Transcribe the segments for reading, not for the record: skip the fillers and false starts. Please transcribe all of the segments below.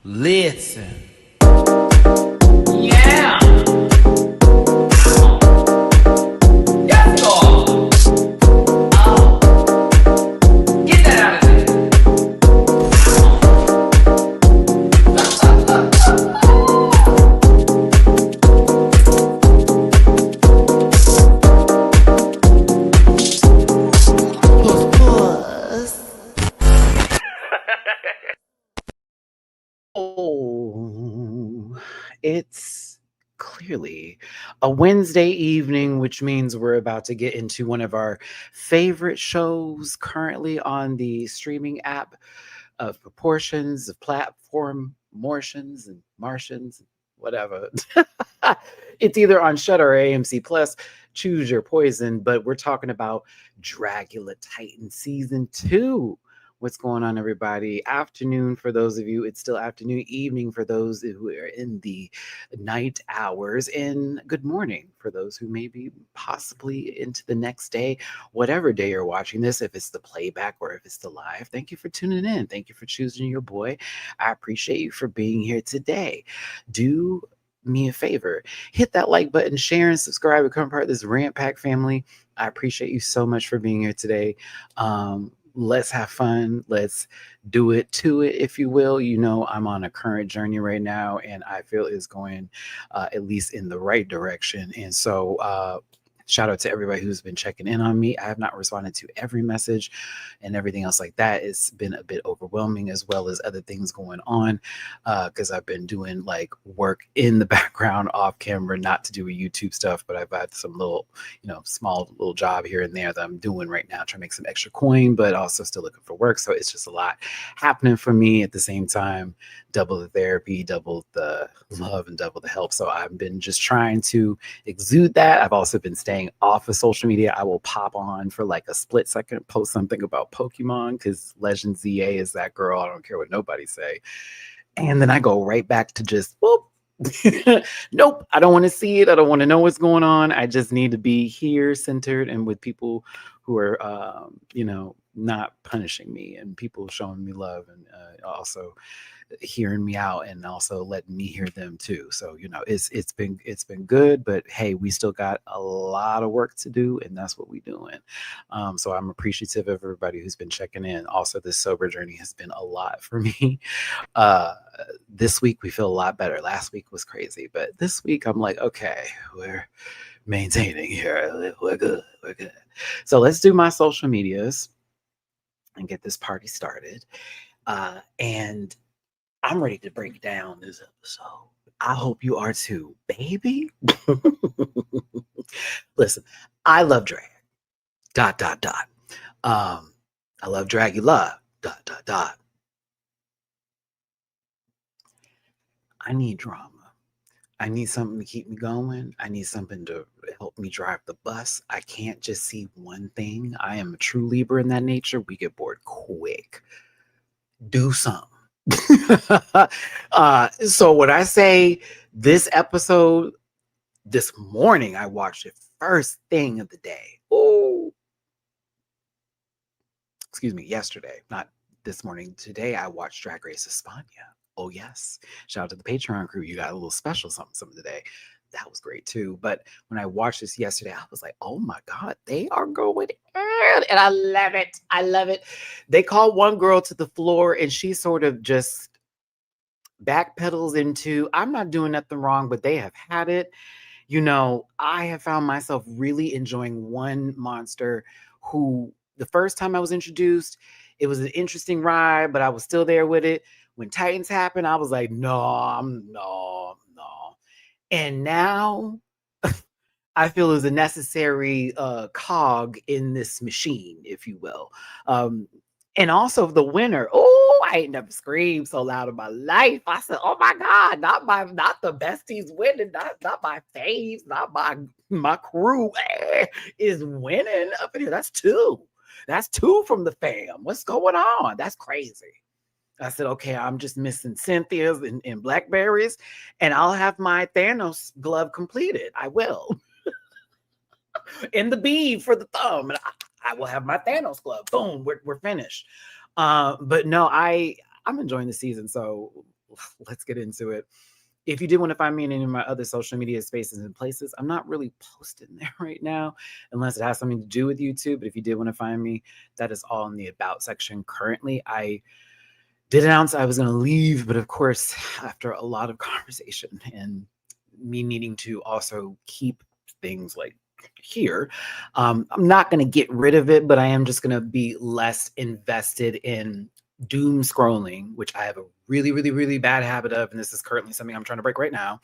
Listen. Yeah. Yes, God. Oh. Get that out of there. Oh, it's clearly a Wednesday evening, which means we're about to get into one of our favorite shows currently on the streaming app of proportions, of platform Martians and Martians, whatever. It's either on Shudder or AMC Plus. Choose your poison. But we're talking about Dragula Titan Season 2. What's going on, everybody? Afternoon for those of you. It's still afternoon, evening for those who are in the night hours, and good morning for those who may be possibly into the next day, whatever day you're watching this, if it's the playback or if it's the live. Thank you for tuning in. Thank you for choosing your boy. I appreciate you for being here today. Do me a favor, hit that like button, share and subscribe, become part of this Rant Pack family. I appreciate you so much for being here today. Let's have fun. Let's do it to it, if you will. You know, I'm on a current journey right now, and I feel it's going at least in the right direction. And so, shout out to everybody who's been checking in on me. I have not responded to every message and everything else like that. It's been a bit overwhelming, as well as other things going on, because I've been doing like work in the background off camera, not to do with YouTube stuff, but I've had some little, small little job here and there that I'm doing right now, trying to make some extra coin, but also still looking for work. So it's just a lot happening for me at the same time. Double the therapy, double the love, and double the help. So I've been just trying to exude that. I've also been staying off of social media. I will pop on for like a split second, post something about Pokemon because Legend ZA is that girl. I don't care what nobody say. And then I go right back to just whoop. Nope, I don't want to see it. I don't want to know what's going on. I just need to be here, centered, and with people who are, not punishing me, and people showing me love, and also hearing me out, and also letting me hear them too. So it's been good, but hey, we still got a lot of work to do, and that's what we're doing. So I'm appreciative of everybody who's been checking in. Also, this sober journey has been a lot for me. This week we feel a lot better. Last week was crazy, but this week I'm like, okay, we're maintaining here. We're good. So let's do my social medias and get this party started. And I'm ready to break down this episode. I hope you are too, baby. Listen, I love drag. ... I love Dragula. ... I need drama. I need something to keep me going. I need something to help me drive the bus. I can't just see one thing. I am a true Libra in that nature. We get bored quick. Do something. So when I say this episode, this morning I watched it first thing of the day. Oh, excuse me, yesterday, not this morning. Today I watched Drag Race España. Oh yes, shout out to the Patreon crew. You got a little special something today. That was great too. But when I watched this yesterday, I was like, oh my God, they are going in. And I love it. I love it. They called one girl to the floor, and she sort of just backpedals into, I'm not doing nothing wrong, but they have had it. I have found myself really enjoying one monster who, the first time I was introduced, it was an interesting ride, but I was still there with it. When Titans happened, I was like, no. And now I feel is a necessary cog in this machine, if you will. And also the winner. Oh, I ain't never screamed so loud in my life. I said, oh my God, not the besties winning, not my faves, not my crew is winning up in here. That's two. That's two from the fam. What's going on? That's crazy. I said, okay, I'm just missing Cynthia's and Blackberries, and I'll have my Thanos glove completed. I will. And the bead for the thumb. And I will have my Thanos glove. Boom, we're finished. But no, I'm enjoying the season. So let's get into it. If you did want to find me in any of my other social media spaces and places, I'm not really posting there right now unless it has something to do with YouTube. But if you did want to find me, that is all in the About section. Currently, I did announce I was going to leave, but of course, after a lot of conversation and me needing to also keep things like here, I'm not going to get rid of it, but I am just going to be less invested in doom scrolling, which I have a really, really, really bad habit of, and this is currently something I'm trying to break right now,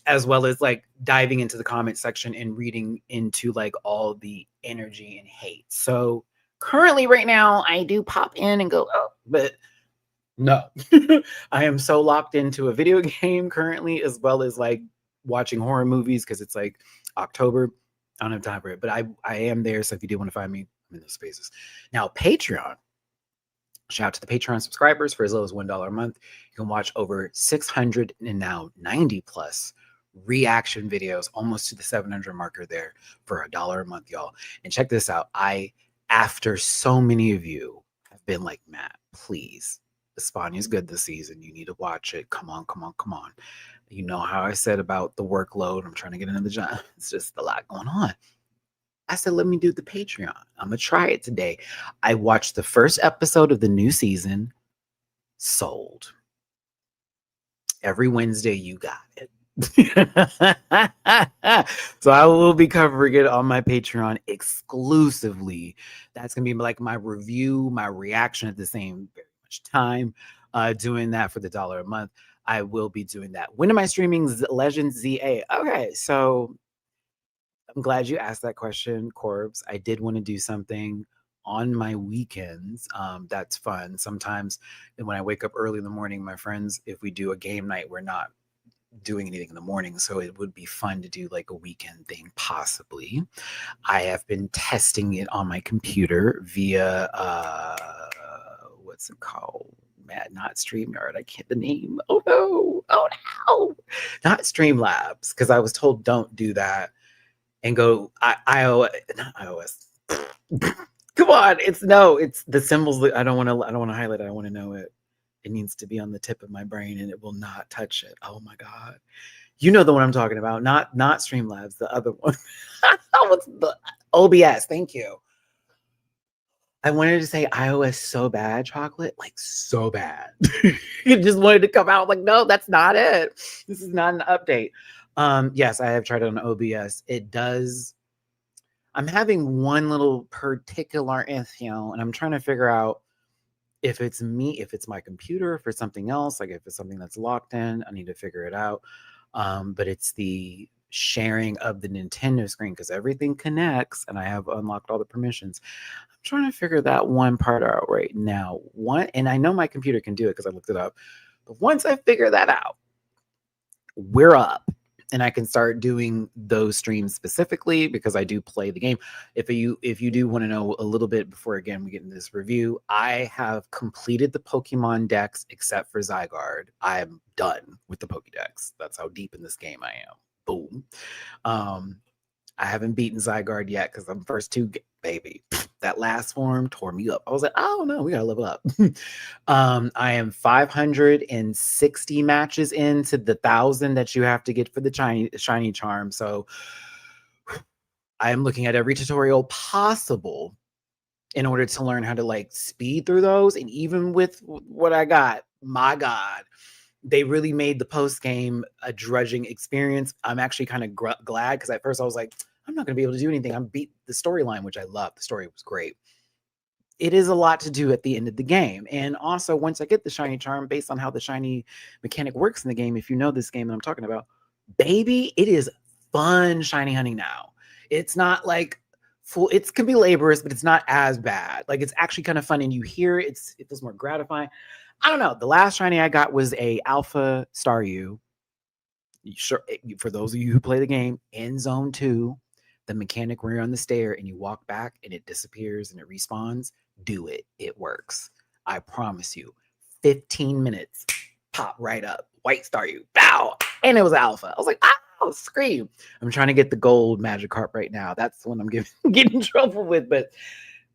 as well as like diving into the comment section and reading into like all the energy and hate. So currently right now, I do pop in and go, oh, but no, I am so locked into a video game currently, as well as like watching horror movies because it's like October. I don't have time for it, but I am there. So if you do want to find me, I'm in those spaces. Now, Patreon. Shout out to the Patreon subscribers. For as low as $1 a month, you can watch over 600 and now 90 plus reaction videos, almost to the 700 marker there for $1 a month, y'all. And check this out. After so many of you have been like, Matt, please, Espana's good this season. You need to watch it. Come on, come on, come on. You know how I said about the workload. I'm trying to get into the job. It's just a lot going on. I said, let me do the Patreon. I'm going to try it today. I watched the first episode of the new season, Sold. Every Wednesday, you got it. So I will be covering it on my Patreon exclusively. That's going to be like my review, my reaction at the same very much time. Doing that for the $1 a month. I will be doing that. When am I streaming Legends ZA? Okay, so I'm glad you asked that question, Corbs. I did want to do something on my weekends. That's fun. Sometimes when I wake up early in the morning, my friends, if we do a game night, we're not doing anything in the morning. So it would be fun to do like a weekend thing, possibly. I have been testing it on my computer via, what's it called? Not StreamYard. I can't the name. Oh no. Not Streamlabs. Because I was told don't do that. And go iOS, not iOS. Come on, it's the symbols that I don't want to highlight it. I want to know it. It needs to be on the tip of my brain and it will not touch it. Oh my God. You know the one I'm talking about, not Streamlabs, the other one. What's the OBS? Thank you. I wanted to say iOS so bad, chocolate, like so bad. It just wanted to come out like, no, that's not it. This is not an update. Yes, I have tried it on OBS. It does. I'm having one little particular issue, and I'm trying to figure out if it's me, if it's my computer, if it's something else, like if it's something that's locked in. I need to figure it out. But it's the sharing of the Nintendo screen because everything connects, and I have unlocked all the permissions. I'm trying to figure that one part out right now. And I know my computer can do it because I looked it up. But once I figure that out, we're up. And I can start doing those streams specifically because I do play the game. If you do want to know a little bit before, again, we get into this review, I have completed the Pokemon Dex except for Zygarde. I am done with the Pokédex. That's how deep in this game I am. Boom. I haven't beaten Zygarde yet because I'm first two, baby. That last form tore me up. I was like, oh no, we gotta level up. I am 560 matches into the 1,000 that you have to get for the shiny charm. So I am looking at every tutorial possible in order to learn how to like speed through those. And even with what I got, my God, they really made the post game a drudging experience. I'm actually kind of glad because at first I was like, I'm not going to be able to do anything. I'm beat the storyline, which I love. The story was great. It is a lot to do at the end of the game. And also, once I get the shiny charm, based on how the shiny mechanic works in the game, if you know this game that I'm talking about, baby, it is fun shiny hunting now. It's not like full, it can be laborious, but it's not as bad. Like it's actually kind of fun, and you hear it feels more gratifying. I don't know. The last shiny I got was a Alpha Staryu. Sure, for those of you who play the game, in Zone 2, the mechanic where you're on the stair and you walk back and it disappears and it respawns, do it. It works. I promise you. 15 minutes, pop right up. White Staryu, bow, and it was Alpha. I was like, oh, scream. I'm trying to get the gold Magikarp right now. That's the one I'm getting in trouble with, but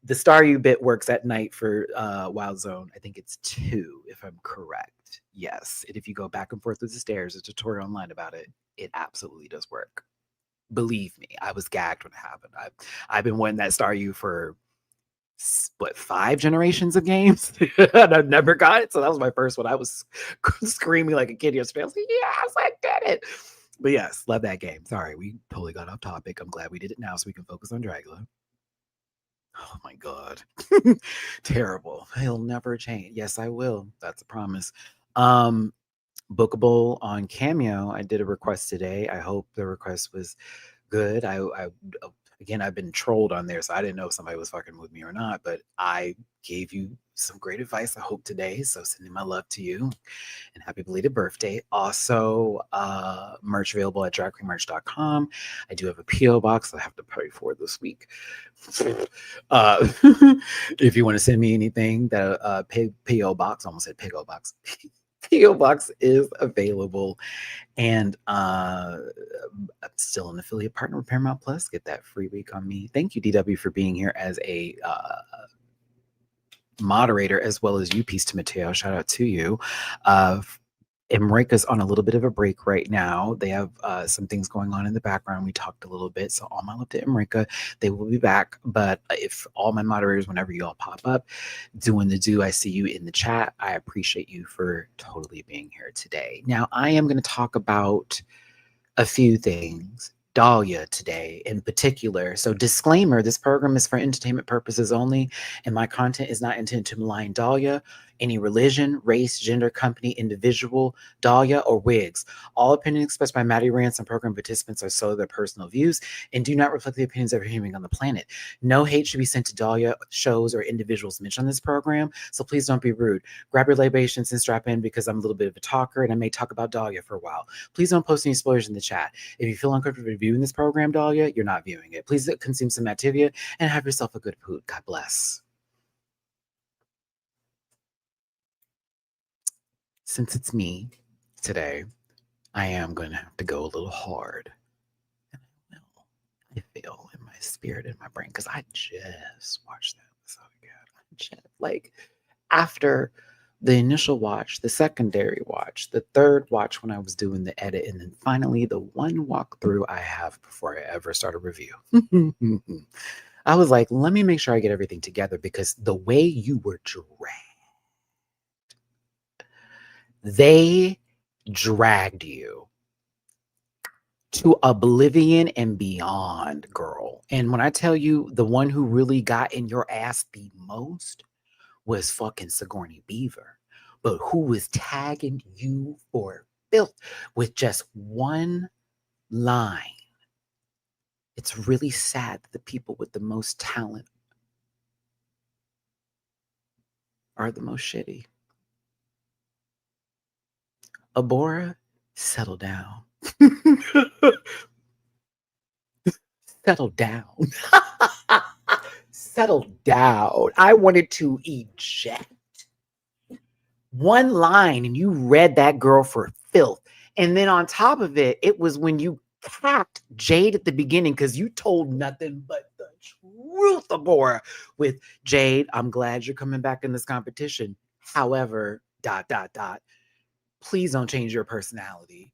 The Staryu bit works at night for Wild Zone. I think it's 2, if I'm correct. Yes. And if you go back and forth with the stairs, there's a tutorial online about it. It absolutely does work. Believe me, I was gagged when it happened. I've been wanting that Staryu for 5 generations of games, and I've never got it. So that was my first one. I was screaming like a kid yesterday. I was like, yes, I did it. But yes, love that game. Sorry, we totally got off topic. I'm glad we did it now so we can focus on Dragula. Oh my God. Terrible. He'll never change. Yes, I will. That's a promise. Bookable on Cameo. I did a request today. I hope the request was good. Again, I've been trolled on there, so I didn't know if somebody was fucking with me or not, but I gave you some great advice, I hope, today. So sending my love to you and happy belated birthday. Also, merch available at dragqueenmerch.com. I do have a P.O. box I have to pay for this week. If you want to send me anything, that P.O. box, almost said P.O. box. P.O. box is available. And I'm still an affiliate partner with Paramount Plus. Get that free week on me. Thank you, DW, for being here as a moderator, as well as you, Peace to Mateo. Shout out to you. Emrika's on a little bit of a break right now. They have some things going on in the background. We talked a little bit. So all my love to Emrika. They will be back. But if all my moderators, whenever you all pop up, doing the do, I see you in the chat. I appreciate you for totally being here today. Now, I am going to talk about a few things. Dahlia today in particular. So disclaimer, this program is for entertainment purposes only, and my content is not intended to malign Dahlia, any religion, race, gender, company, individual, Dahlia, or wigs. All opinions expressed by Matty-Rants and program participants are solely their personal views and do not reflect the opinions of every human on the planet. No hate should be sent to Dahlia, shows, or individuals mentioned on this program, so please don't be rude. Grab your libations and strap in because I'm a little bit of a talker and I may talk about Dahlia for a while. Please don't post any spoilers in the chat. If you feel uncomfortable viewing this program, Dahlia, you're not viewing it. Please consume some Activia and have yourself a good poot. God bless. Since it's me today, I am going to have to go a little hard. I feel in my spirit, in my brain, because I just watched that episode again. Like, after the initial watch, the secondary watch, the third watch when I was doing the edit, and then finally the one walkthrough I have before I ever start a review. I was like, let me make sure I get everything together, because the way you were dragged, they dragged you to oblivion and beyond, girl. And when I tell you, the one who really got in your ass the most was fucking Sigourney Beaver, but who was tagging you for filth with just one line. It's really sad that the people with the most talent are the most shitty. Abora, settle down. Settle down. Settle down. I wanted to eject. One line, and you read that girl for filth. And then on top of it, it was when you capped Jade at the beginning, because you told nothing but the truth, Abora, with Jade. I'm glad you're coming back in this competition. However, ... Please don't change your personality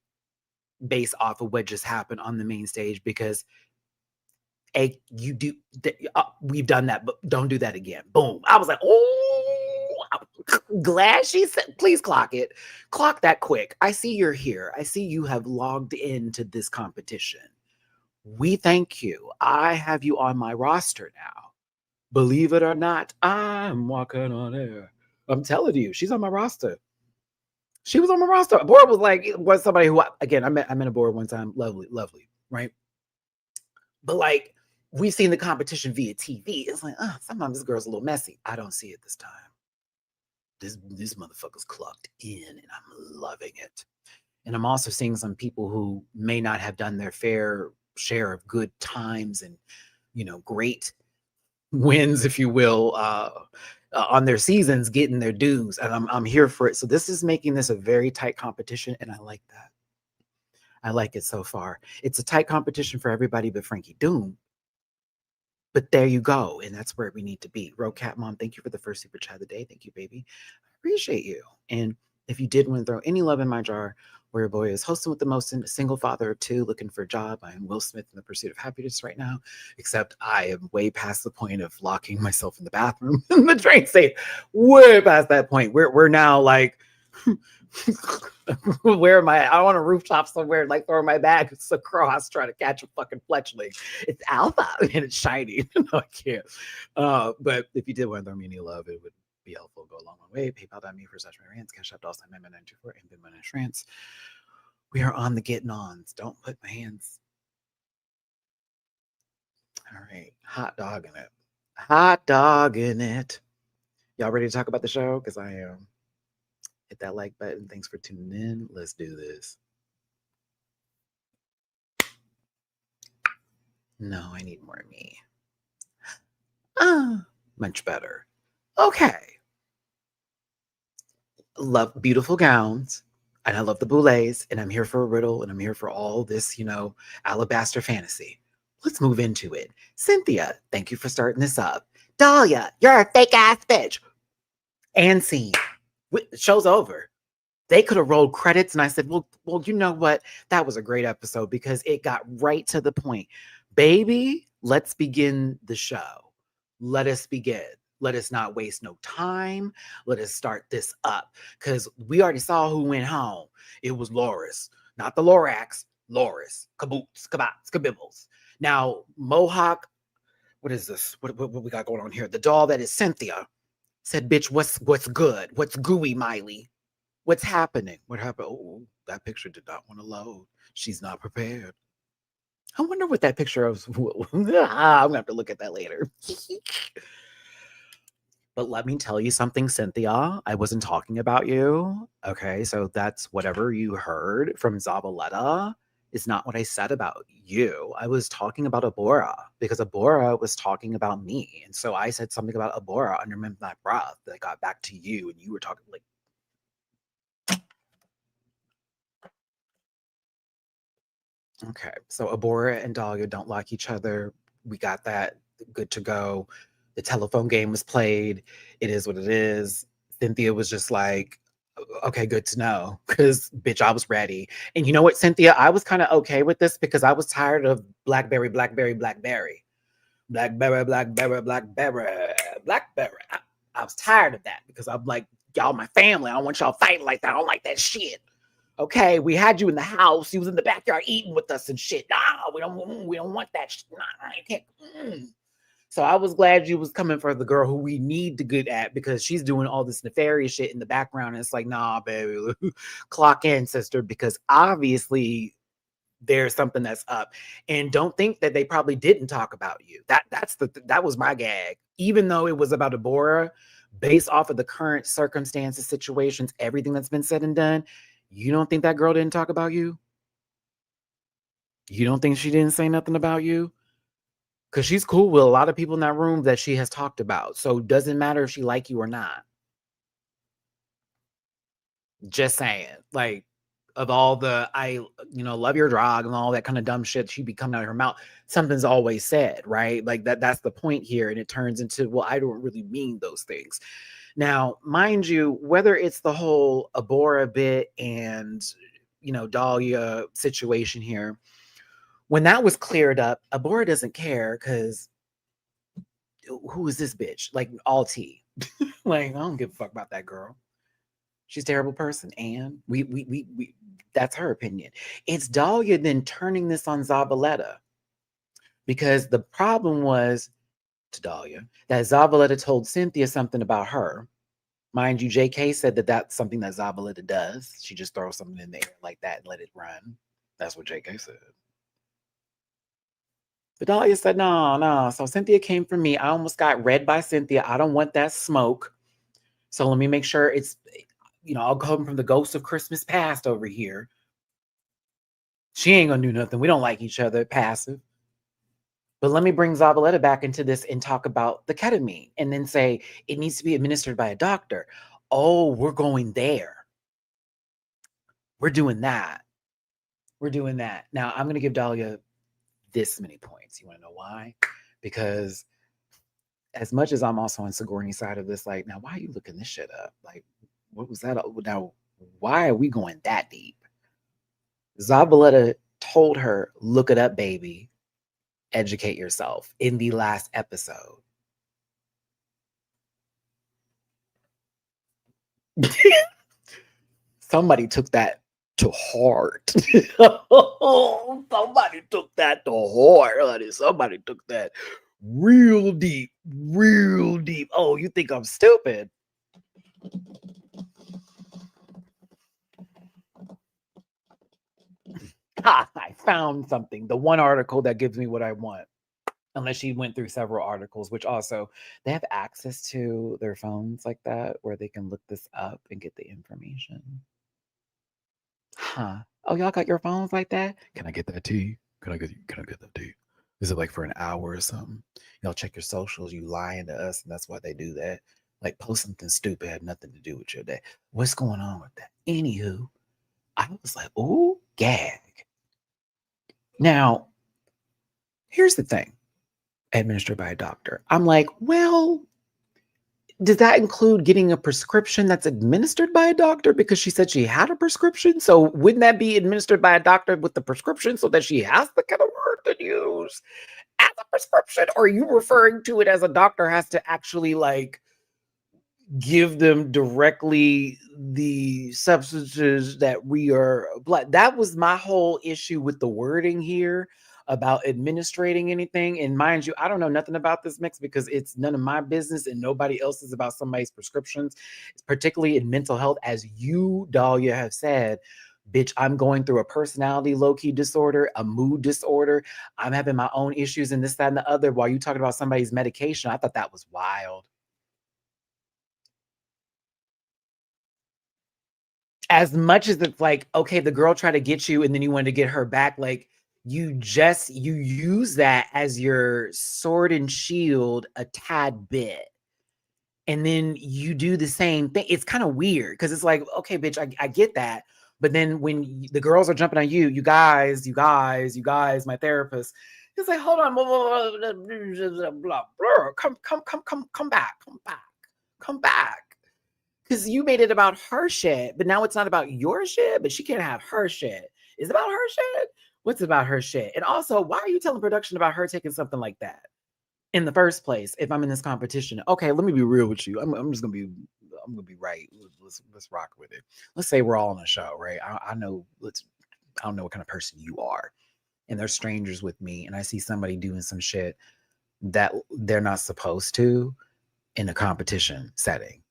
based off of what just happened on the main stage, because you do. We've done that, but don't do that again. Boom. I was like, oh, I'm glad she said, please clock it. Clock that quick. I see you're here. I see you have logged into this competition. We thank you. I have you on my roster now. Believe it or not, I'm walking on air. I'm telling you, she's on my roster. She was on my roster. Abora was somebody who, again, I met Abora one time. Lovely, right? But like, we've seen the competition via TV. It's like, sometimes this girl's a little messy. I don't see it this time. This motherfucker's clocked in, and I'm loving it. And I'm also seeing some people who may not have done their fair share of good times and, great wins, if you will, on their seasons, getting their dues. And I'm here for it. So this is making this a very tight competition, and I like that. I like it so far. It's a tight competition for everybody but Frankie Doom. But there you go. And that's where we need to be. Rocat Mom, thank you for the first super chat of the day. Thank you, baby. I appreciate you. And if you did want to throw any love in my jar, where your boy is hosting with the most, single father of two, looking for a job. I am Will Smith in the pursuit of happiness right now, except I am way past the point of locking myself in the bathroom in the train station. Way past that point. We're now like, where am I? I'm on a rooftop somewhere, like throwing my bags across, trying to catch a fucking fletchling. It's alpha and it's shiny. No, I can't. But if you did want to throw me any love, it would be helpful. Go a long way. PayPal.me for /MattyRants, Cash App $, $924, and Venmo MattyRants. We are on the getting ons. Don't put my hands. All right. Hot dog in it. Hot dog in it. Y'all ready to talk about the show? Because I am. Hit that like button. Thanks for tuning in. Let's do this. No, I need more of me. Much better. Okay. Love beautiful gowns. And I love the boulets. And I'm here for a riddle. And I'm here for all this, alabaster fantasy. Let's move into it. Cynthia, thank you for starting this up. Dahlia, you're a fake ass bitch. And scene. Show's over. They could have rolled credits, and I said, well, you know what? That was a great episode because it got right to the point. Baby, let's begin the show. Let us begin. Let us not waste no time. Let us start this up because we already saw who went home. It was Loris, not the Lorax. Loris, kaboots, kabats, kabibbles. Now, Mohawk, what is this? What we got going on here? The doll that is Cynthia said, bitch, what's good? What's gooey, Miley? What's happening? What happened? Oh, that picture did not want to load. She's not prepared. I wonder what that picture of. I'm going to have to look at that later. But let me tell you something, Cynthia. I wasn't talking about you. Okay, so that's whatever you heard from Zavaleta is not what I said about you. I was talking about Abora because Abora was talking about me. And so I said something about Abora under my breath that got back to you. And you were talking like, okay, so Abora and Dahlia don't like each other. We got that good to go. The telephone game was played. It is what it is. Cynthia was just like, okay, good to know. Because, bitch, I was ready. And you know what, Cynthia? I was kind of okay with this because I was tired of Blackberry, Blackberry, Blackberry. Blackberry, Blackberry, Blackberry, Blackberry. I was tired of that because I'm like, y'all my family. I don't want y'all fighting like that. I don't like that shit. Okay, we had you in the house. You was in the backyard eating with us and shit. Nah, we don't want that shit. Nah, you can't. So I was glad you was coming for the girl who we need to get at because she's doing all this nefarious shit in the background. And it's like, nah, baby, clock in, sister, because obviously there's something that's up. And don't think that they probably didn't talk about you. That was my gag. Even though it was about Abora, based off of the current circumstances, situations, everything that's been said and done, you don't think that girl didn't talk about you? You don't think she didn't say nothing about you? Because she's cool with a lot of people in that room that she has talked about. So it doesn't matter if she like you or not. Just saying. Like, of all the, love your dog and all that kind of dumb shit she be coming out of her mouth, something's always said, right? Like that's the point here. And it turns into, well, I don't really mean those things. Now, mind you, whether it's the whole Abora bit and, Dahlia situation here, when that was cleared up, Abora doesn't care because who is this bitch? Like, all tea. Like, I don't give a fuck about that girl. She's a terrible person. And we that's her opinion. It's Dahlia then turning this on Zavaleta because the problem was to Dahlia that Zavaleta told Cynthia something about her. Mind you, JK said that that's something that Zavaleta does. She just throws something in the air like that and let it run. That's what JK said. But Dahlia said, no. So Cynthia came for me. I almost got read by Cynthia. I don't want that smoke. So let me make sure it's, I'll come from the ghost of Christmas past over here. She ain't gonna do nothing. We don't like each other, passive. But let me bring Zavaleta back into this and talk about the ketamine and then say it needs to be administered by a doctor. Oh, we're going there. We're doing that. We're doing that. Now, I'm going to give Dahlia this many points. You want to know why? because as much as I'm also on Sigourney's side of this, like, now why are you looking this shit up? Like, what was that? Now, why are we going that deep? Zabaleta told her, look it up, baby. Educate yourself in the last episode. Somebody took that to heart. Somebody took that to heart, honey. Somebody took that real deep, real deep. Oh, you think I'm stupid? Ha, I found something. The one article that gives me what I want. Unless she went through several articles, which also they have access to their phones like that, where they can look this up and get the information. Huh. Oh, y'all got your phones like that? Can I get that tea? Can I get that tea? Is it like for an hour or something? Y'all check your socials, you lying to us, and that's why they do that. Like post something stupid, had nothing to do with your day. What's going on with that? Anywho, I was like, ooh, gag. Now, here's the thing. Administered by a doctor. I'm like, well, does that include getting a prescription that's administered by a doctor? Because she said she had a prescription. So wouldn't that be administered by a doctor with the prescription so that she has the kind of word to use as a prescription? Or are you referring to it as a doctor has to actually like give them directly the substances that we are that was my whole issue with the wording here about administrating anything. And mind you, I don't know nothing about this mix because it's none of my business and nobody else's about somebody's prescriptions, particularly in mental health. As you, Dahlia, have said, bitch, I'm going through a personality low-key disorder, a mood disorder. I'm having my own issues and this, that, and the other while you talking about somebody's medication. I thought that was wild. As much as it's like, okay, the girl tried to get you and then you wanted to get her back, like you use that as your sword and shield a tad bit. And then you do the same thing. It's kind of weird because it's like, okay, bitch, I get that. But then when the girls are jumping on you, you guys, my therapist, it's like, hold on, blah, blah, blah, come back. Because you made it about her shit, but now it's not about your shit, but she can't have her shit. Is it about her shit? What's about her shit? And also, why are you telling production about her taking something like that in the first place if I'm in this competition? Okay, let me be real with you. I'm just gonna be right. Let's rock with it. Let's say we're all on a show, right? I know I don't know what kind of person you are. And they're strangers with me, and I see somebody doing some shit that they're not supposed to in a competition setting.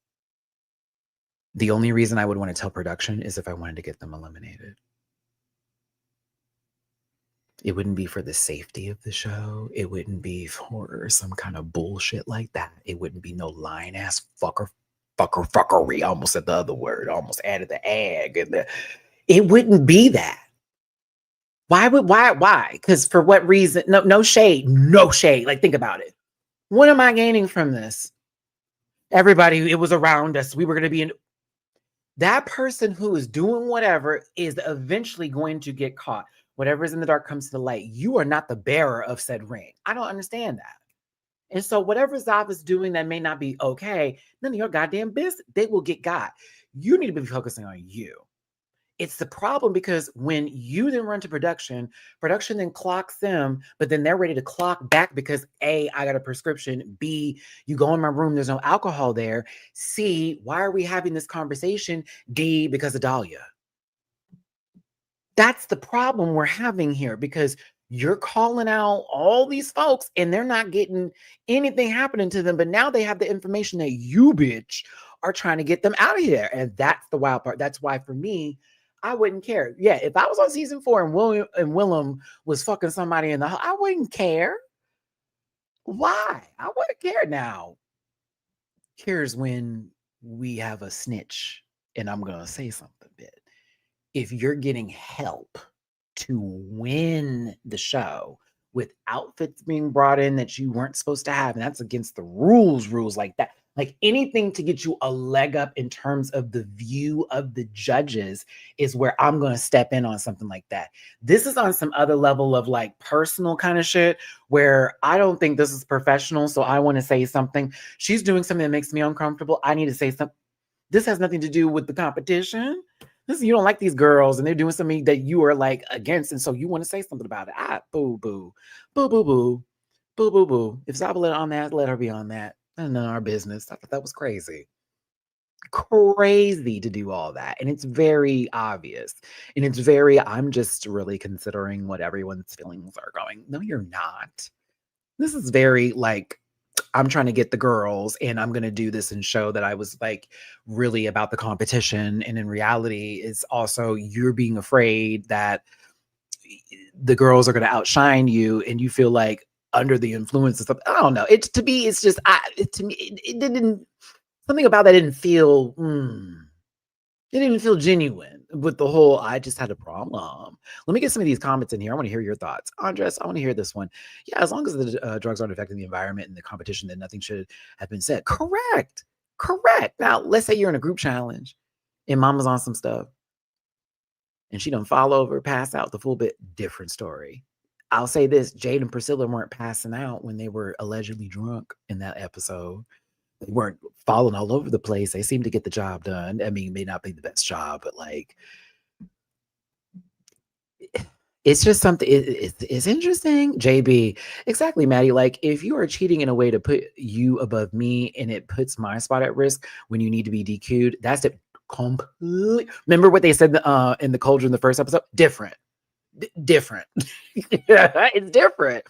The only reason I would want to tell production is if I wanted to get them eliminated. It wouldn't be for the safety of the show. It wouldn't be for some kind of bullshit like that. It wouldn't be no lying ass fuckery. I almost said the other word. I almost added the ag. It wouldn't be that. Why? Because for what reason? No shade. Like, think about it. What am I gaining from this? Everybody, it was around us. We were going to be in. That person who is doing whatever is eventually going to get caught. Whatever's in the dark comes to the light. You are not the bearer of said ring. I don't understand that. And so whatever Zav is doing that may not be okay, none of your goddamn business. They will get got. You need to be focusing on you. It's the problem because when you then run to production then clocks them, but then they're ready to clock back because A, I got a prescription. B, you go in my room, there's no alcohol there. C, why are we having this conversation? D, because of Dahlia. That's the problem we're having here because you're calling out all these folks and they're not getting anything happening to them. But now they have the information that you, bitch, are trying to get them out of here. And that's the wild part. That's why for me, I wouldn't care. Yeah, if I was on season 4 and Willem was fucking somebody in the house, I wouldn't care. Why? I wouldn't care. Now, here's when we have a snitch, and I'm gonna say something a bit. If you're getting help to win the show with outfits being brought in that you weren't supposed to have, and that's against the rules like that. Like anything to get you a leg up in terms of the view of the judges is where I'm going to step in on something like that. This is on some other level of like personal kind of shit where I don't think this is professional. So I want to say something. She's doing something that makes me uncomfortable. I need to say something. This has nothing to do with the competition. This, you don't like these girls and they're doing something that you are like against. And so you want to say something about it. Boo, boo, boo, boo, boo, boo, boo, boo. If Zabala on that, let her be on that. And none of our business. I thought that was crazy. Crazy to do all that. And it's very obvious. And it's very, I'm just really considering what everyone's feelings are going. No, you're not. This is very like, I'm trying to get the girls and I'm going to do this and show that I was like really about the competition. And in reality, it's also you're being afraid that the girls are going to outshine you and you feel like under the influence of something. I don't know. It's to me, it's just, to me, it didn't, something about that didn't feel, it didn't feel genuine with the whole, I just had a problem. Let me get some of these comments in here. I want to hear your thoughts. Andres, I want to hear this one. Yeah, as long as the drugs aren't affecting the environment and the competition, then nothing should have been said. Correct. Correct. Now, let's say you're in a group challenge and mama's on some stuff and she done fall over, pass out, the full bit, different story. I'll say this, Jade and Priscilla weren't passing out when they were allegedly drunk in that episode. They weren't falling all over the place. They seemed to get the job done. I mean, it may not be the best job, but like, it's just something, it's interesting. JB, exactly, Maddie. Like, if you are cheating in a way to put you above me and it puts my spot at risk when you need to be DQ'd, that's it. Complete. Remember what they said in the Cauldron in the first episode? Different. Different. It's different.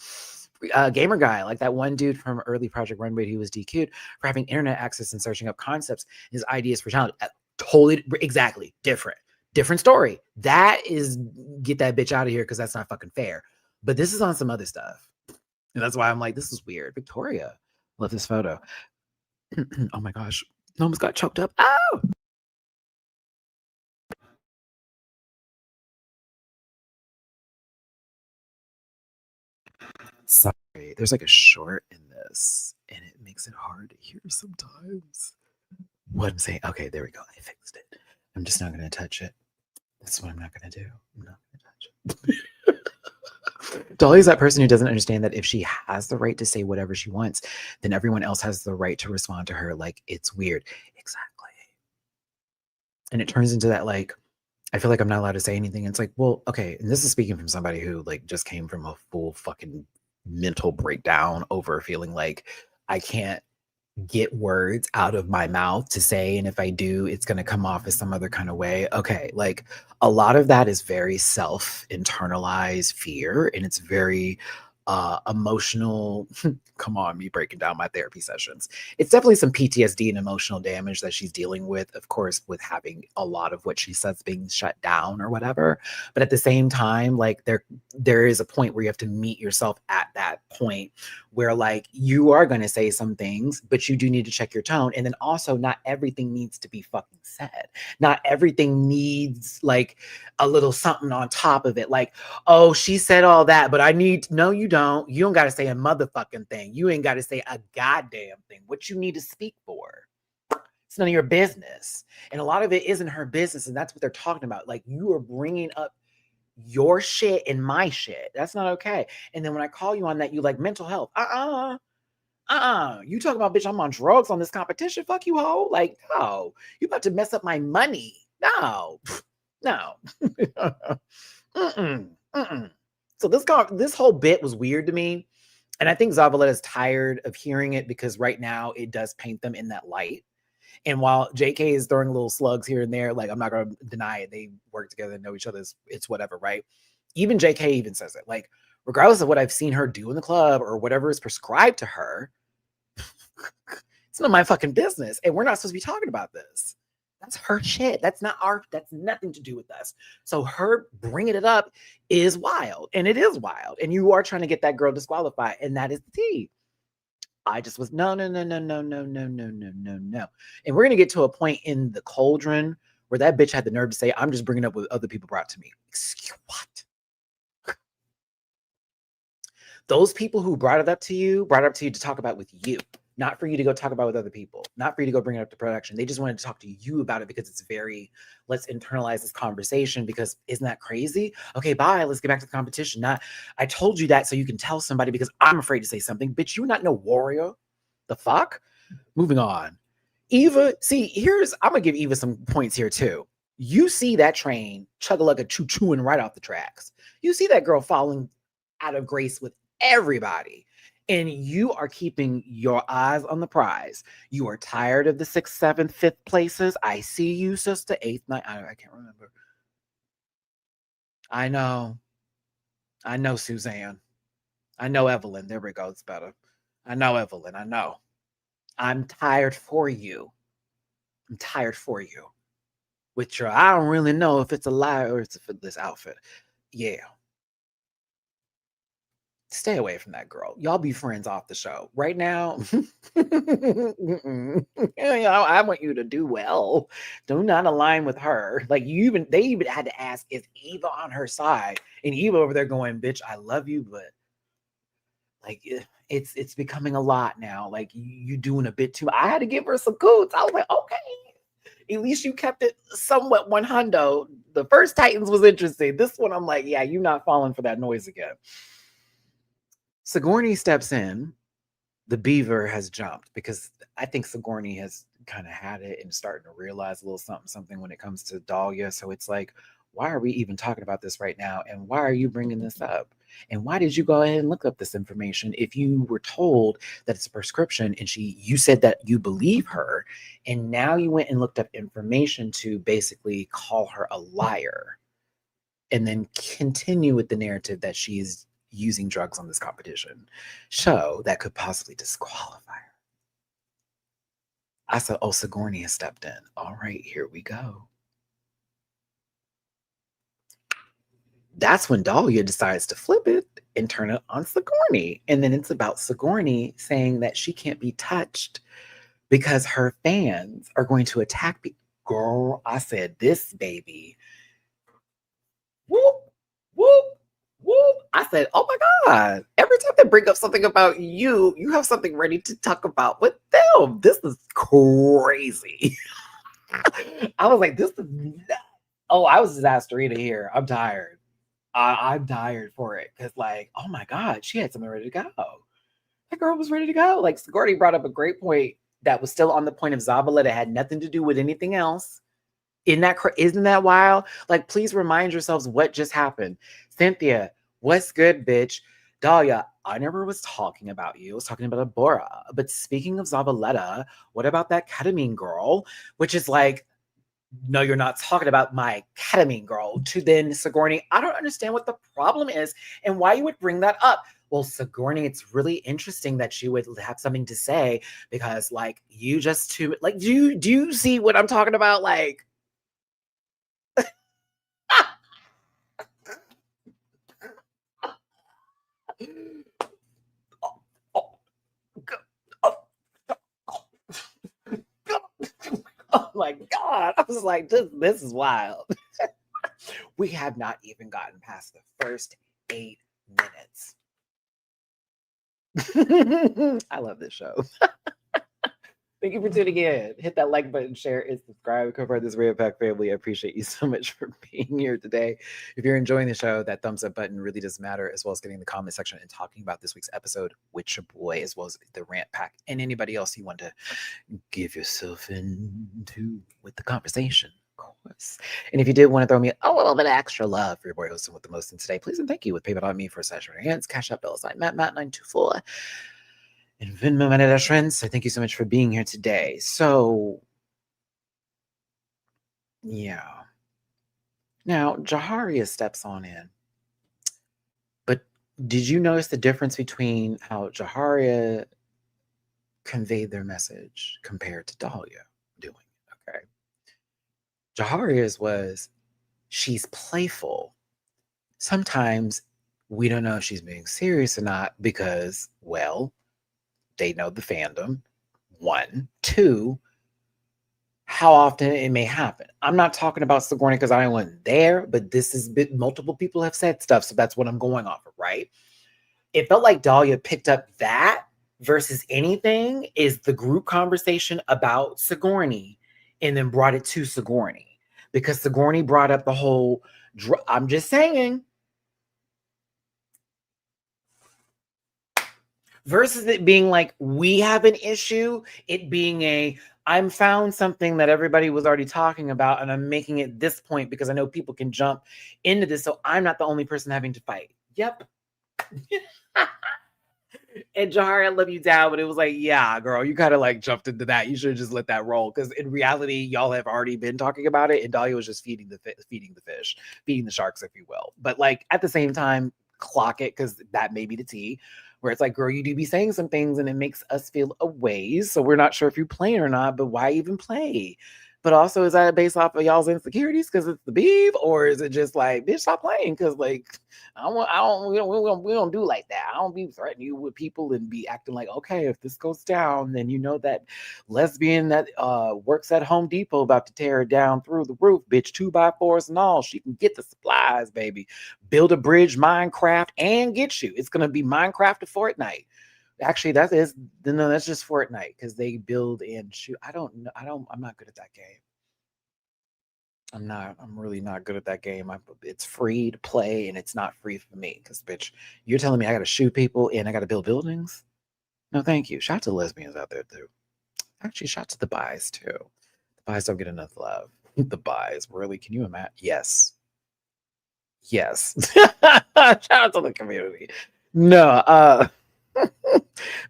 Gamer guy, like that one dude from early Project Runway who was DQ'd for having internet access and searching up concepts, his ideas for challenge. Totally, exactly different story. That is, get that bitch out of here because that's not fucking fair. But this is on some other stuff, and that's why I'm like, this is weird. Victoria, love this photo. Oh my gosh, I almost got choked up. Oh. Sorry, there's like a short in this, and it makes it hard to hear sometimes. What I'm saying, okay, there we go. I fixed it. I'm just not going to touch it. That's what I'm not going to do. I'm not going to touch it. Dolly's that person who doesn't understand that if she has the right to say whatever she wants, then everyone else has the right to respond to her like it's weird. Exactly. And it turns into that like, I feel like I'm not allowed to say anything. It's like, well, okay. And this is speaking from somebody who like just came from a full fucking mental breakdown over feeling like I can't get words out of my mouth to say, and if I do, it's going to come off as some other kind of way. Okay, like a lot of that is very self internalized fear, and it's very emotional. Come on, me breaking down my therapy sessions. It's definitely some PTSD and emotional damage that she's dealing with, of course, with having a lot of what she says being shut down or whatever. But at the same time, like there is a point where you have to meet yourself at that point where like you are going to say some things, but you do need to check your tone. And then also not everything needs to be fucking said. Not everything needs like a little something on top of it. Like, oh, she said all that, but I need, no, you don't. You don't got to say a motherfucking thing. You ain't got to say a goddamn thing. What you need to speak for. It's none of your business. And a lot of it isn't her business. And that's what they're talking about. Like you are bringing up your shit and my shit. That's not okay. And then when I call you on that, you like mental health. You talk about, bitch, I'm on drugs on this competition. Fuck you, hoe. Like, no, you about to mess up my money. No, no. So this whole bit was weird to me. And I think Zavaleta is tired of hearing it because right now it does paint them in that light. And while JK is throwing little slugs here and there, like I'm not going to deny it. They work together and know each other. It's whatever, right? Even JK even says it. Like, regardless of what I've seen her do in the club or whatever is prescribed to her, it's none of my fucking business. And we're not supposed to be talking about this. That's her shit. That's nothing to do with us. So her bringing it up is wild. And it is wild. And you are trying to get that girl disqualified. And that is the tea. I just was no. And we're going to get to a point in the Cauldron where that bitch had the nerve to say, I'm just bringing up what other people brought to me. Excuse what? Those people who brought it up to you to talk about with you. not for you to go talk about with other people, not for you to go bring it up to production. They just wanted to talk to you about it because it's very, let's internalize this conversation because isn't that crazy? Okay, bye. Let's get back to the competition. Not, I told you that so you can tell somebody because I'm afraid to say something. Bitch, you're not no warrior. The fuck? Moving on. Eva, see, I'm going to give Eva some points here too. You see that train chugga like a choo-chooing right off the tracks. You see that girl falling out of grace with everybody. And you are keeping your eyes on the prize. You are tired of the 6th, 7th, 5th places. I see you, sister. 8th, 9th. I can't remember. I know, Suzanne. I know Evelyn. There we go. It's better. I know Evelyn. I know. I'm tired for you. I'm tired for you. With your, I don't really know if it's a lie or it's for this outfit. Yeah. Stay away from that girl. Y'all be friends off the show. Right now, I want you to do well. Do not align with her. Like they even had to ask, is Eva on her side? And Eva over there going, bitch, I love you, but like it's becoming a lot now. Like you doing a bit too much. I had to give her some coots. I was like, okay. At least you kept it somewhat 100. The first Titans was interesting. This one, I'm like, yeah, you're not falling for that noise again. Sigourney steps in. The beaver has jumped because I think Sigourney has kind of had it and starting to realize a little something when it comes to Dahlia. So it's like, why are we even talking about this right now? And why are you bringing this up? And why did you go ahead and look up this information if you were told that it's a prescription and you said that you believe her, and now you went and looked up information to basically call her a liar and then continue with the narrative that she's using drugs on this competition show that could possibly disqualify her. I said, oh, Sigourney has stepped in. All right, here we go. That's when Dahlia decides to flip it and turn it on Sigourney. And then it's about Sigourney saying that she can't be touched because her fans are going to attack me. Girl, I said, this baby. Whoop, whoop, whoop. I said, oh my God. Every time they bring up something about you, you have something ready to talk about with them. This is crazy. I was like, this is nuts. Oh, I was disasterita here. I'm tired. I'm tired for it because, like, oh my God, she had something ready to go. That girl was ready to go. Like, Sigourney brought up a great point that was still on the point of Zavala that had nothing to do with anything else. Isn't that wild? Like, please remind yourselves what just happened. Cynthia, what's good, bitch? Dahlia, I never was talking about you. I was talking about Abora. But speaking of Zavaleta, what about that ketamine girl? Which is like, no, you're not talking about my ketamine girl. To then Sigourney, I don't understand what the problem is and why you would bring that up. Well, Sigourney, it's really interesting that you would have something to say because, like, you just too, like, do you see what I'm talking about? Like, oh my God. I was like, this is wild. We have not even gotten past the first 8 minutes. I love this show. Thank you for tuning in. Hit that like button, share, and subscribe. Cover this Red Pack family. I appreciate you so much for being here today. If you're enjoying the show, that thumbs up button really does matter, as well as getting in the comment section and talking about this week's episode with your boy, as well as the Rant Pack and anybody else you want to give yourself into with the conversation. Course. And if you did want to throw me a little bit of extra love for your boy hosting with the most in today, please and thank you with PayPal.me for /hands, Cash App, $, Matt924, and Venmo, MattyRants. So thank you so much for being here today. So, yeah. Now, Jaharia steps on in. But did you notice the difference between how Jaharia conveyed their message compared to Dahlia doing it? Okay. Jaharia's was, she's playful. Sometimes we don't know if she's being serious or not because, well, they know the fandom. 1, 2, how often it may happen. I'm not talking about Sigourney because I wasn't there, but this is multiple people have said stuff, so that's what I'm going off of, right? It felt like Dahlia picked up that versus anything is the group conversation about Sigourney and then brought it to Sigourney because Sigourney brought up the whole, I'm just saying, versus it being like, we have an issue, it being I'm found something that everybody was already talking about and I'm making it this point because I know people can jump into this, so I'm not the only person having to fight. Yep. And Jahari, I love you down, but it was like, yeah, girl, you kind of like jumped into that. You should have just let that roll because in reality, y'all have already been talking about it, and Dahlia was just feeding the fish, feeding the sharks, if you will. But like at the same time, clock it because that may be the tea. Where it's like, girl, you do be saying some things and it makes us feel a ways. So we're not sure if you play or not, but why even play? But also, is that based off of y'all's insecurities because it's the beef, or is it just like, bitch, stop playing? Because like, we don't do like that. I don't be threatening you with people and be acting like, okay, if this goes down, then you know that lesbian that works at Home Depot about to tear it down through the roof, bitch, 2x4s and all. She can get the supplies, baby. Build a bridge, Minecraft, and get you. It's gonna be Minecraft to Fortnite. Actually, that's just Fortnite because they build and shoot. I'm not good at that game. I'm really not good at that game. It's free to play and it's not free for me because, bitch, you're telling me I got to shoot people and I got to build buildings? No, thank you. Shout out to lesbians out there too. Actually, shout out to the bis too. The bis don't get enough love. The bis, really? Can you imagine? Yes. Yes. Shout out to the community. No,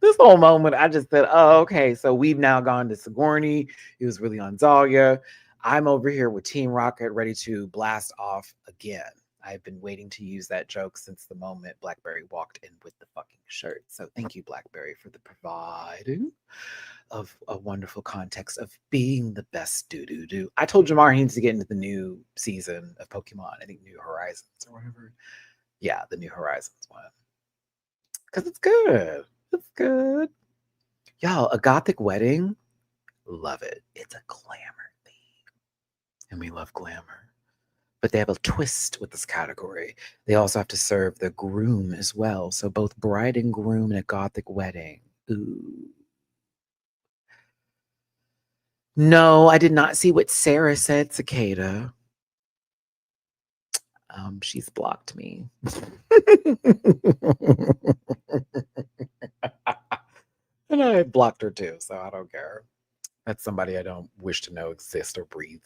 this whole moment, I just said, oh, okay, so we've now gone to Sigourney. He was really on Dahlia. I'm over here with Team Rocket ready to blast off again. I've been waiting to use that joke since the moment Blackberry walked in with the fucking shirt. So thank you, Blackberry, for the providing of a wonderful context of being the best do. I told Jamar he needs to get into the new season of Pokemon. I think New Horizons or whatever. Yeah, the New Horizons one. Because it's good. It's good. Y'all, a gothic wedding, love it. It's a glamour theme. And we love glamour. But they have a twist with this category. They also have to serve the groom as well. So both bride and groom in a gothic wedding. Ooh. No, I did not see what Sarah said, Cicada. She's blocked me. And I blocked her too, so I don't care. That's somebody I don't wish to know exist or breathe.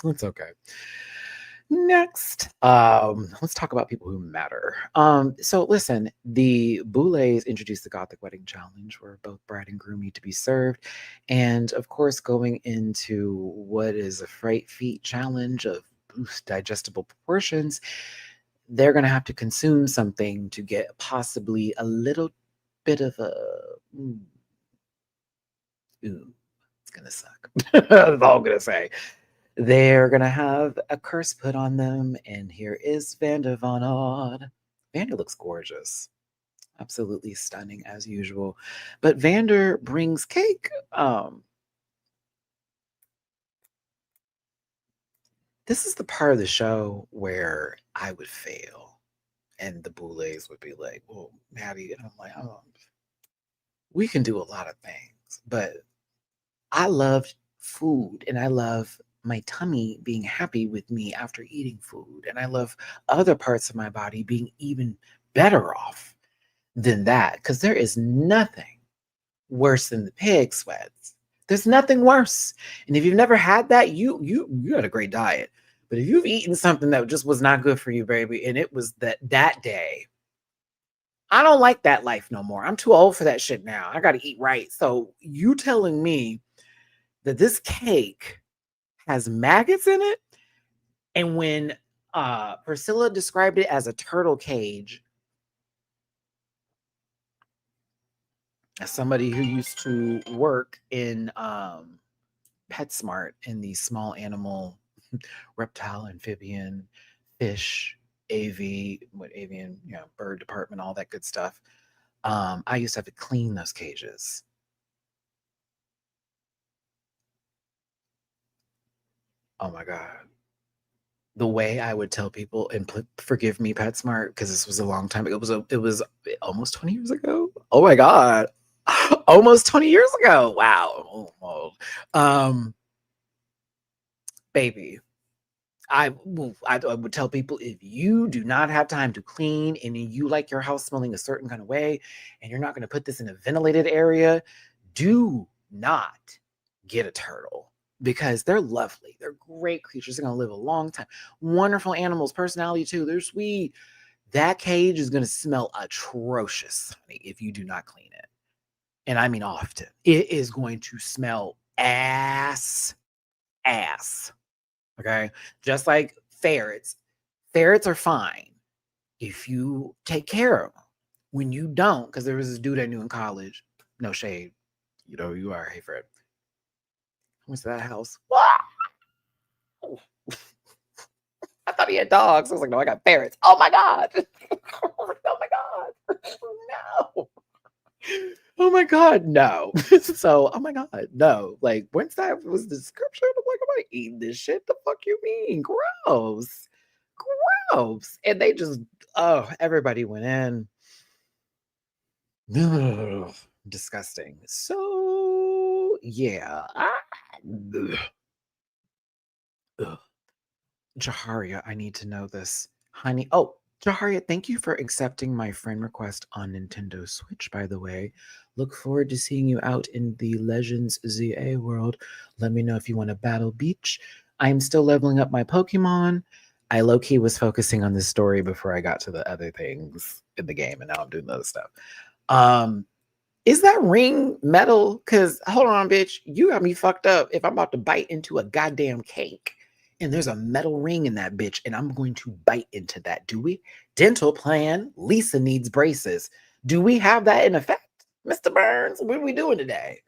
It's okay. Next, let's talk about people who matter. So listen, the Boulets introduced the Gothic Wedding Challenge, where both bride and groom need to be served, and of course, going into what is a fright feet challenge of digestible proportions, they're going to have to consume something to get possibly a little bit of a ooh, it's gonna suck. That's all I'm gonna say. They're gonna have a curse put on them, and here is Vander Von Odd. Vander looks gorgeous, absolutely stunning as usual. But Vander brings cake. This is the part of the show where I would fail, and the Boulets would be like, "Well, Matty," and I'm like, "Oh, we can do a lot of things, but I love food and I love my tummy being happy with me after eating food. And I love other parts of my body being even better off than that. Because there is nothing worse than the pig sweats. There's nothing worse. And if you've never had that, you had a great diet. But if you've eaten something that just was not good for you, baby, and it was that day, I don't like that life no more. I'm too old for that shit now. I got to eat right. So you telling me that this cake has maggots in it, and when Priscilla described it as a turtle cage, as somebody who used to work in PetSmart in the small animal, reptile, amphibian, fish, avian, bird department, all that good stuff. I used to have to clean those cages. Oh my God. The way I would tell people, and forgive me, PetSmart, because this was a long time ago. It was almost 20 years ago. Oh my God. Almost 20 years ago. Wow. Baby, I would tell people, if you do not have time to clean and you like your house smelling a certain kind of way and you're not going to put this in a ventilated area, do not get a turtle, because they're lovely. They're great creatures. They're going to live a long time. Wonderful animals, personality too. They're sweet. That cage is going to smell atrocious, honey, if you do not clean it. And I mean often. It is going to smell ass. Okay? Just like ferrets. Ferrets are fine if you take care of them. When you don't, because there was this dude I knew in college, no shade, you know, you are, hey Fred. What's that house? I thought he had dogs. I was like, no, I got ferrets. Oh my God. Oh my God. No. Oh my God, no. So, oh my God, no. Like, once that was the description, I'm like, I'm not eating this shit. The fuck you mean? Gross. Gross. And they just, oh, everybody went in. Ugh, disgusting. So, yeah. Ugh. Ugh. Jaharia, I need to know this. Honey. Oh, Jaharia, thank you for accepting my friend request on Nintendo Switch, by the way. Look forward to seeing you out in the Legends ZA world. Let me know if you want to battle beach. I'm still leveling up my Pokemon. I low-key was focusing on the story before I got to the other things in the game, and now I'm doing other stuff. Is that ring metal? Because hold on, bitch, you got me fucked up if I'm about to bite into a goddamn cake and there's a metal ring in that bitch and I'm going to bite into that. Do we? Dental plan. Lisa needs braces. Do we have that in effect? Mr. Burns, what are we doing today?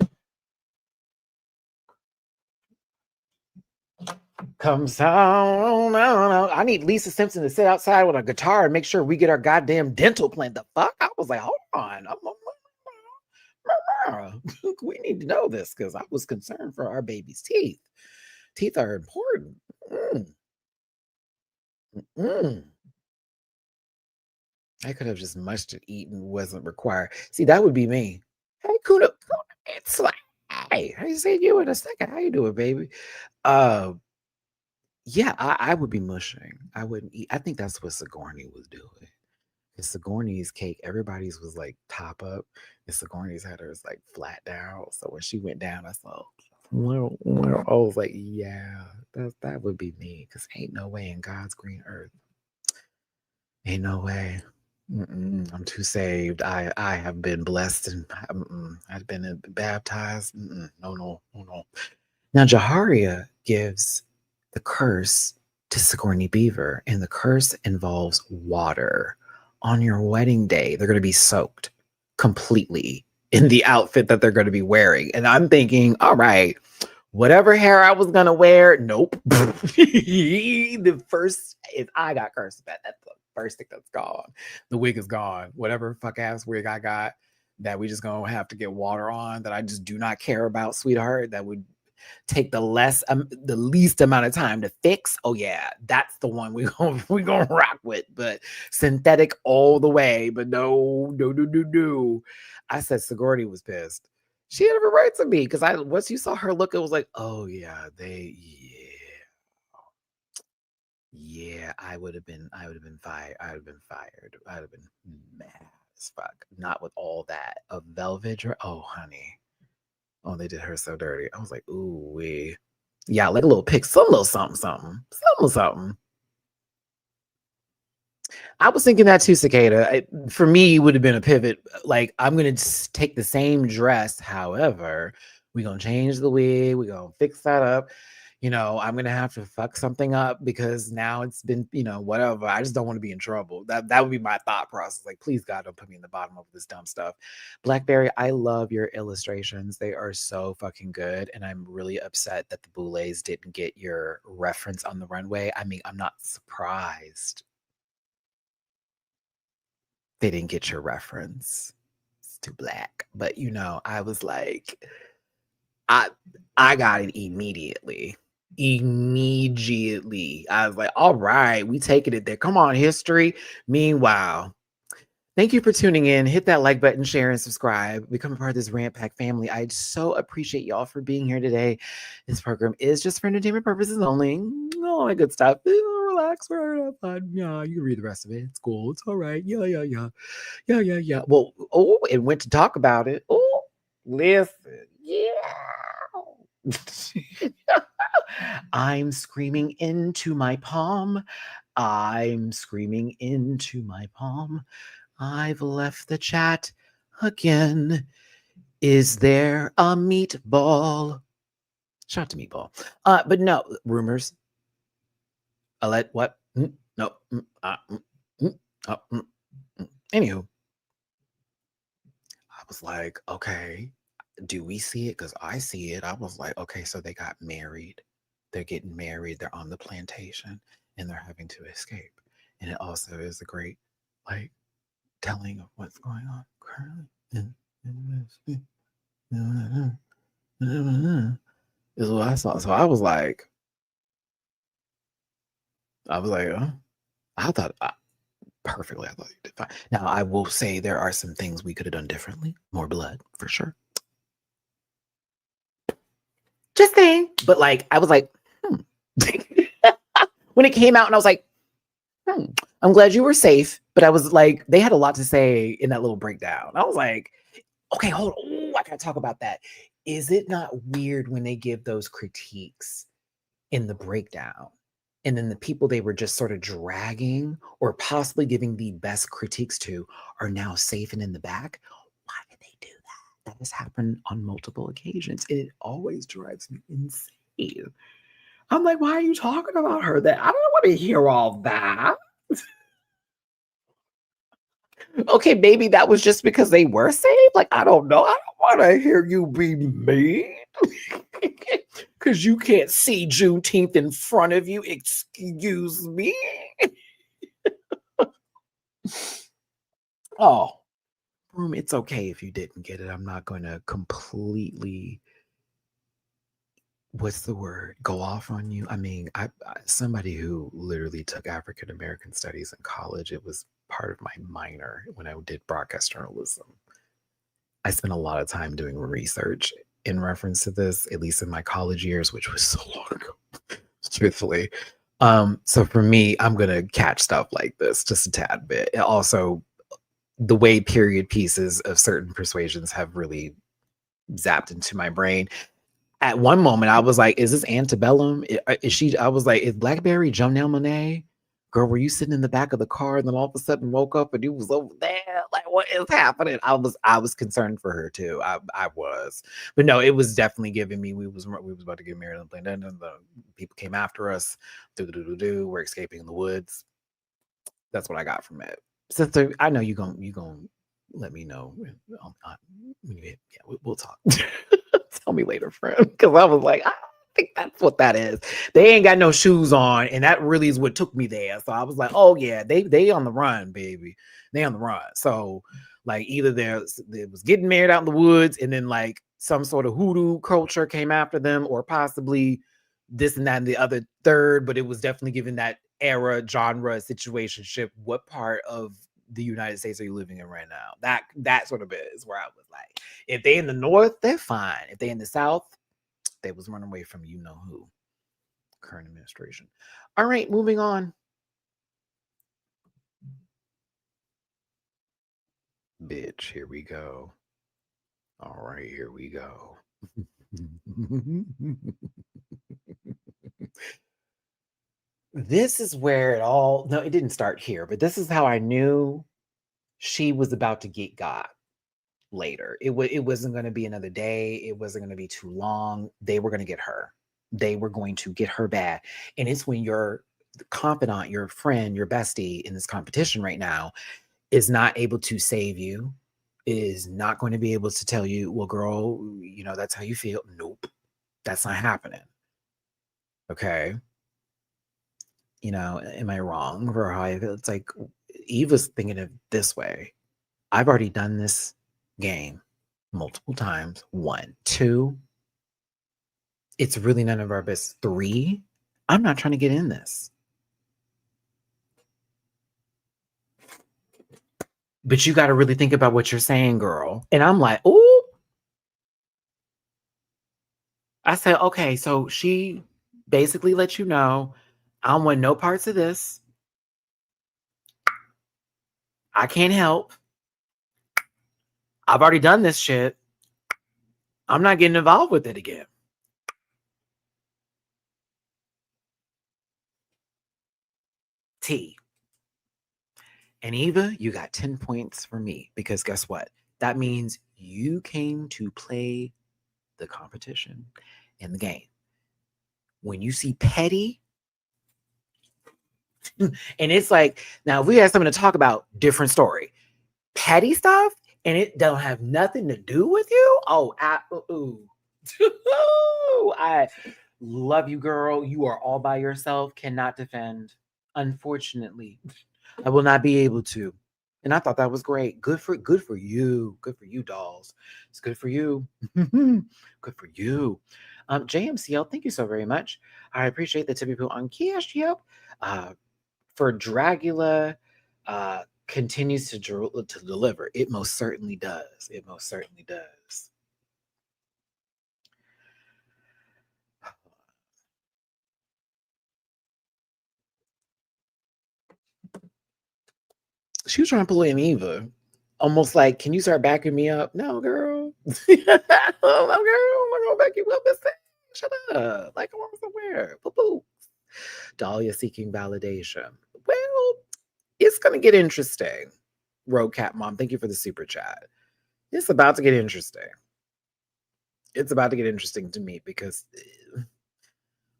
Comes on. I need Lisa Simpson to sit outside with a guitar and make sure we get our goddamn dental plan. The fuck? I was like, hold on. We need to know this because I was concerned for our baby's teeth. Teeth are important. I could have just mushed it, eaten, wasn't required. See, that would be me. Hey, Kuna, it's like, hey, I see you in a second. How you doing, baby? Yeah, I would be mushing. I wouldn't eat. I think that's what Sigourney was doing. Because Sigourney's cake, everybody's was like top up, and Sigourney's had hers like flat down. So when she went down, I saw, well, I was like, yeah, that would be me. Because ain't no way in God's green earth. Ain't no way. I'm too saved. I have been blessed and I've been baptized. No. Now Jaharia gives the curse to Sigourney Beaver, and the curse involves water. On your wedding day, they're going to be soaked completely in the outfit that they're going to be wearing. And I'm thinking, all right, whatever hair I was going to wear, nope. The first, if I got cursed, that's the first thing that's gone. The wig is gone. Whatever fuck ass wig I got that we just going to have to get water on, that I just do not care about, sweetheart, that would take the least amount of time to fix. Oh yeah, that's the one we gonna rock with. But synthetic all the way. But no. I said Sigourney was pissed. She had every right to be, because once you saw her look, it was like, oh yeah, I would have been fired. I would have been fired. I would have been mad as fuck. Not with all that of velvet. Oh honey. Oh, they did her so dirty. I was like, ooh, wee. Yeah, like a little pick, some little something. I was thinking that too, Cicada. For me, it would have been a pivot. Like, I'm going to take the same dress. However, we're going to change the wig. We're going to fix that up. I'm going to have to fuck something up because now it's been, whatever. I just don't want to be in trouble. That would be my thought process. Like, please, God, don't put me in the bottom of this dumb stuff. Blackberry, I love your illustrations. They are so fucking good. And I'm really upset that the Boulets didn't get your reference on the runway. I mean, I'm not surprised they didn't get your reference. It's too black. But I was like, I got it immediately. I was like, all right, we taking it there. Come on, history. Meanwhile, Thank you for tuning in. Hit that like button, share, and subscribe. Become a part of this Rant Pack family. I so appreciate y'all for being here today. This program is just for entertainment purposes only. All that good stuff. Relax, we're have fun. Yeah, you can read the rest of it. It's cool. It's all right. Yeah. Well, it went to talk about it. Oh, listen. Yeah. I'm screaming into my palm. I'm screaming into my palm. I've left the chat again. Is there a meatball? Shout out to meatball. But no, rumors. What? No. Anywho, I was like, okay, do we see it? Because I see it. I was like, okay, so they got married. They're getting married. They're on the plantation and they're having to escape. And it also is a great, like, telling of what's going on currently is what I saw. So I was like, oh, I thought perfectly. I thought you did fine. Now I will say there are some things we could have done differently. More blood for sure. Just saying. But like, I was like, when it came out, and I was like, I'm glad you were safe. But I was like, they had a lot to say in that little breakdown. I was like, okay, hold on. Ooh, I gotta talk about that. Is it not weird when they give those critiques in the breakdown? And then the people they were just sort of dragging or possibly giving the best critiques to are now safe and in the back. Why did they do that? That has happened on multiple occasions. It always drives me insane. I'm like, why are you talking about her? That I don't want to hear all that. Okay, maybe that was just because they were saved. Like, I don't know. I don't want to hear you be mean. Because you can't see Juneteenth in front of you. Excuse me. Oh, Broom, it's okay if you didn't get it. I'm not going to completely, what's the word, go off on you. I mean, I somebody who literally took African American studies in college, it was part of my minor when I did broadcast journalism. I spent a lot of time doing research in reference to this, at least in my college years, which was so long ago, truthfully. So for me, I'm gonna catch stuff like this just a tad bit. And also, the way period pieces of certain persuasions have really zapped into my brain. At one moment, I was like, "Is this antebellum? Is she?" I was like, "Is Blackberry Janelle Monáe? Girl, were you sitting in the back of the car and then all of a sudden woke up and you was over there? Like, what is happening?" I was concerned for her too. I was, but no, it was definitely giving me. We was about to get married on the plane. Then the people came after us. We're escaping in the woods. That's what I got from it. Sister, I know you gon' let me know. We'll talk. Tell me later, friend. Because I was like, I think that's what that is. They ain't got no shoes on, and that really is what took me there. So I was like, oh yeah, they on the run, baby. They on the run. So like either they was getting married out in the woods, and then like some sort of hoodoo culture came after them, or possibly this and that and the other third, but it was definitely given that era, genre, situationship. What part of the United States are you living in right now? That sort of bit is where I was like, if they in the north, they're fine. If they in the south, they was running away from you know who. Current administration. All right, moving on. Bitch, here we go. All right, here we go. This is where it didn't start here, but this is how I knew she was about to get got later. It wasn't going to be another day. It wasn't going to be too long. They were going to get her. They were going to get her bad. And it's when your confidant, your friend, your bestie in this competition right now is not able to save you, is not going to be able to tell you, well, girl, that's how you feel. Nope, that's not happening. Okay. Am I wrong for how I feel? It's like Eva's thinking of this way. I've already done this game multiple times. 1, 2, it's really none of our business. 3, I'm not trying to get in this. but you got to really think about what you're saying, girl. And I'm like, oh, I said, okay, so she basically let you know, I don't want no parts of this. I can't help. I've already done this shit. I'm not getting involved with it again. T. And Eva, you got 10 points for me because guess what? That means you came to play the competition in the game. When you see petty, and it's like, now if we had something to talk about, different story. Petty stuff, and it don't have nothing to do with you. Oh, I love you, girl. You are all by yourself, cannot defend. Unfortunately, I will not be able to. And I thought that was great. Good for you. Good for you, dolls. It's good for you. Good for you. JMCL, thank you so very much. I appreciate the tippy poo on Cash. Yep. For Dragula, continues to deliver. It most certainly does. It most certainly does. She was trying to pull in Eva. Almost like, can you start backing me up? No, girl. No, girl. I'm not going to back you up. Shut up. Like, I'm somewhere. Boo-boo. Dahlia seeking validation. Well, it's going to get interesting. Road Cat Mom, thank you for the super chat. It's about to get interesting. It's about to get interesting to me because,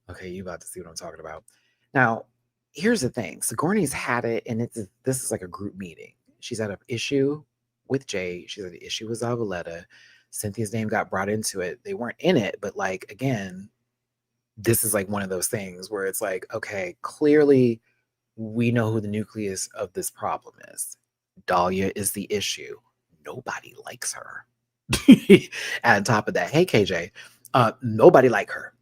okay, you about to see what I'm talking about. Now, here's the thing. Sigourney's had it, and this is like a group meeting. She's had an issue with Jay. She's had an issue with Zavaleta. Cynthia's name got brought into it. They weren't in it, but like, again, this is like one of those things where it's like, okay, clearly we know who the nucleus of this problem is. Dahlia is the issue. Nobody likes her. On top of that, hey KJ, nobody like her.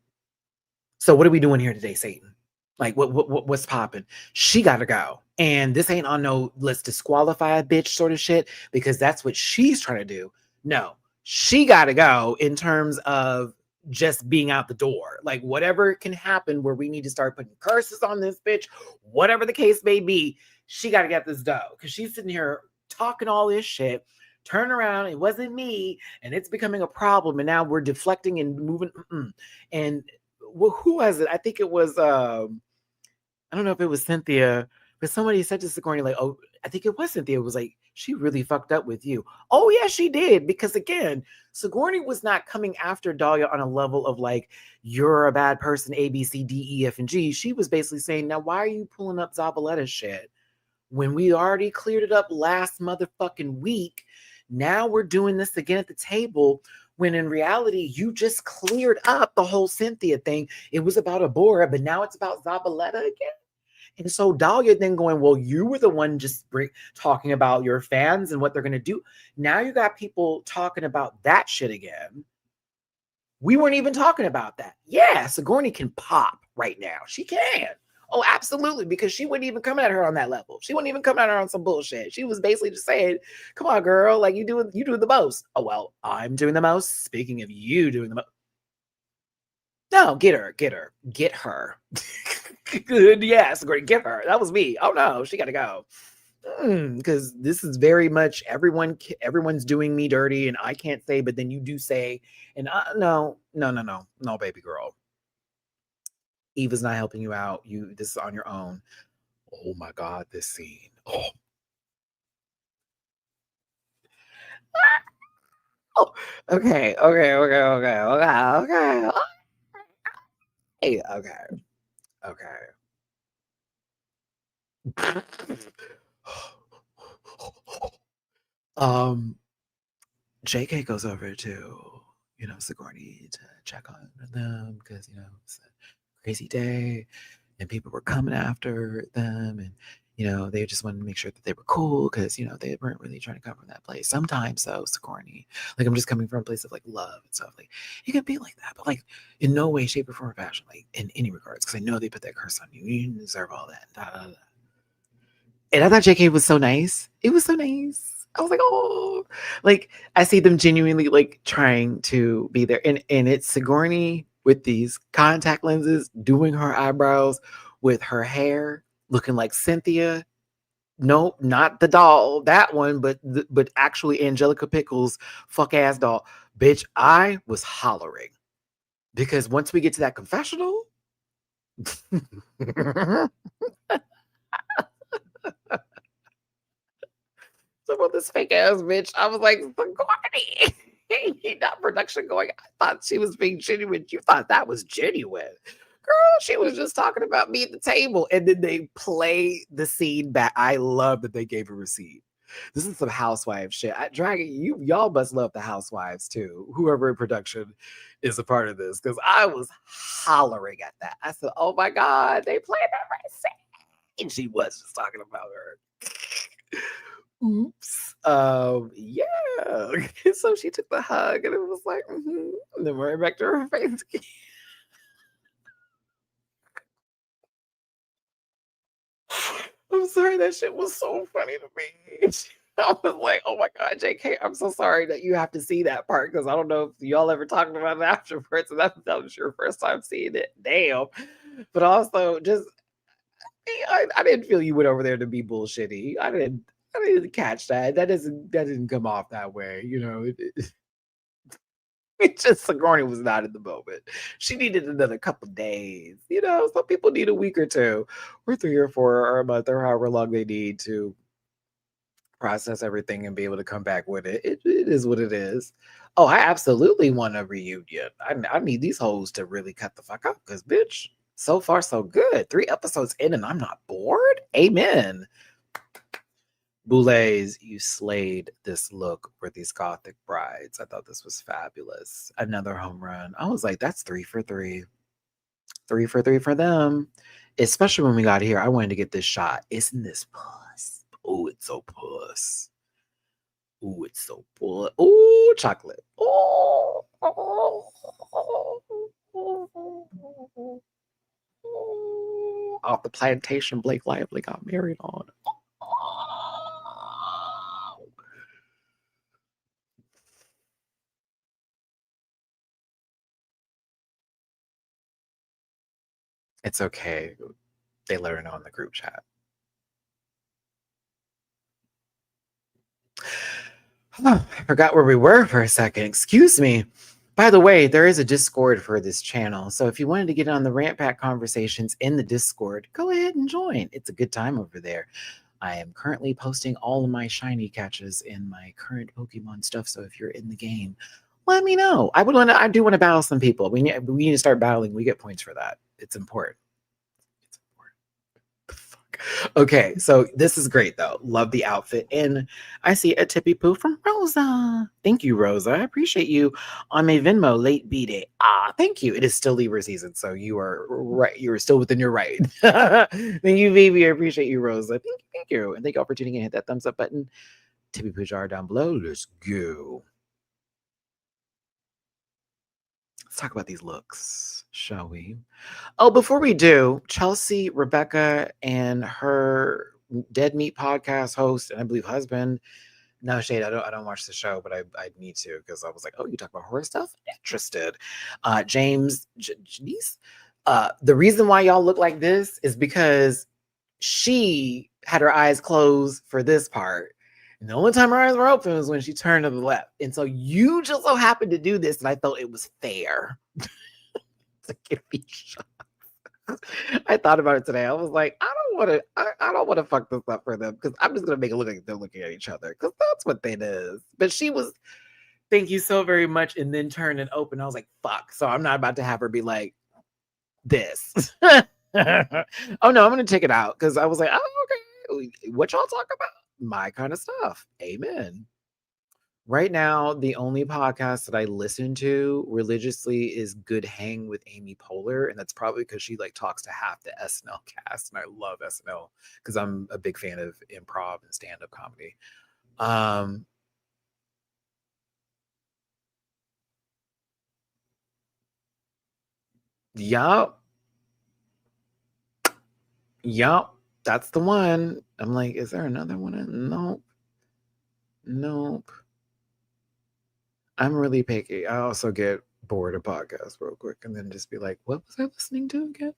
So what are we doing here today, Satan? Like what's popping? She gotta go. And this ain't on no let's disqualify a bitch sort of shit, because that's what she's trying to do. No, she gotta go in terms of just being out the door. Like whatever can happen where we need to start putting curses on this bitch, whatever the case may be, she gotta get this dough. Because she's sitting here talking all this shit. Turn around, it wasn't me, and it's becoming a problem. And now we're deflecting and moving. And who was it? I think it was I don't know if it was Cynthia, but somebody said to Sigourney, like, oh, I think it was Cynthia. It was like, she really fucked up with you. Oh, yeah, she did. Because again, Sigourney was not coming after Dahlia on a level of like, you're a bad person, A, B, C, D, E, F, and G. She was basically saying, now, why are you pulling up Zabaleta's shit? When we already cleared it up last motherfucking week, now we're doing this again at the table, when in reality, you just cleared up the whole Cynthia thing. It was about Abora, but now it's about Zabaleta again. And so Dahlia then going, well, you were the one just talking about your fans and what they're going to do. Now you got people talking about that shit again. We weren't even talking about that. Yeah, Sigourney can pop right now. She can. Oh, absolutely, because she wouldn't even come at her on that level. She wouldn't even come at her on some bullshit. She was basically just saying, come on, girl, like you do the most. Oh, well, I'm doing the most. Speaking of you doing the most. No, get her. Good, yes, great, get her. That was me. Oh no, she gotta go. Because this is very much everyone's doing me dirty, and I can't say, but then you do say, and no, baby girl. Eva's not helping you out. This is on your own. Oh my God, this scene. Oh. Oh, okay. Hey, okay. JK goes over to, Sigourney to check on them because, it's a crazy day and people were coming after them, and, they just wanted to make sure that they were cool because, they weren't really trying to come from that place. Sometimes, though, Sigourney, like, I'm just coming from a place of, like, love and stuff. Like, you can be like that, but, like, in no way, shape, or form or fashion, like, in any regards, because I know they put that curse on you. You didn't deserve all that. Da, da, da. And I thought JK was so nice. It was so nice. I was like, oh, like I see them genuinely like trying to be there. And it's Sigourney with these contact lenses doing her eyebrows with her hair looking like Cynthia. No, not the doll, that one, but actually Angelica Pickles, fuck ass doll. Bitch, I was hollering because once we get to that confessional, some of this fake ass bitch, I was like, Sigourney, not production going. I thought she was being genuine. You thought that was genuine. Girl, she was just talking about me at the table. And then they play the scene back. I love that they gave a receipt. This is some housewife shit. Dragon, y'all must love the housewives too. Whoever in production is a part of this, because I was hollering at that. I said, "Oh my god, they played that receipt," and she was just talking about her. Oops. Yeah. So she took the hug, and it was like, and then right back to her face again. I'm sorry, that shit was so funny to me. I was like, oh my God, JK, I'm so sorry that you have to see that part because I don't know if y'all ever talked about it afterwards, and that was your first time seeing it. Damn. But also, just I didn't feel you went over there to be bullshitty. I didn't catch that. That didn't come off that way. It just Sigourney was not in the moment. She needed another couple days. Some people need a week or two, or 3 or 4 or a month, or however long they need to process everything and be able to come back with it. It is what it is. Oh, I absolutely want a reunion. I need these hoes to really cut the fuck up because, bitch, so far so good. 3 episodes in and I'm not bored. Amen. Boulets, you slayed this look for these gothic brides. I thought this was fabulous. Another home run. I was like, that's 3 for 3. 3 for 3 for them. Especially when we got here. I wanted to get this shot. Isn't this puss? Oh, it's so puss. Oh, it's so puss. Oh, chocolate. Oh. Off the plantation Blake Lively got married on. It's okay. They let her know in the group chat. Oh, I forgot where we were for a second. Excuse me. By the way, there is a Discord for this channel. So if you wanted to get on the Rant Pack conversations in the Discord, go ahead and join. It's a good time over there. I am currently posting all of my shiny catches in my current Pokemon stuff. So if you're in the game, let me know. I do want to battle some people. We need to start battling. We get points for that. It's important. Okay, so this is great though. Love the outfit. And I see a tippy poo from Rosa. Thank you, Rosa. I appreciate you on my Venmo late B day. Thank you. It is still Libra season, so you are right. You are still within your right. Thank you, baby. I appreciate you, Rosa. Thank you. And thank y'all for tuning in. Hit that thumbs up button. Tippy poo jar down below. Let's go. Let's talk about these looks, shall we? Oh, before we do, Chelsea, Rebecca, and her Dead Meat podcast host, and I believe husband. No shade, I don't watch the show, but I need to because I was like, oh, you talk about horror stuff? Interested. James, Janice. The reason why y'all look like this is because she had her eyes closed for this part. And the only time her eyes were open was when she turned to the left. And so you just so happened to do this, and I felt it was fair to give me shot. I thought about it today. I was like, I don't want to fuck this up for them because I'm just gonna make it look like they're looking at each other because that's what it is. But she was, thank you so very much, and then turn and open. I was like, fuck. So I'm not about to have her be like this. Oh no, I'm gonna take it out because I was like, oh okay, what y'all talk about? My kind of stuff. Amen. Right now, the only podcast that I listen to religiously is Good Hang with Amy Poehler, and that's probably because she like talks to half the SNL cast, and I love SNL because I'm a big fan of improv and stand-up comedy. Um, yup, yup, that's the one. I'm like, is there another one? No, Nope. I'm really picky. I also get bored of podcasts real quick and then just be like, what was I listening to again?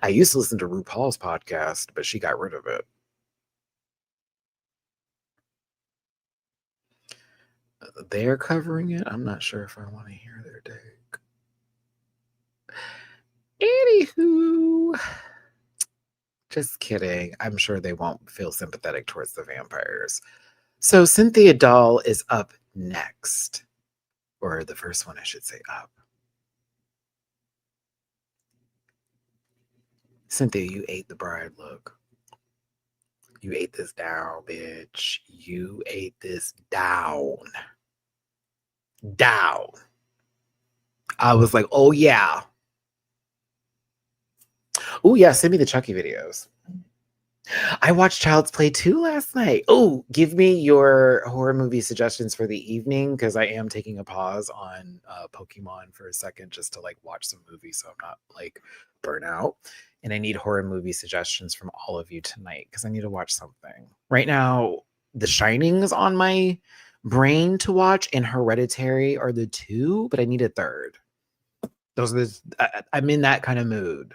I used to listen to RuPaul's podcast, but she got rid of it. They're covering it. I'm not sure if I want to hear their take. Anywho, just kidding. I'm sure they won't feel sympathetic towards the vampires. So Cynthia Doll is up next, or the first one, I should say, up. Cynthia, you ate the bride look. You ate this down, bitch. You ate this down. Down. I was like, oh yeah. Oh yeah, send me the Chucky videos. I watched Child's Play 2 last night. Oh, give me your horror movie suggestions for the evening because I am taking a pause on Pokemon for a second just to like watch some movies so I'm not like burnt out. And I need horror movie suggestions from all of you tonight because I need to watch something. Right now, The Shining is on my brain to watch, and Hereditary are the two, but I need a third. Those are I'm in that kind of mood.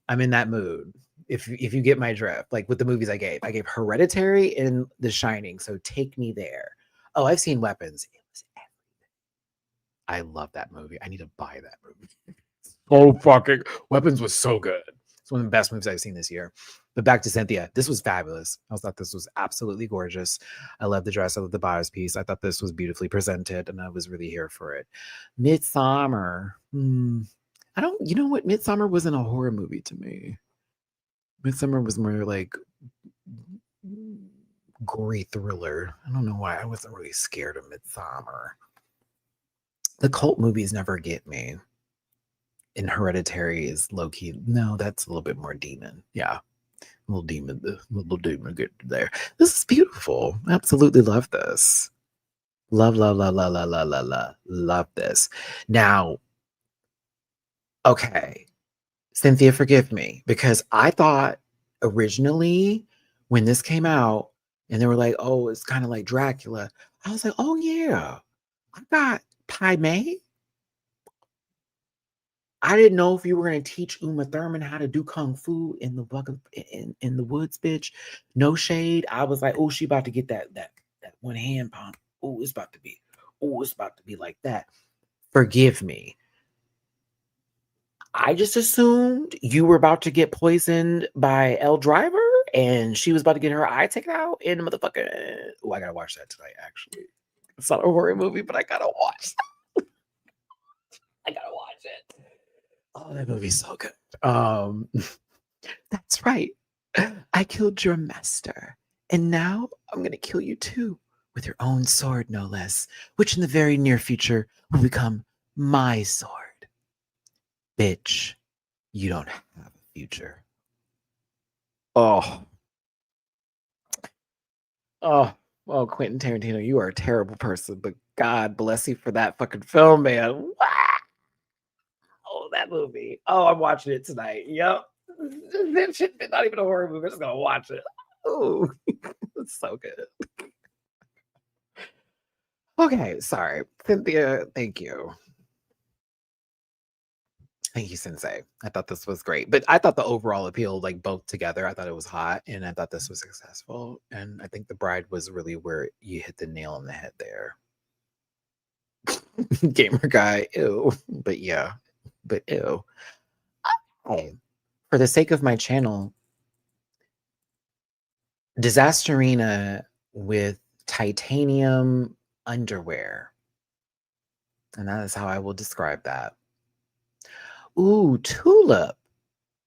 I'm in that mood. If you get my drift, like with the movies I gave Hereditary and The Shining. So take me there. Oh, I've seen Weapons. It was everything. I love that movie. I need to buy that movie. So fucking Weapons was so good. It's one of the best movies I've seen this year. But back to Cynthia. This was fabulous. I thought this was absolutely gorgeous. I love the dress. I love the bodice piece. I thought this was beautifully presented, and I was really here for it. Midsommar. I don't. You know what? Midsommar wasn't a horror movie to me. Midsommar was more like gory thriller. I don't know why I wasn't really scared of Midsommar. The cult movies never get me. And Hereditary is low key. No, that's a little bit more demon. Yeah, little demon get there. This is beautiful. Absolutely love this. Love this. Now, okay, Cynthia, forgive me because I thought originally when this came out and they were like, oh, it's kind of like Dragula. I was like, oh yeah, I got Pai Mei. I didn't know if you were gonna teach Uma Thurman how to do kung fu in in the woods, bitch. No shade. I was like, oh, she about to get that one hand pump. Oh, it's about to be like that. Forgive me. I just assumed you were about to get poisoned by Elle Driver and she was about to get her eye taken out in the motherfucking. Oh, I gotta watch that tonight, actually. It's not a horror movie, but I gotta watch that. I gotta watch it. Oh, that movie's so good. That's right. I killed your master, and now I'm gonna kill you too with your own sword, no less, which in the very near future will become my sword. Bitch, you don't have a future. Oh, oh, Quentin Tarantino, you are a terrible person, but God bless you for that fucking film, man. Wow. Oh, that movie. Oh, I'm watching it tonight. Yep. That shit, not even a horror movie. I'm just gonna watch it. Oh, it's so good. Okay, sorry. Cynthia, thank you. Thank you, Sensei. I thought this was great. But I thought the overall appeal, like both together, I thought it was hot and I thought this was successful. And I think The Bride was really where you hit the nail on the head there. Gamer guy, ew. But yeah, but ew. Okay. For the sake of my channel, Disasterina with titanium underwear. And that is how I will describe that. Ooh, Tulip.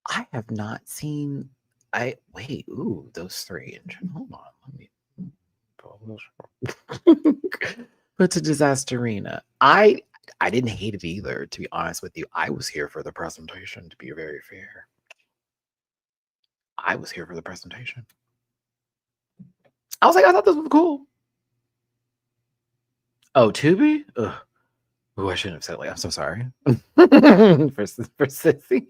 I have not seen. Those three. Hold on. Let me. But to Disasterina. I didn't hate it either, to be honest with you. I was here for the presentation, to be very fair. I was here for the presentation. I was like, I thought this was cool. Oh, Tubi? Ugh. Oh, I shouldn't have said it. Like, I'm so sorry. for Sissy.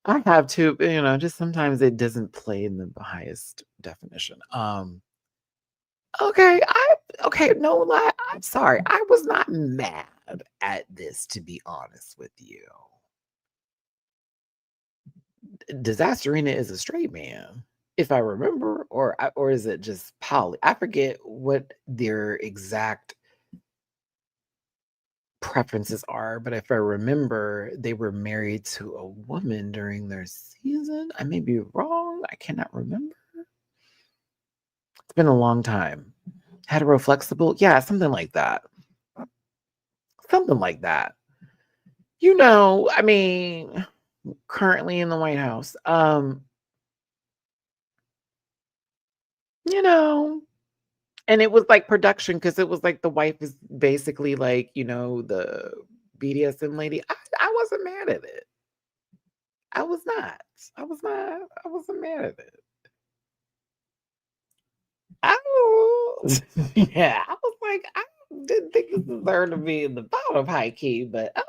I have to, just sometimes it doesn't play in the highest definition. Okay, no lie. I'm sorry. I was not mad at this, to be honest with you. Disasterina is a straight man, if I remember, or is it just poly? I forget what their exact preferences are, but if I remember, they were married to a woman during their season. I may be wrong. I cannot remember. It's been a long time. Hetero flexible? Yeah, something like that. Something like that. I mean, currently in the White House. You know, and it was like production because it was like the wife is basically like, the BDSM lady. I wasn't mad at it. I was not. I was not. I wasn't mad at it. Yeah, I was like, I didn't think this deserved to be in the bottom high key, but okay.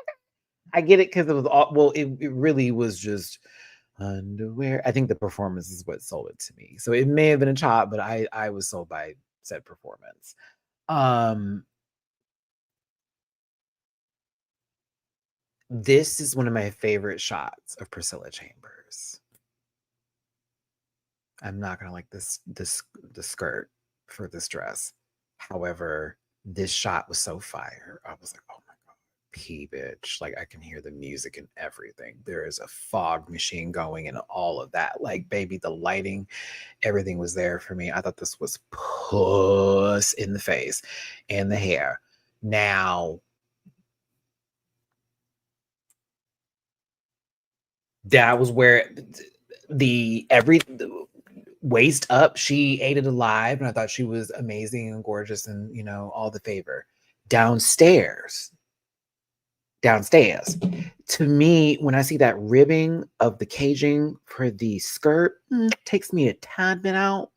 I get it because it was all, well, it really was just underwear. I think the performance is what sold it to me. So it may have been a chop, but I was sold by said performance. Um, this is one of my favorite shots of Priscilla Chambers. I'm not gonna like the skirt for this dress. However, this shot was so fire. I was like, oh my god, P bitch. Like I can hear the music and everything. There is a fog machine going and all of that. Like, baby, the lighting, everything was there for me. I thought this was puss in the face. And the hair. Now, that was where the waist up, she ate it alive, and I thought she was amazing and gorgeous and all the favor. Downstairs, downstairs. To me, when I see that ribbing of the caging for the skirt, takes me a tad bit out,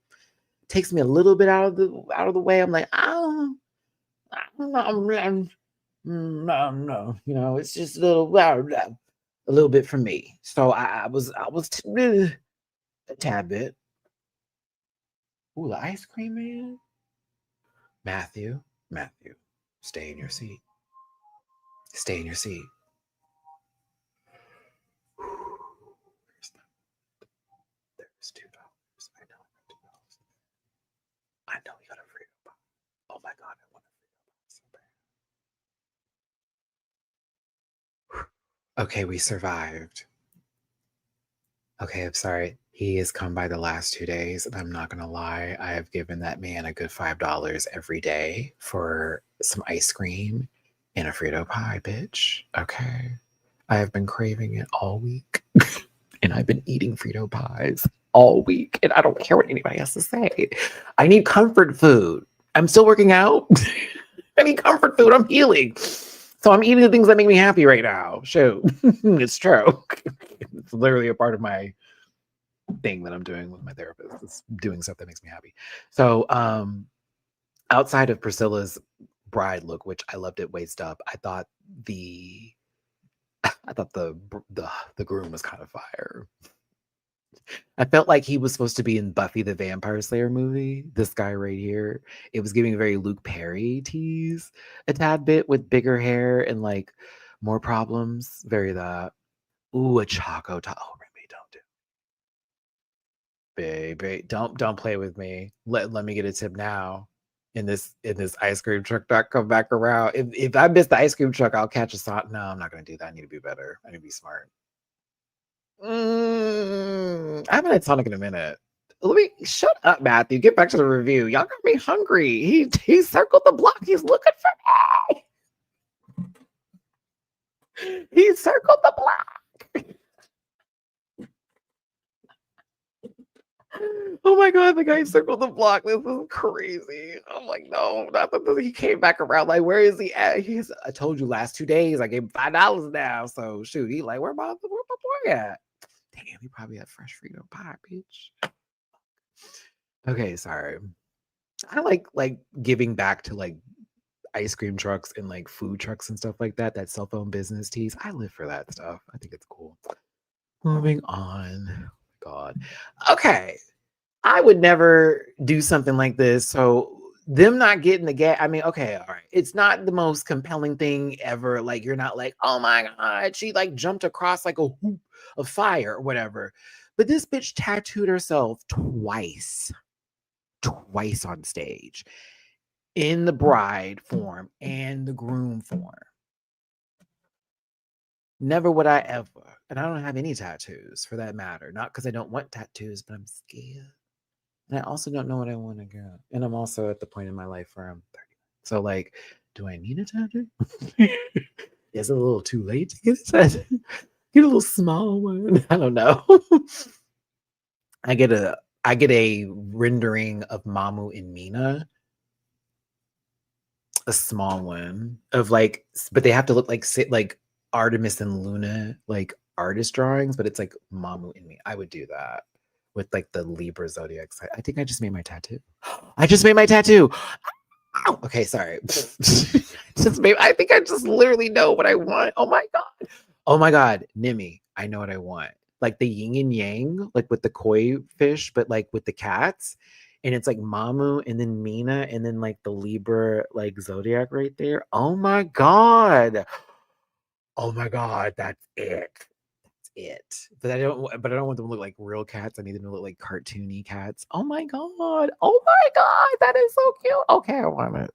takes me a little bit out of the way. I'm like, I don't know, no, it's just a little bit for me. So a tad bit. Ooh, the ice cream man. Matthew, stay in your seat. Stay in your seat. There's $2. I know $2. I know you got a free pie. Oh my god, I want a free pie so bad. Okay, we survived. Okay, I'm sorry. He has come by the last 2 days, and I'm not gonna lie. I have given that man a good $5 every day for some ice cream and a Frito pie, bitch. Okay. I have been craving it all week. And I've been eating Frito pies all week, and I don't care what anybody has to say. I need comfort food. I'm still working out. I need comfort food. I'm healing. So I'm eating the things that make me happy right now. Shoot. It's true. It's literally a part of my thing that I'm doing with my therapist. It's doing stuff that makes me happy. So outside of Priscilla's bride look, which I loved it waist up, I thought the the groom was kind of fire. I felt like he was supposed to be in Buffy the Vampire Slayer movie. This guy right here. It was giving very Luke Perry tease a tad bit with bigger hair and like more problems. Very that. Ooh, a Choco top. Oh, baby, don't do. Baby, don't play with me. Let me get a tip now. In this ice cream truck not come back around. If I miss the ice cream truck, I'll catch a sot. No, I'm not gonna do that. I need to be better. I need to be smart. I haven't had Sonic in a minute. Let me shut up, Matthew. Get back to the review. Y'all got me hungry. He circled the block. He's looking for me. He circled the block. Oh my god, the guy circled the block. This is crazy. I'm like, no, not that he came back around. Like, where is he at? I told you last 2 days. I gave him $5 now. So shoot, he like, where my boy at? Damn, he probably had fresh Frito pie, bitch. Okay, sorry. I like giving back to like ice cream trucks and like food trucks and stuff like that. That cell phone business tease. I live for that stuff. I think it's cool. Moving on. Oh my God. Okay. I would never do something like this. So them not getting the gas. I mean, okay, all right. It's not the most compelling thing ever. Like, you're not like, oh my God, she like jumped across like a hoop of fire or whatever. But this bitch tattooed herself twice on stage, in the bride form and the groom form. Never would I ever. And I don't have any tattoos for that matter. Not because I don't want tattoos, but I'm scared. And I also don't know what I want to get. And I'm also at the point in my life where I'm 30. So, like, do I need a tattoo? Is it a little too late to get a tattoo? Get a little small one. I don't know. I get a rendering of Mamu and Mina, a small one of like, but they have to look like Artemis and Luna, like artist drawings, but it's like Mamu and me. I would do that with like the Libra zodiac sign. I think I just made my tattoo. I just made my tattoo. Ow! Okay, sorry. I think I just literally know what I want. Oh my God. Oh my God. Nimi, I know what I want. Like the yin and yang, like with the koi fish, but like with the cats. And it's like Mamu and then Mina and then like the Libra like zodiac right there. Oh my God. Oh my God. That's it. It. But I don't want them to look like real cats. I need them to look like cartoony cats. Oh my God. Oh my God. That is so cute. Okay, I want it.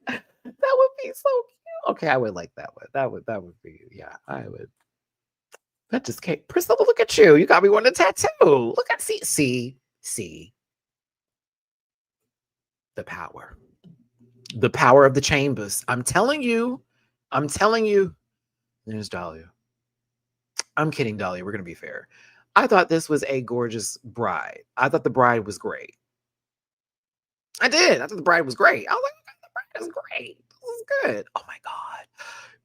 That would be so cute. Okay, I would like that one. That would be, yeah, I would. That just came. Priscilla, look at you. You got me wanting a tattoo. Look at see. The power. The power of the chambers. I'm telling you. There's Dahlia. I'm kidding, Dahlia. We're gonna be fair. I thought this was a gorgeous bride. I thought the bride was great. I did. I thought the bride was great. I was like, the bride is great. This is good. Oh my God.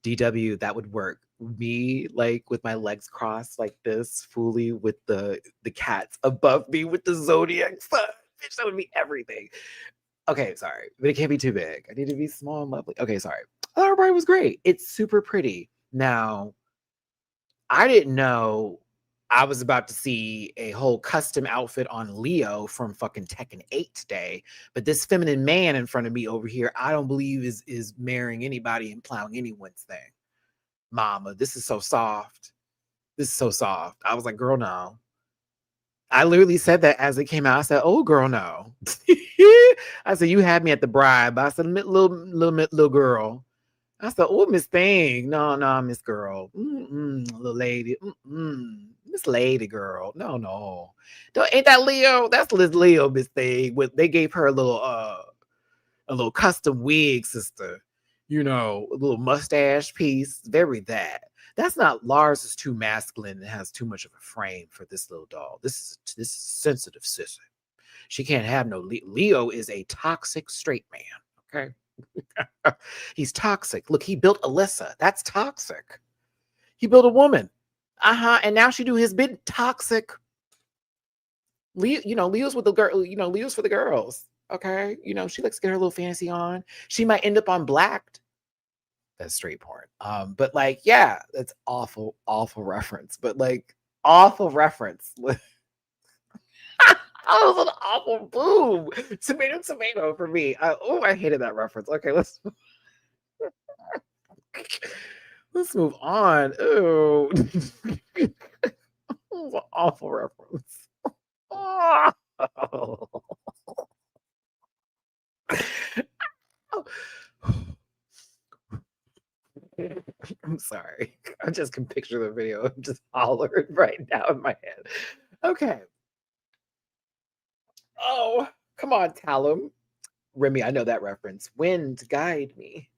DW, that would work. Me, like with my legs crossed like this, fully with the cats above me with the zodiac sign. Bitch, that would be everything. Okay, sorry. But it can't be too big. I need to be small and lovely. Okay, sorry. I thought our bride was great. It's super pretty. Now, I didn't know I was about to see a whole custom outfit on Leo from fucking Tekken 8 today. But this feminine man in front of me over here, I don't believe is marrying anybody and plowing anyone's thing. Mama, this is so soft. This is so soft. I was like, girl, no. I literally said that as it came out. I said, oh, girl, no. I said, you had me at the bribe. I said, little girl. I said, oh, Miss Thing. No, Miss Girl. Little lady. Miss Lady Girl. No. Ain't that Leo? That's Leo, Miss Thing. They gave her a little custom wig, sister. You know, a little mustache piece. Very that. That's not Lars is too masculine and has too much of a frame for this little doll. This is sensitive, sister. She can't have no Leo is a toxic straight man. Okay. He's toxic. Look, he built Alyssa. That's toxic. He built a woman. And now she do his bit toxic. Leo, Leo's with the girl, Leo's for the girls. Okay. She likes to get her little fantasy on. She might end up on Blacked. That's straight porn. But like, yeah, that's awful reference. But like, awful reference. Oh, it was an awful boom. Tomato for me. I hated that reference. Okay, let's move on. Ooh. It was an awful reference. Oh. I'm sorry. I just can picture the video. I'm just hollered right now in my head. Okay. Oh, come on, Talum. Remy, I know that reference. Wind, guide me.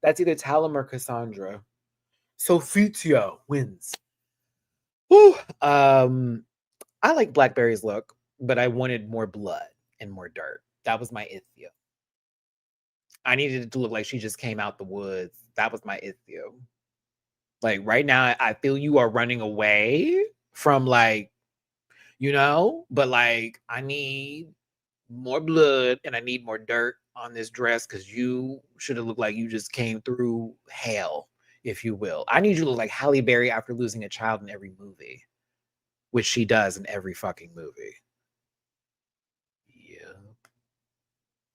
That's either Talum or Cassandra. Sophitia wins. Whew. I like Blackberry's look, but I wanted more blood and more dirt. That was my issue. I needed it to look like she just came out the woods. That was my issue. Like right now, I feel you are running away from like, but like I need more blood and I need more dirt on this dress because you should have looked like you just came through hell, if you will. I need you to look like Halle Berry after losing a child in every movie, which she does in every fucking movie.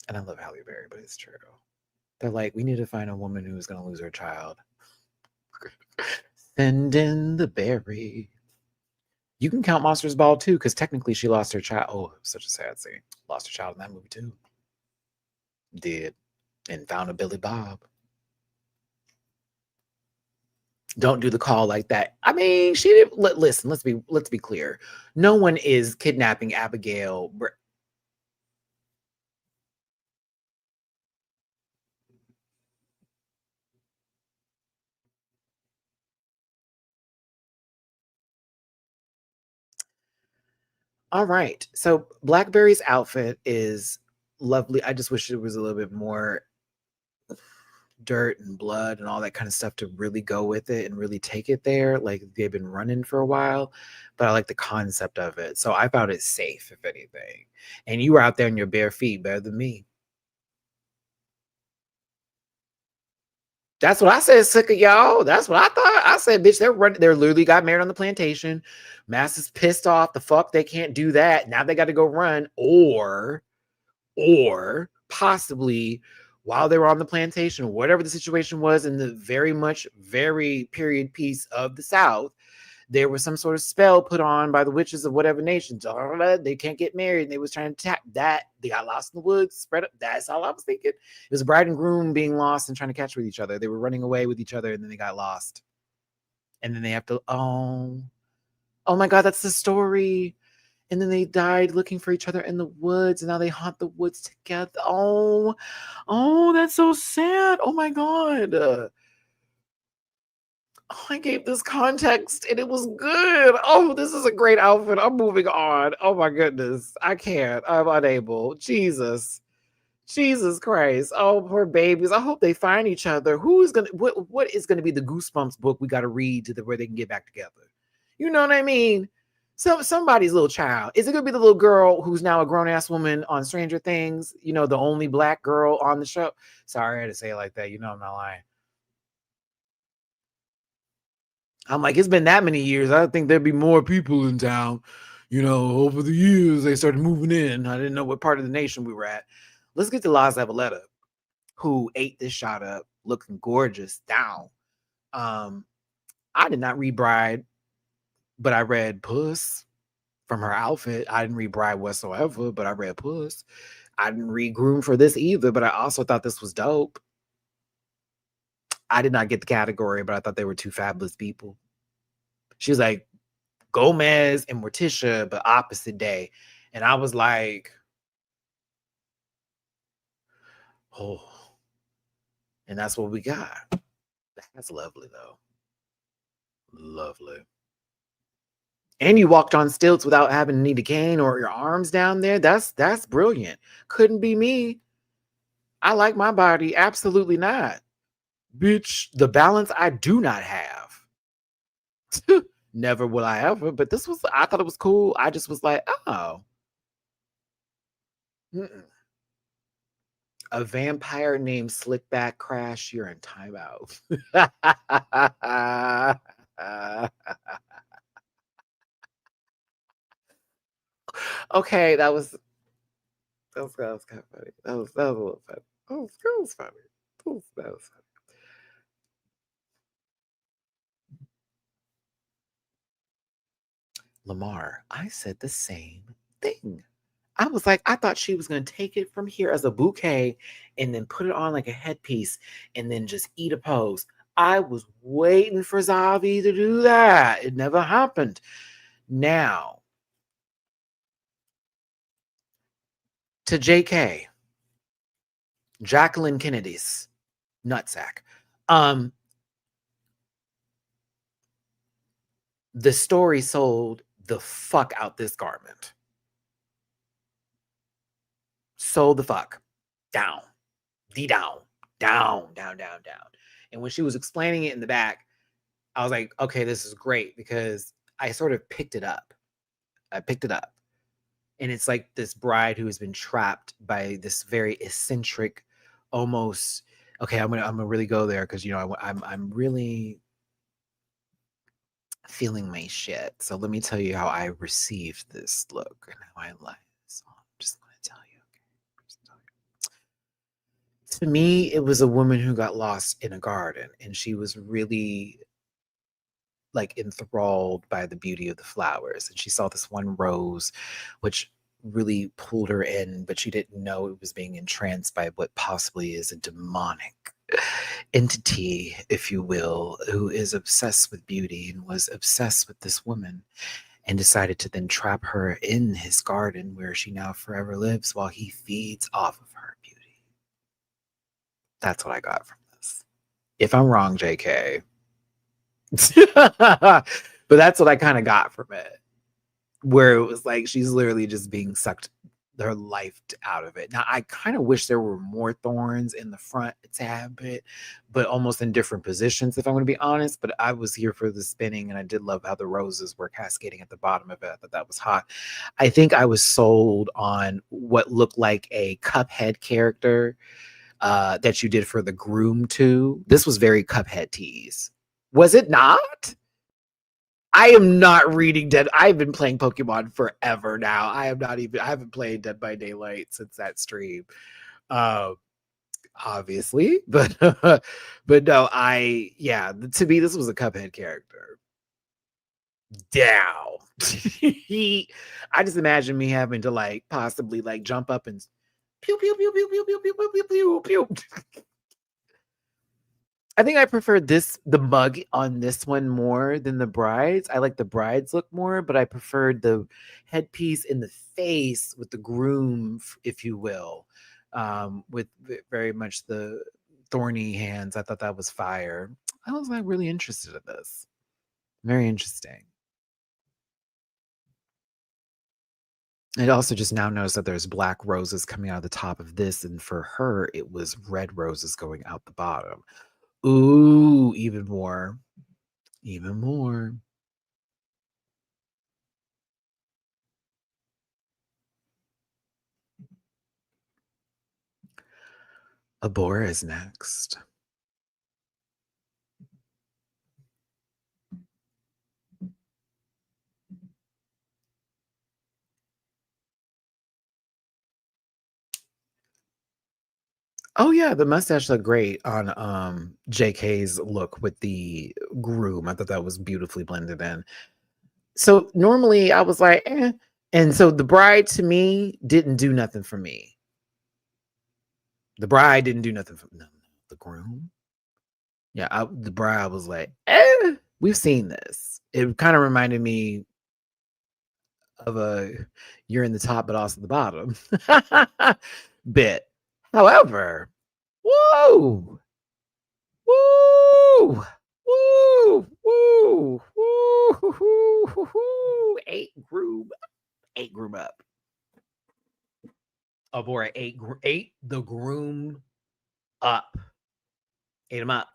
And I love Halle Berry, but it's true. They're like, we need to find a woman who's going to lose her child. Send in the berry. You can count Monsters Ball too, because technically she lost her child. Oh, such a sad scene. Lost her child in that movie too. Did. And found a Billy Bob. Don't do the call like that. I mean, she didn't. Listen, let's be clear. No one is kidnapping Abigail. All right. So Blackberry's outfit is lovely. I just wish it was a little bit more dirt and blood and all that kind of stuff to really go with it and really take it there. Like they've been running for a while, but I like the concept of it. So I found it safe, if anything. And you were out there in your bare feet better than me. That's what I said, sick of y'all. That's what I thought. I said, bitch, they're running. They're literally got married on the plantation. Mass is pissed off. The fuck, they can't do that. Now they got to go run. Or possibly while they were on the plantation, whatever the situation was in the very period piece of the South, there was some sort of spell put on by the witches of whatever nation. They can't get married. And they was trying to tap that. They got lost in the woods, spread up. That's all I was thinking. It was a bride and groom being lost and trying to catch with each other. They were running away with each other and then they got lost. And then they have to, oh my God, that's the story. And then they died looking for each other in the woods. And now they haunt the woods together. Oh, that's so sad. Oh my God. I gave this context and it was good. Oh, this is a great outfit. I'm moving on. Oh my goodness. I can't. I'm unable. Jesus. Jesus Christ. Oh, poor babies. I hope they find each other. What is gonna be the Goosebumps book we gotta read where they can get back together? You know what I mean? So somebody's little child. Is it gonna be the little girl who's now a grown-ass woman on Stranger Things? You know, the only black girl on the show. Sorry, I had to say it like that. You know I'm not lying. I'm like, it's been that many years. I think there'd be more people in town. You know, over the years, they started moving in. I didn't know what part of the nation we were at. Let's get to Laz Evaletta, who ate this shot up, looking gorgeous down. I did not read Bride, but I read Puss from her outfit. I didn't read Bride whatsoever, but I read Puss. I didn't read Groom for this either, but I also thought this was dope. I did not get the category, but I thought they were two fabulous people. She was like Gomez and Morticia, but opposite day. And I was like, oh, and that's what we got. That's lovely, though. Lovely. And you walked on stilts without having to need a cane or your arms down there. That's brilliant. Couldn't be me. I like my body. Absolutely not. Bitch, the balance I do not have. Never will I ever. But I thought it was cool. I just was like, oh. Mm-mm. A vampire named Slickback Crash, you're in timeout. Okay, that was kind of funny. That was a little funny. That was funny. That was funny. Lamar, I said the same thing. I was like, I thought she was going to take it from here as a bouquet and then put it on like a headpiece and then just eat a pose. I was waiting for Zavi to do that. It never happened. Now, to JK, Jacqueline Kennedy's nutsack. The story sold the fuck out this garment. Sold the fuck. Down. Down. And when she was explaining it in the back, I was like, okay, this is great because I sort of picked it up. And it's like this bride who has been trapped by this very eccentric, almost. Okay, I'm gonna really go there because I'm really feeling my shit. So let me tell you how I received this look and how I like this. I'm just gonna tell you. Okay. To me, it was a woman who got lost in a garden, and she was really like enthralled by the beauty of the flowers. And she saw this one rose, which really pulled her in, but she didn't know it was being entranced by what possibly is a demonic entity, if you will, who is obsessed with beauty and was obsessed with this woman and decided to then trap her in his garden where she now forever lives while he feeds off of her beauty. That's what I got from this. If I'm wrong, JK. But that's what I kind of got from it, where it was like she's literally just being sucked her life out of it. Now, I kind of wish there were more thorns in the front a tad bit, but almost in different positions, if I'm going to be honest. But I was here for the spinning, and I did love how the roses were cascading at the bottom of it. I thought that was hot. I think I was sold on what looked like a Cuphead character that you did for the groom too. This was very Cuphead tease. Was it not? I am not reading Dead. I've been playing Pokemon forever now. I haven't played Dead by Daylight since that stream. Um, Obviously, but but no, to me, this was a Cuphead character. Down. I just imagine me having to like possibly like jump up and pew pew pew pew pew pew pew pew pew pew pew. I think I prefer the mug on this one more than the brides. I like the brides look more, but I preferred the headpiece in the face with the groom, if you will, with very much the thorny hands. I thought that was fire. I was like really interested in this. Very interesting. And also just now noticed that there's black roses coming out of the top of this, and for her, it was red roses going out the bottom. Ooh, even more. Even more. Abora is next. Oh yeah, the mustache looked great on JK's look with the groom. I thought that was beautifully blended in. So normally I was like, eh. And so the bride to me didn't do nothing for me. The bride didn't do nothing for no, the groom. Yeah, the bride was like, eh, we've seen this. It kind of reminded me of a you're in the top but also the bottom bit. However, whoa, woo, woo, woo, woo, woo, eight groom up. Oh boy, eight the groom up. Ate him up.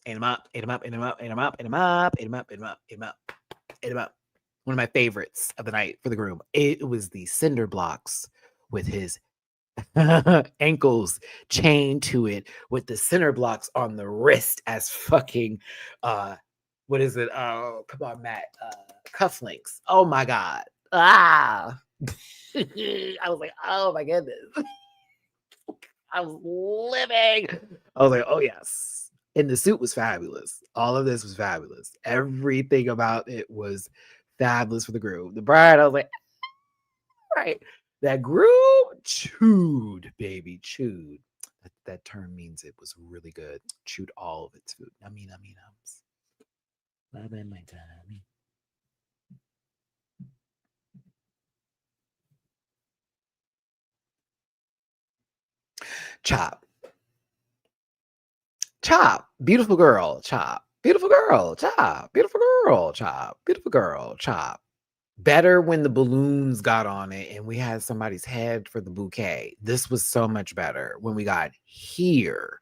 Ate him up, ate him up, ate him up, ate him up, ate him up, ate him up, ate him up, ate him up, ate him up. One of my favorites of the night for the groom. It was the cinder blocks with his ankles chained to it with the cinder blocks on the wrist as fucking what is it? Oh, come on, Matt. Cufflinks. Oh my god. Ah. I was like, oh my goodness. I was living. I was like, oh yes. And the suit was fabulous. All of this was fabulous. Everything about it was fabulous for the groom. The bride, I was like, right. That groom chewed, baby, chewed. That term means it was really good. Chewed all of its food. Nummy, nummy, nums. Love in my tummy. Chop. Chop. Beautiful girl. Chop. Beautiful girl. Chop. Beautiful girl. Chop. Beautiful girl. Chop. Better when the balloons got on it and we had somebody's head for the bouquet. This was so much better when we got here,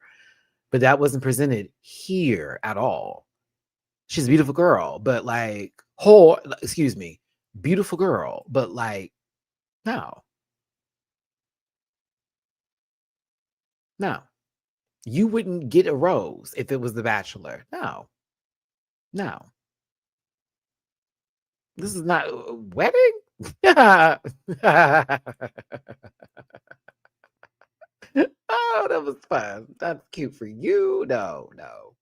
but that wasn't presented here at all. She's a beautiful girl, but like, excuse me, beautiful girl, but like, no, no. You wouldn't get a rose if it was The Bachelor. No, no. This is not a wedding. Oh, that was fun. That's cute for you. No, no.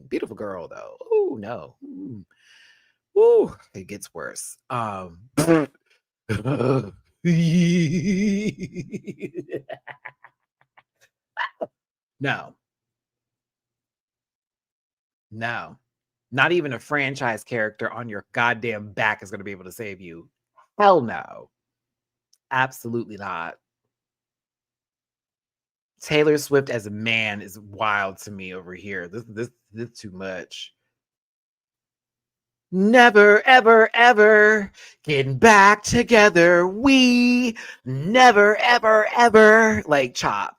Beautiful girl though. Oh no. Ooh, it gets worse. No, no. Not even a franchise character on your goddamn back is going to be able to save you. Hell no. Absolutely not. Taylor Swift as a man is wild to me over here. This too much. Never, ever, ever getting back together. We never, ever, ever like chop.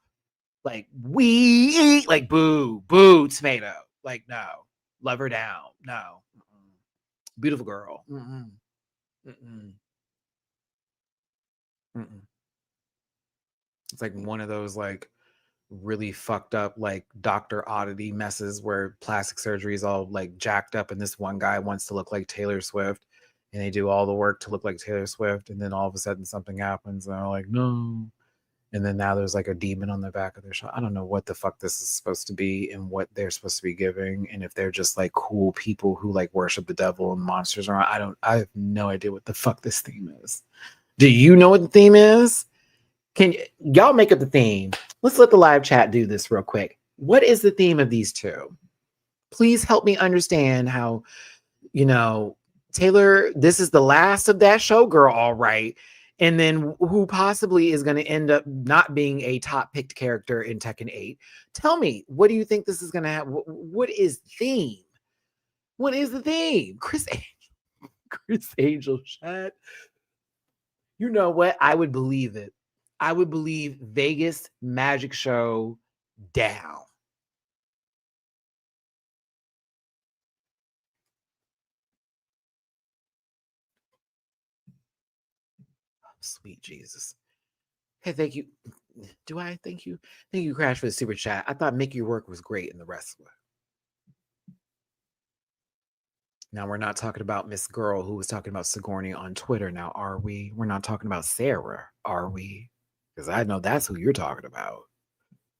Like we eat like boo, boo tomato. Like no. Love her down. No. Mm-mm. Beautiful girl. Mm-mm. Mm-mm. Mm-mm. It's like one of those like really fucked up like Dr. Oddity messes where plastic surgery is all like jacked up and this one guy wants to look like Taylor Swift and they do all the work to look like Taylor Swift and then all of a sudden something happens and they're like no, and then now there's like a demon on the back of their shot. I don't know what the fuck this is supposed to be and what they're supposed to be giving, and if they're just like cool people who like worship the devil and monsters around. I have no idea what the fuck this theme is. Do you know what the theme is? Can y'all make up the theme? Let's let the live chat do this real quick. What is the theme of these two? Please help me understand how, Taylor, this is the last of that showgirl, all right. And then who possibly is going to end up not being a top picked character in Tekken 8? Tell me, what do you think this is going to have? What is theme? What is the theme? Chris Angel, shut. You know what? I would believe it. I would believe Vegas magic show down. Sweet Jesus. Hey, thank you. Do I thank you? Thank you, Crash, for the super chat. I thought Make Your Work was great in The Wrestler. Now, we're not talking about Miss Girl who was talking about Sigourney on Twitter. Now, are we? We're not talking about Sarah, are we? Because I know that's who you're talking about.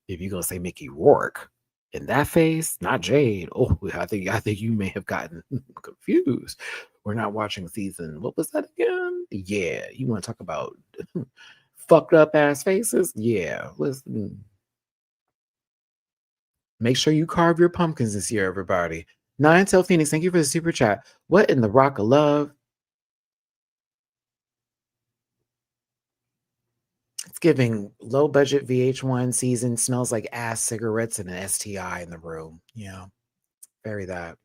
If you're going to say Mickey Rourke in that face, not Jade. Oh, I think you may have gotten confused. We're not watching season. What was that again? Yeah, you want to talk about fucked up ass faces? Yeah, listen. Make sure you carve your pumpkins this year, everybody. Nine Tail Phoenix, thank you for the super chat. What in the rock of love? It's giving low budget VH1 season, smells like ass cigarettes and an STI in the room. Yeah, very that.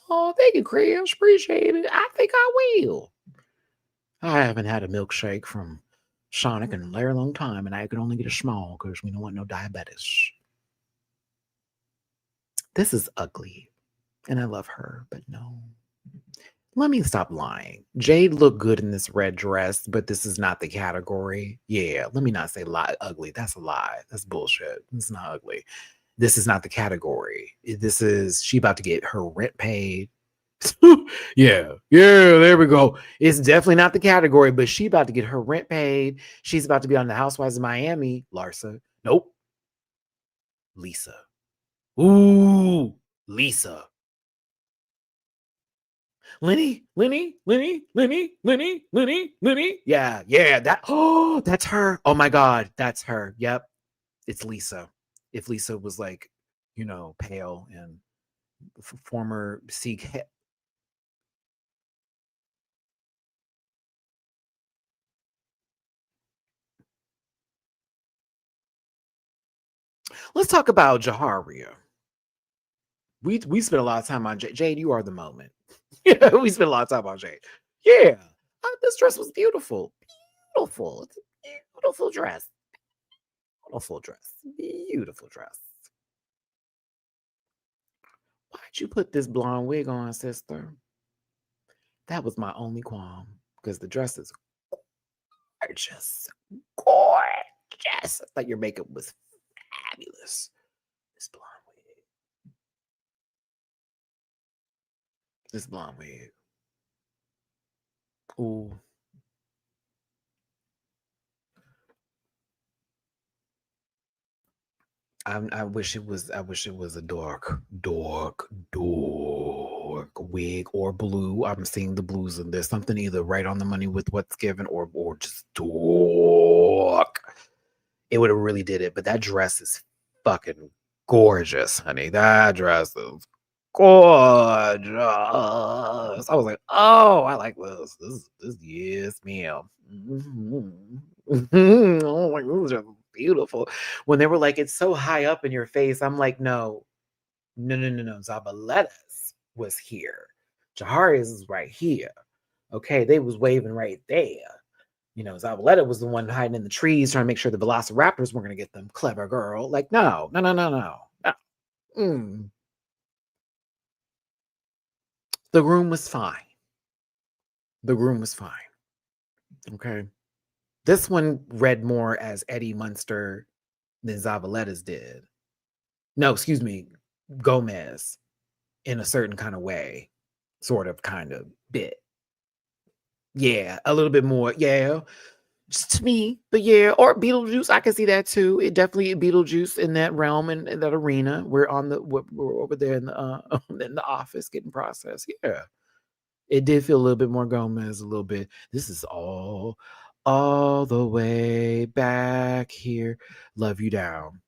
Oh, thank you, Chris. Appreciate it. I think I will. I haven't had a milkshake from Sonic in a very long time, and I could only get a small because we don't want no diabetes. This is ugly, and I love her, but no. Let me stop lying. Jade looked good in this red dress, but this is not the category. Yeah, let me not say lie ugly. That's a lie. That's bullshit. It's not ugly. This is not the category. This is she about to get her rent paid. Yeah, there we go. It's definitely not the category, but she about to get her rent paid. She's about to be on the Housewives of Miami. Larsa. Nope. Lisa. Ooh, Lisa. Lenny. Yeah. That's her. Oh my God, that's her. Yep, it's Lisa. If Lisa was like, pale and former Sikh. Let's talk about Jaharia. We spent a lot of time on Jade. Jade, you are the moment. Yeah, we spent a lot of time on Jade. Yeah, this dress was beautiful. Beautiful. It's a beautiful dress. Beautiful dress. Beautiful dress. Why'd you put this blonde wig on, sister? That was my only qualm because the dress is gorgeous. Gorgeous. I thought your makeup was fabulous. This blonde wig. This blonde wig. Ooh. I wish it was. I wish it was a dark wig or blue. I'm seeing the blues, and there's something either right on the money with what's given, or just dark. It would have really did it. But that dress is fucking gorgeous, honey. That dress is gorgeous. I was like, oh, I like this. This yes, ma'am. Oh my, this is just beautiful. When they were like, it's so high up in your face, I'm like, no. Zavaletta's was here. Jahari's is right here. Okay, they was waving right there. You know, Zavaleta was the one hiding in the trees trying to make sure the velociraptors weren't going to get them. Clever girl. Like, no. The room was fine. The room was fine. Okay. This one read more as Eddie Munster than Zavaleta's did. No, excuse me, Gomez in a certain kind of way, sort of, kind of bit. Yeah, a little bit more. Yeah, just to me, but yeah, or Beetlejuice. I can see that too. It definitely Beetlejuice in that realm and in that arena. We're over there in the in the office getting processed. Yeah, it did feel a little bit more Gomez, a little bit. This is all the way back here. Love you down.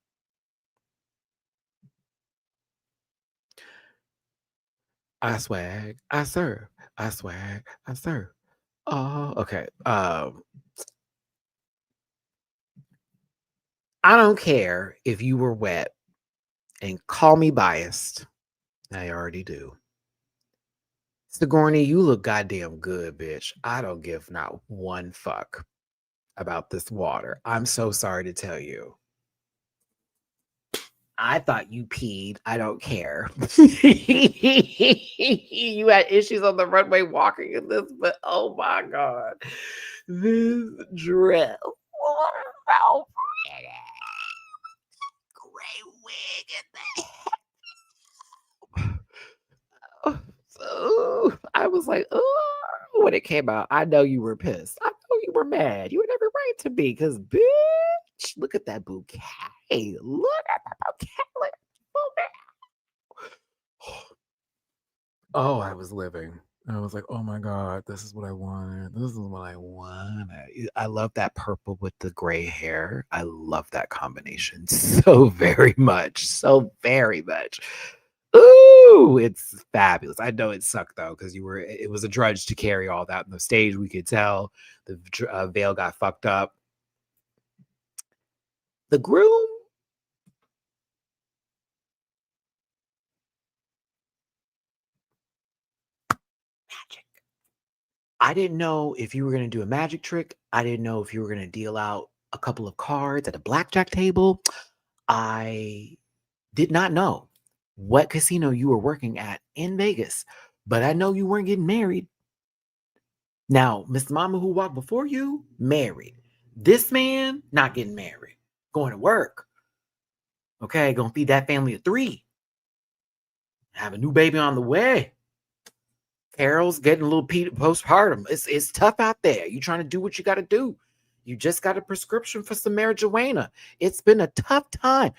I swag, I serve. I swag, I serve. Oh, okay. I don't care if you were wet and call me biased. I already do. Sigourney, you look goddamn good, bitch. I don't give not one fuck about this water. I'm so sorry to tell you. I thought you peed. I don't care. You had issues on the runway walking in this, but oh my God. This dress. Oh, gray wig and the so I was like, oh, when it came out, I know you were pissed. I know you were mad. You had every right to be, because bitch, look at that bouquet. Look at that bouquet. Oh, I was living. I was like, oh my God, this is what I wanted. This is what I wanted. I love that purple with the gray hair. I love that combination so very much. So very much. Ooh, it's fabulous. I know it sucked though, because it was a drudge to carry all that on the stage. We could tell the veil got fucked up. The groom, magic. I didn't know if you were going to do a magic trick. I didn't know if you were going to deal out a couple of cards at a blackjack table. I did not know what casino you were working at in Vegas, but I know you weren't getting married. Now, Mr. Mama who walked before you, married. This man, not getting married, going to work. Okay, gonna feed that family of 3. Have a new baby on the way. Carol's getting a little postpartum. It's tough out there. You trying to do what you got to do. You just got a prescription for some marijuana. It's been a tough time.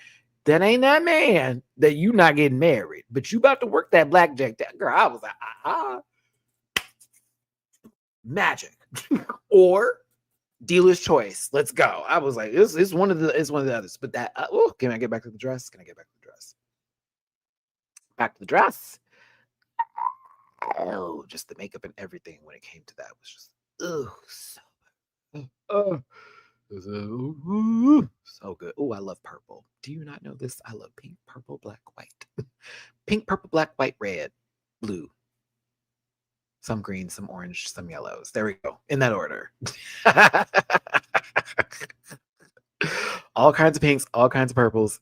That ain't that man that you not getting married, but you about to work that blackjack. That girl, I was like, magic, or dealer's choice. Let's go. I was like, it's one of the others. But that, can I get back to the dress? Can I get back to the dress? Back to the dress. Oh, just the makeup and everything when it came to that was just, so good. Oh, I love purple. Do you not know this? I love pink, purple, black, white. Pink, purple, black, white, red, blue. Some green, some orange, some yellows. There we go. In that order. All kinds of pinks, all kinds of purples.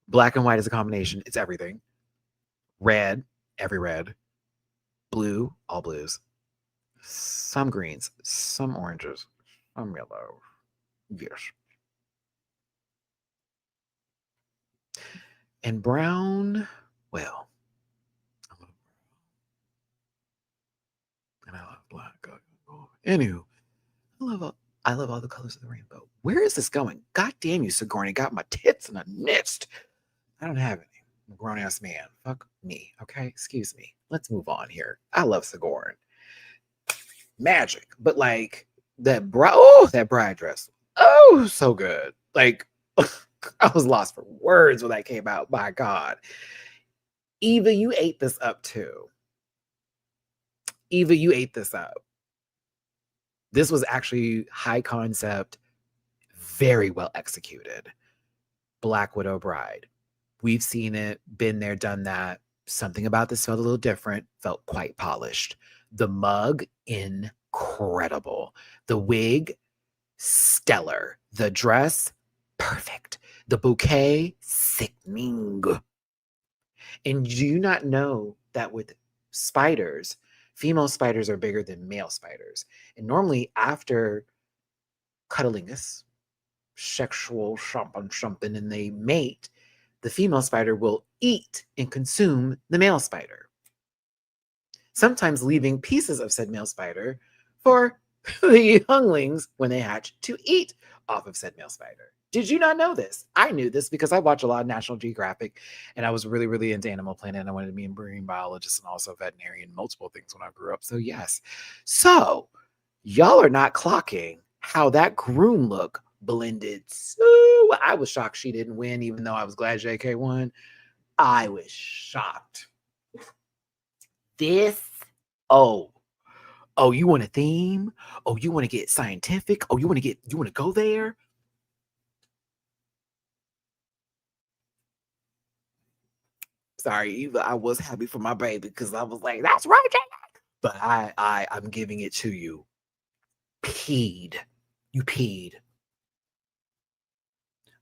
Black and white is a combination. It's everything. Red, every red. Blue, all blues. Some greens, some oranges, some yellow. Yes. And brown, well, and I love black. Anywho, I love I love all the colors of the rainbow. Where is this going? God damn you, Sigourney, got my tits in a nest. I don't have any. I'm a grown ass man. Fuck me. Okay, excuse me. Let's move on here. I love Sigourney. Magic, but like that bride dress. Oh, so good. Like I was lost for words when that came out. My God. Eva, you ate this up too. Eva, you ate this up. This was actually high concept, very well executed. Black Widow Bride. We've seen it, been there, done that. Something about this felt a little different, felt quite polished. The mug, incredible. The wig, stellar. The dress, perfect. The bouquet, sickening. And do you not know that with spiders, female spiders are bigger than male spiders? And normally after cuddlingus, sexual something, and they mate, the female spider will eat and consume the male spider, sometimes leaving pieces of said male spider for the younglings when they hatch to eat off of said male spider. Did you not know this? I knew this because I watch a lot of National Geographic and I was really, really into Animal Planet and I wanted to be a marine biologist and also veterinarian, multiple things when I grew up. So yes. So y'all are not clocking how that groom look blended. So I was shocked she didn't win, even though I was glad JK won. I was shocked. This, oh, you want a theme? Oh, you want to get scientific? Oh, you want to go there? Sorry, Eva, I was happy for my baby because I was like, that's right, JK. But I'm giving it to you. Peed. You peed.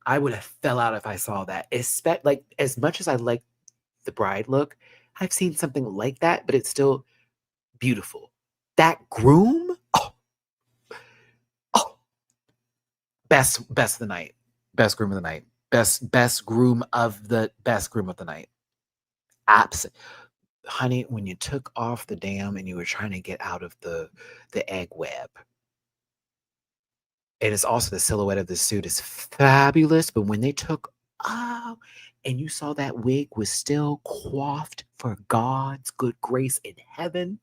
I would have fell out if I saw that. Like as much as I like the bride look, I've seen something like that, but it's still beautiful. That groom, oh, best of the night, best groom of the night, best groom of the night. Absolutely, honey. When you took off the dam and you were trying to get out of the egg web, and it's also the silhouette of the suit is fabulous. But when they took and you saw that wig was still coiffed for God's good grace in heaven.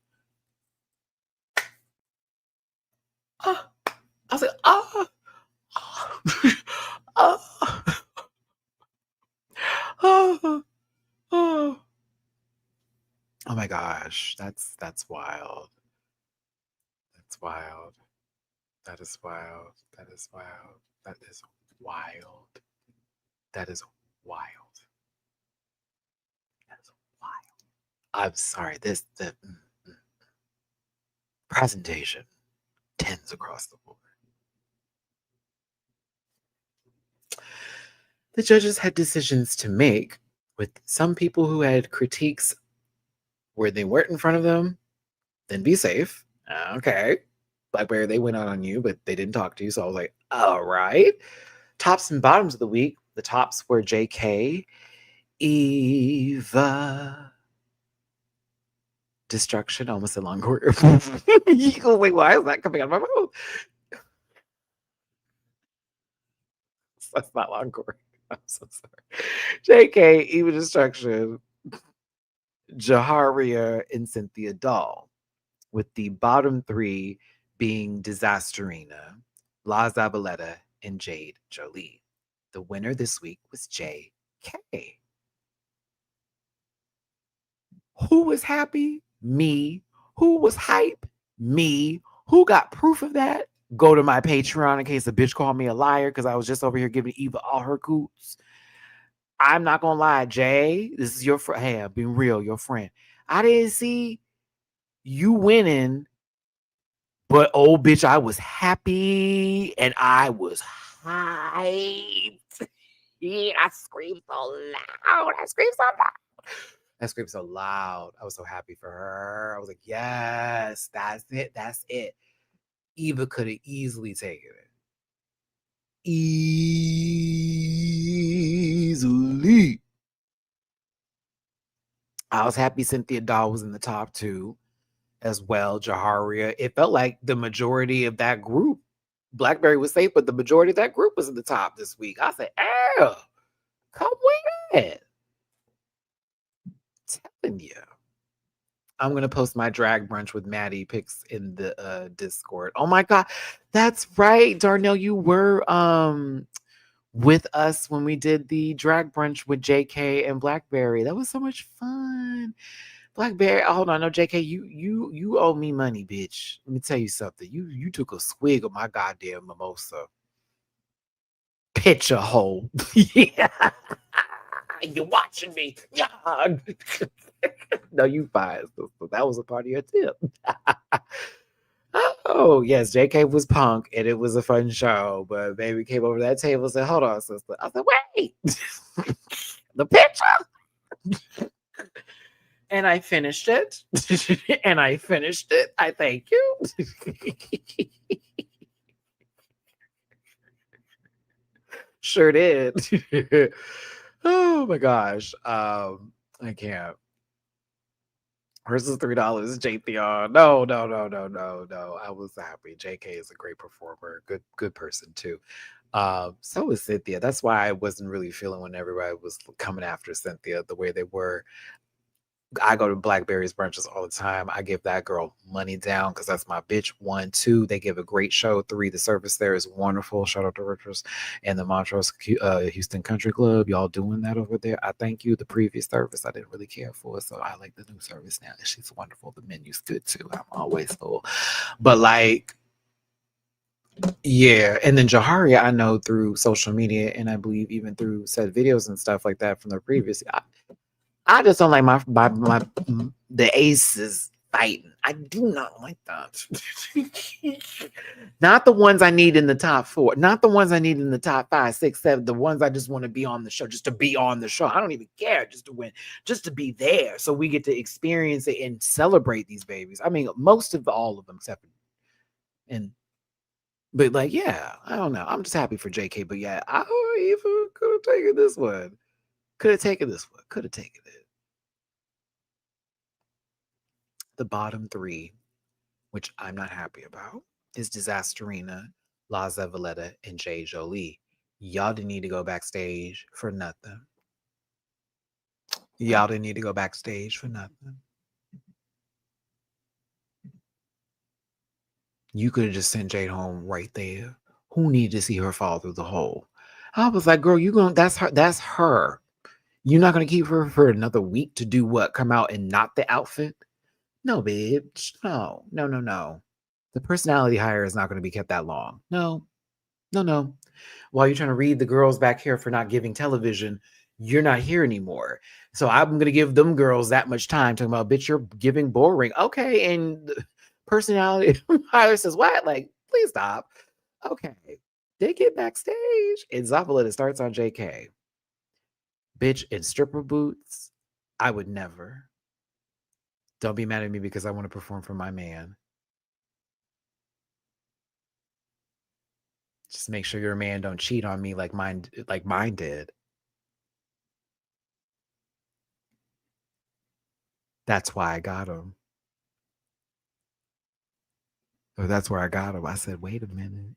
I was like, oh, oh, oh. Oh my gosh, that's wild. That's wild. That is wild. That is wild. That is wild. That is wild. That is wild. I'm sorry. The presentation tens across the board. The judges had decisions to make, with some people who had critiques where they weren't in front of them, then be safe. Okay. Like where they went out on you, but they didn't talk to you. So I was like, all right. Tops and bottoms of the week. The tops were JK, Eva, Destruction, almost a long word. Wait, why is that coming out of my mouth? That's not long word. I'm so sorry. JK, Eva, Destruction, Jaharia, and Cynthia Doll, with the bottom three being Disasterina, La Zabaleta, and Jade Jolie. The winner this week was JK. Who was happy? Me. Who was hype? Me. Who got proof of that? Go to my Patreon in case a bitch called me a liar because I was just over here giving Eva all her coots. I'm not gonna lie, Jay. This is your friend. Hey, I'm being real, your friend. I didn't see you winning, but oh, bitch, I was happy and I was hyped. Yeah, I screamed so loud. I screamed so loud. I was so happy for her. I was like, yes, that's it. That's it. Eva could have easily taken it. Easily. I was happy Cynthia Doll was in the top two as well. Jaharia. It felt like the majority of that group Blackberry was safe, but the majority of that group was in the top this week. I said, "Oh, come with it." Telling you. I'm gonna post my drag brunch with Maddie pics in the Discord. Oh my god, that's right, Darnell. You were with us when we did the drag brunch with JK and Blackberry. That was so much fun. Blackberry, hold on, no, JK, you owe me money, bitch. Let me tell you something. You took a swig of my goddamn mimosa. Pitch a hole. Yeah. You're watching me. Yeah. No, you fine. So that was a part of your tip. Oh, yes, JK was punk and it was a fun show, but baby came over that table and said, "Hold on, sister." I said, "Wait." The picture. And I finished it. And I finished it. I thank you. Sure did. Oh my gosh. I can't. Versus $3, JPR. No. I was happy. JK is a great performer. Good person too. So is Cynthia. That's why I wasn't really feeling when everybody was coming after Cynthia the way they were. I go to Blackberry's brunches all the time. I give that girl money down because that's my bitch. 1, 2, they give a great show. 3, the service there is wonderful. Shout out to Richards and the Montrose Houston Country Club. Y'all doing that over there. I thank you. The previous service I didn't really care for, so I like the new service now. She's wonderful. The menu's good too. I'm always full. But like, yeah. And then Jaharia, I know through social media and I believe even through said videos and stuff like that from the previous. I just don't like my the aces fighting. I do not like that. Not the ones I need in the top 4. Not the ones I need in the top 5, 6, 7. The ones I just want to be on the show, just to be on the show. I don't even care, just to win, just to be there, so we get to experience it and celebrate these babies. I mean, most of all of them, except but like, yeah, I don't know. I'm just happy for JK, but yeah, I even could have taken this one. Could have taken this one. Could have taken it. The bottom 3, which I'm not happy about, is Disasterina, Laza Valletta, and Jay Jolie. Y'all didn't need to go backstage for nothing. Y'all didn't need to go backstage for nothing. You could have just sent Jade home right there. Who needed to see her fall through the hole? I was like, girl, that's her. You're not gonna keep her for another week to do what? Come out and not the outfit? No, bitch. No. The personality hire is not going to be kept that long. No. While you're trying to read the girls back here for not giving television, you're not here anymore. So I'm going to give them girls that much time talking about, bitch, you're giving boring. Okay. And the personality hire says, what? Like, please stop. Okay. They get backstage and Zavaleta starts on JK. Bitch, in stripper boots, I would never. Don't be mad at me because I want to perform for my man. Just make sure your man don't cheat on me like mine did. That's why I got him. Or that's where I got him. I said, wait a minute.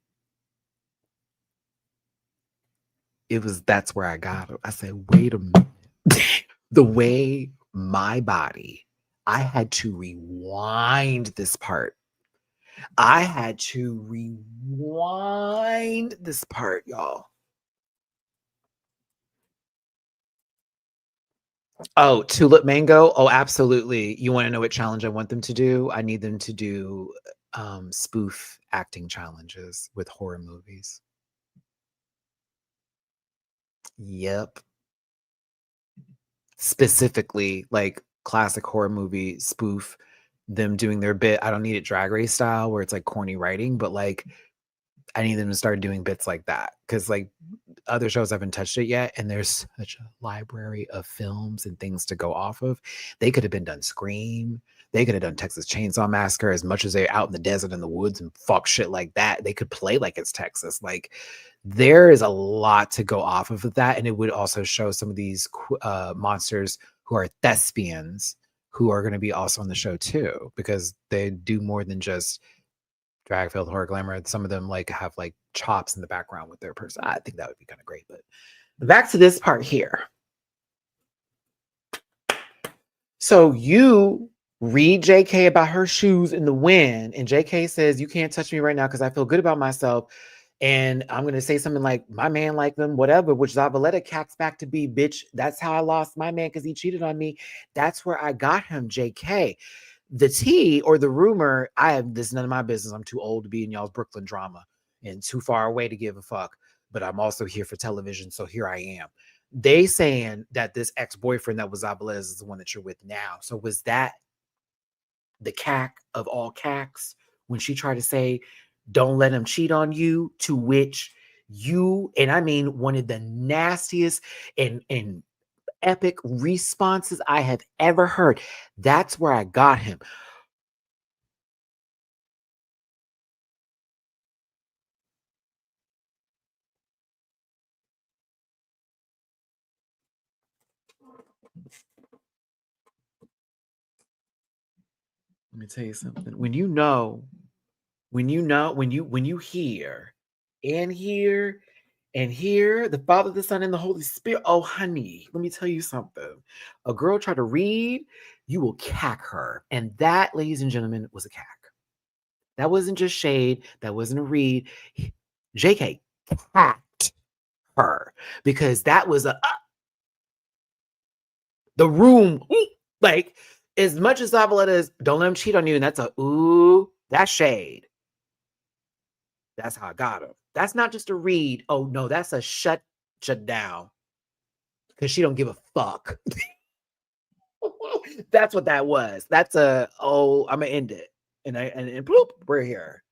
That's where I got him. I said, wait a minute. The way my body, I had to rewind this part. Y'all. Oh, Tulip Mango? Oh, absolutely. You want to know what challenge I want them to do? I need them to do spoof acting challenges with horror movies. Yep. Specifically, like classic horror movie spoof, them doing their bit. I don't need it Drag Race style where it's like corny writing, but like I need them to start doing bits like that because like other shows haven't touched it yet, and there's such a library of films and things to go off of. They could have been done Scream. They could have done Texas Chainsaw Massacre. As much as they're out in the desert in the woods and fuck shit like that, they could play like it's Texas. Like there is a lot to go off of that, and it would also show some of these monsters who are thespians who are going to be also on the show too, because they do more than just drag, filth, horror, glamour. Some of them like have like chops in the background with their person. I think that would be kind of great. But back to this part here. So you read JK about her shoes in the wind, and JK says, "You can't touch me right now because I feel good about myself." And I'm going to say something like, "My man like them, whatever," which Zavaleta cacks back to be, "Bitch, that's how I lost my man because he cheated on me. That's where I got him, JK." The tea or the rumor, this is none of my business. I'm too old to be in y'all's Brooklyn drama and too far away to give a fuck. But I'm also here for television, so here I am. They saying that this ex-boyfriend that was Zavaleta is the one that you're with now. So was that the cack of all cacks when she tried to say, "Don't let him cheat on you," to which you, and I mean one of the nastiest and epic responses I have ever heard. That's where I got him. Let me tell you something. When you hear and hear and hear the Father, the Son, and the Holy Spirit. Oh, honey, let me tell you something. A girl tried to read, you will cack her. And that, ladies and gentlemen, was a cack. That wasn't just shade. That wasn't a read. JK cacked her because that was the room. Like, as much as Zavaleta is, "Don't let him cheat on you," and that's a ooh, that's shade. That's how I got him. That's not just a read. Oh no, that's a shut down because she don't give a fuck. That's what that was. That's I'm gonna end it, and bloop, we're here.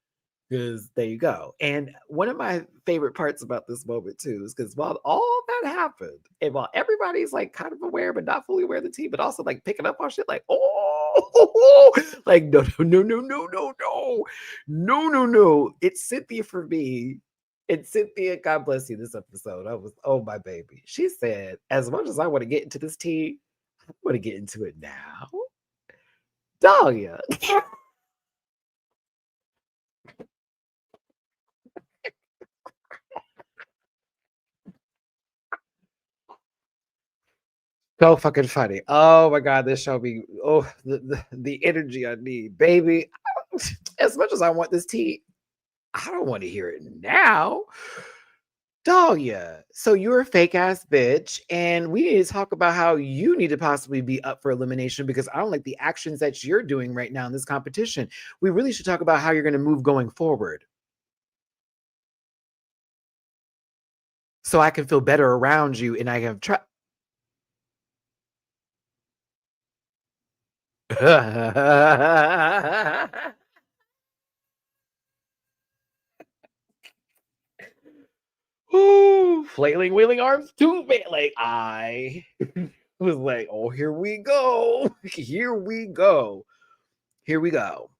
Because there you go. And one of my favorite parts about this moment too is because while all that happened, and while everybody's like kind of aware but not fully aware of the tea, but also like picking up on shit, like, oh, like no, no, no, no, no, no, no, no, no. It's Cynthia for me. And Cynthia, God bless you, this episode. I was, oh my baby. She said, "As much as I want to get into this tea, I want to get into it now." Dahlia. So fucking funny. Oh my god, this show be the energy I need, baby. As much as I want this tea, I don't want to hear it now. Dahlia, so you're a fake ass bitch, and we need to talk about how you need to possibly be up for elimination because I don't like the actions that you're doing right now in this competition. We really should talk about how you're going to move going forward so I can feel better around you and I can try. Ooh, flailing, wheeling arms too bad. Like I was like, "Oh, here we go, here we go, here we go."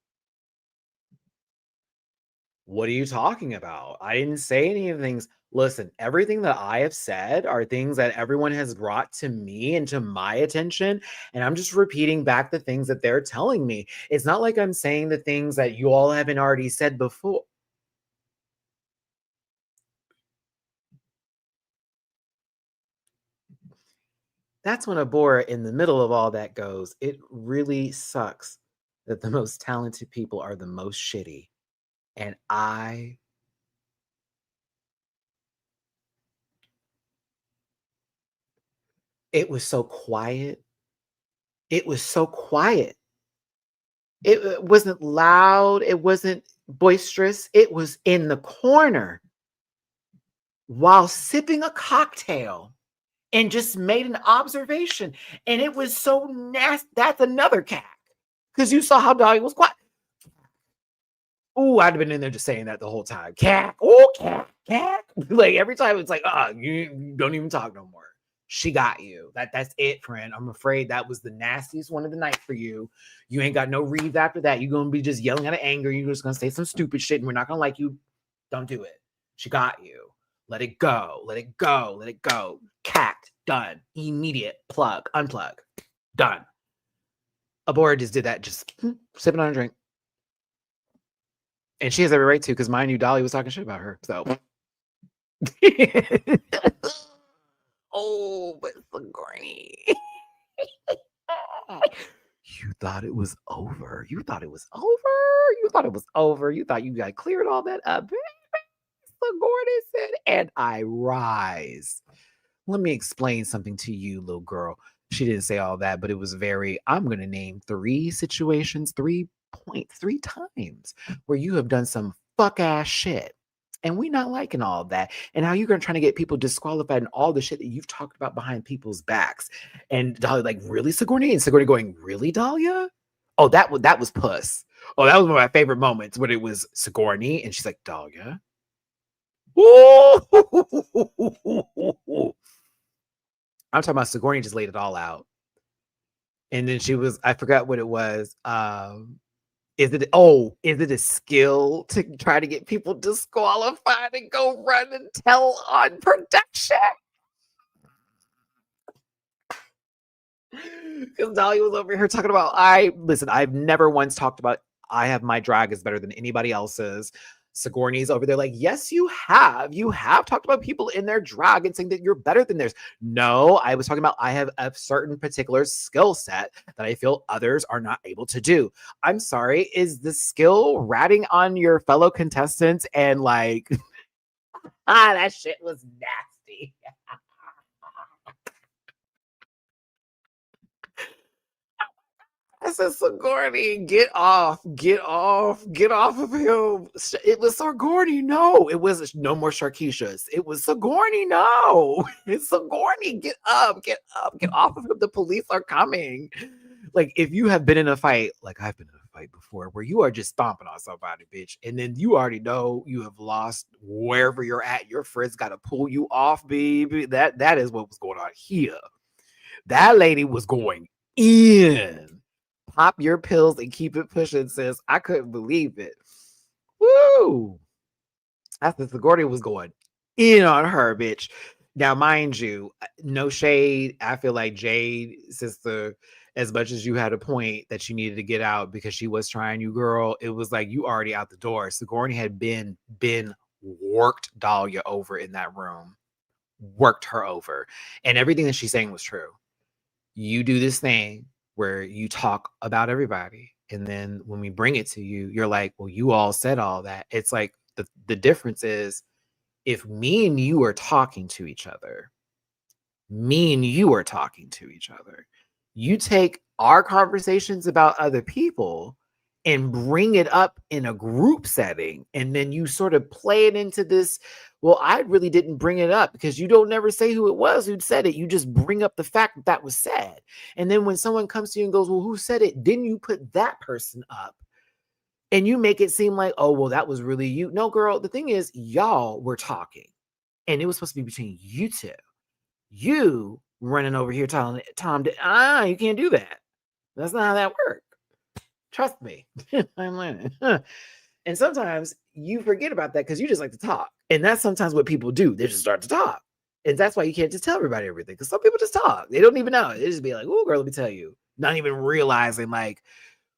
What are you talking about? I didn't say any of the things. Listen, everything that I have said are things that everyone has brought to me and to my attention. And I'm just repeating back the things that they're telling me. It's not like I'm saying the things that you all haven't already said before. That's when Abora in the middle of all that goes, "It really sucks that the most talented people are the most shitty." And it was so quiet. It was so quiet. It wasn't loud. It wasn't boisterous. It was in the corner while sipping a cocktail and just made an observation. And it was so nasty. That's another cat. Because you saw how Dolly was quiet. Ooh, I'd have been in there just saying that the whole time. Cat, oh, cat, cat. Like every time it's like, you don't even talk no more. She got you. That's it, friend. I'm afraid that was the nastiest one of the night for you. You ain't got no reads after that. You're gonna be just yelling out of anger. You're just gonna say some stupid shit, and we're not gonna like you. Don't do it. She got you. Let it go. Let it go. Let it go. Cat, done. Immediate plug, unplug, done. Abora just did that, just sipping on a drink. And she has every right to, because mind you, Dolly was talking shit about her. So. Oh, but Sigourney. You thought it was over. You thought it was over. You thought it was over. You thought you got cleared all that up. Sigourney said, and I rise. Let me explain something to you, little girl. She didn't say all that, but it was very, I'm going to name 3 situations, 3 points, 3 times where you have done some fuck ass shit. And we not liking all of that. And how you're going to try to get people disqualified and all the shit that you've talked about behind people's backs. And Dahlia like, really, Sigourney? And Sigourney going, really, Dahlia? Oh, that was puss. Oh, that was one of my favorite moments when it was Sigourney. And she's like, Dahlia? Ooh. I'm talking about Sigourney just laid it all out. And then she was, I forgot what it was. Is it a skill to try to get people disqualified and go run and tell on production? Because Dolly was over here talking about, I've never once talked about, I have my drag is better than anybody else's. Sigourney's over there like, yes, you have. You have talked about people in their drag and saying that you're better than theirs. No, I was talking about I have a certain particular skill set that I feel others are not able to do. I'm sorry, is the skill ratting on your fellow contestants and like, that shit was nasty. I said, Sigourney, get off of him. It was Sigourney. No, it was no more Sharkeisha's. It was Sigourney. No, it's Sigourney. Get up, get off of him. The police are coming. Like, if you have been in a fight, like I've been in a fight before, where you are just stomping on somebody, bitch, and then you already know you have lost wherever you're at. Your friends got to pull you off, baby. That is what was going on here. That lady was going in. Pop your pills and keep it pushing, sis. I couldn't believe it. Woo! After Sigourney was going in on her, bitch. Now, mind you, no shade. I feel like Jade, sister, as much as you had a point that you needed to get out because she was trying you, girl, it was like you already out the door. Sigourney had been worked Dahlia over in that room. Worked her over. And everything that she's saying was true. You do this thing where you talk about everybody. And then when we bring it to you, you're like, well, you all said all that. It's like the difference is if me and you are talking to each other, you take our conversations about other people and bring it up in a group setting. And then you sort of play it into this. Well, I really didn't bring it up because you don't never say who it was who said it. You just bring up the fact that that was said. And then when someone comes to you and goes, well, who said it? Then you put that person up and you make it seem like, oh, well, that was really you. No, girl, the thing is, y'all were talking and it was supposed to be between you two. You running over here telling Tom, you can't do that. That's not how that works. Trust me. I'm learning. And sometimes you forget about that because you just like to talk. And that's sometimes what people do. They just start to talk. And that's why you can't just tell everybody everything. Because some people just talk. They don't even know. They just be like, oh, girl, let me tell you. Not even realizing like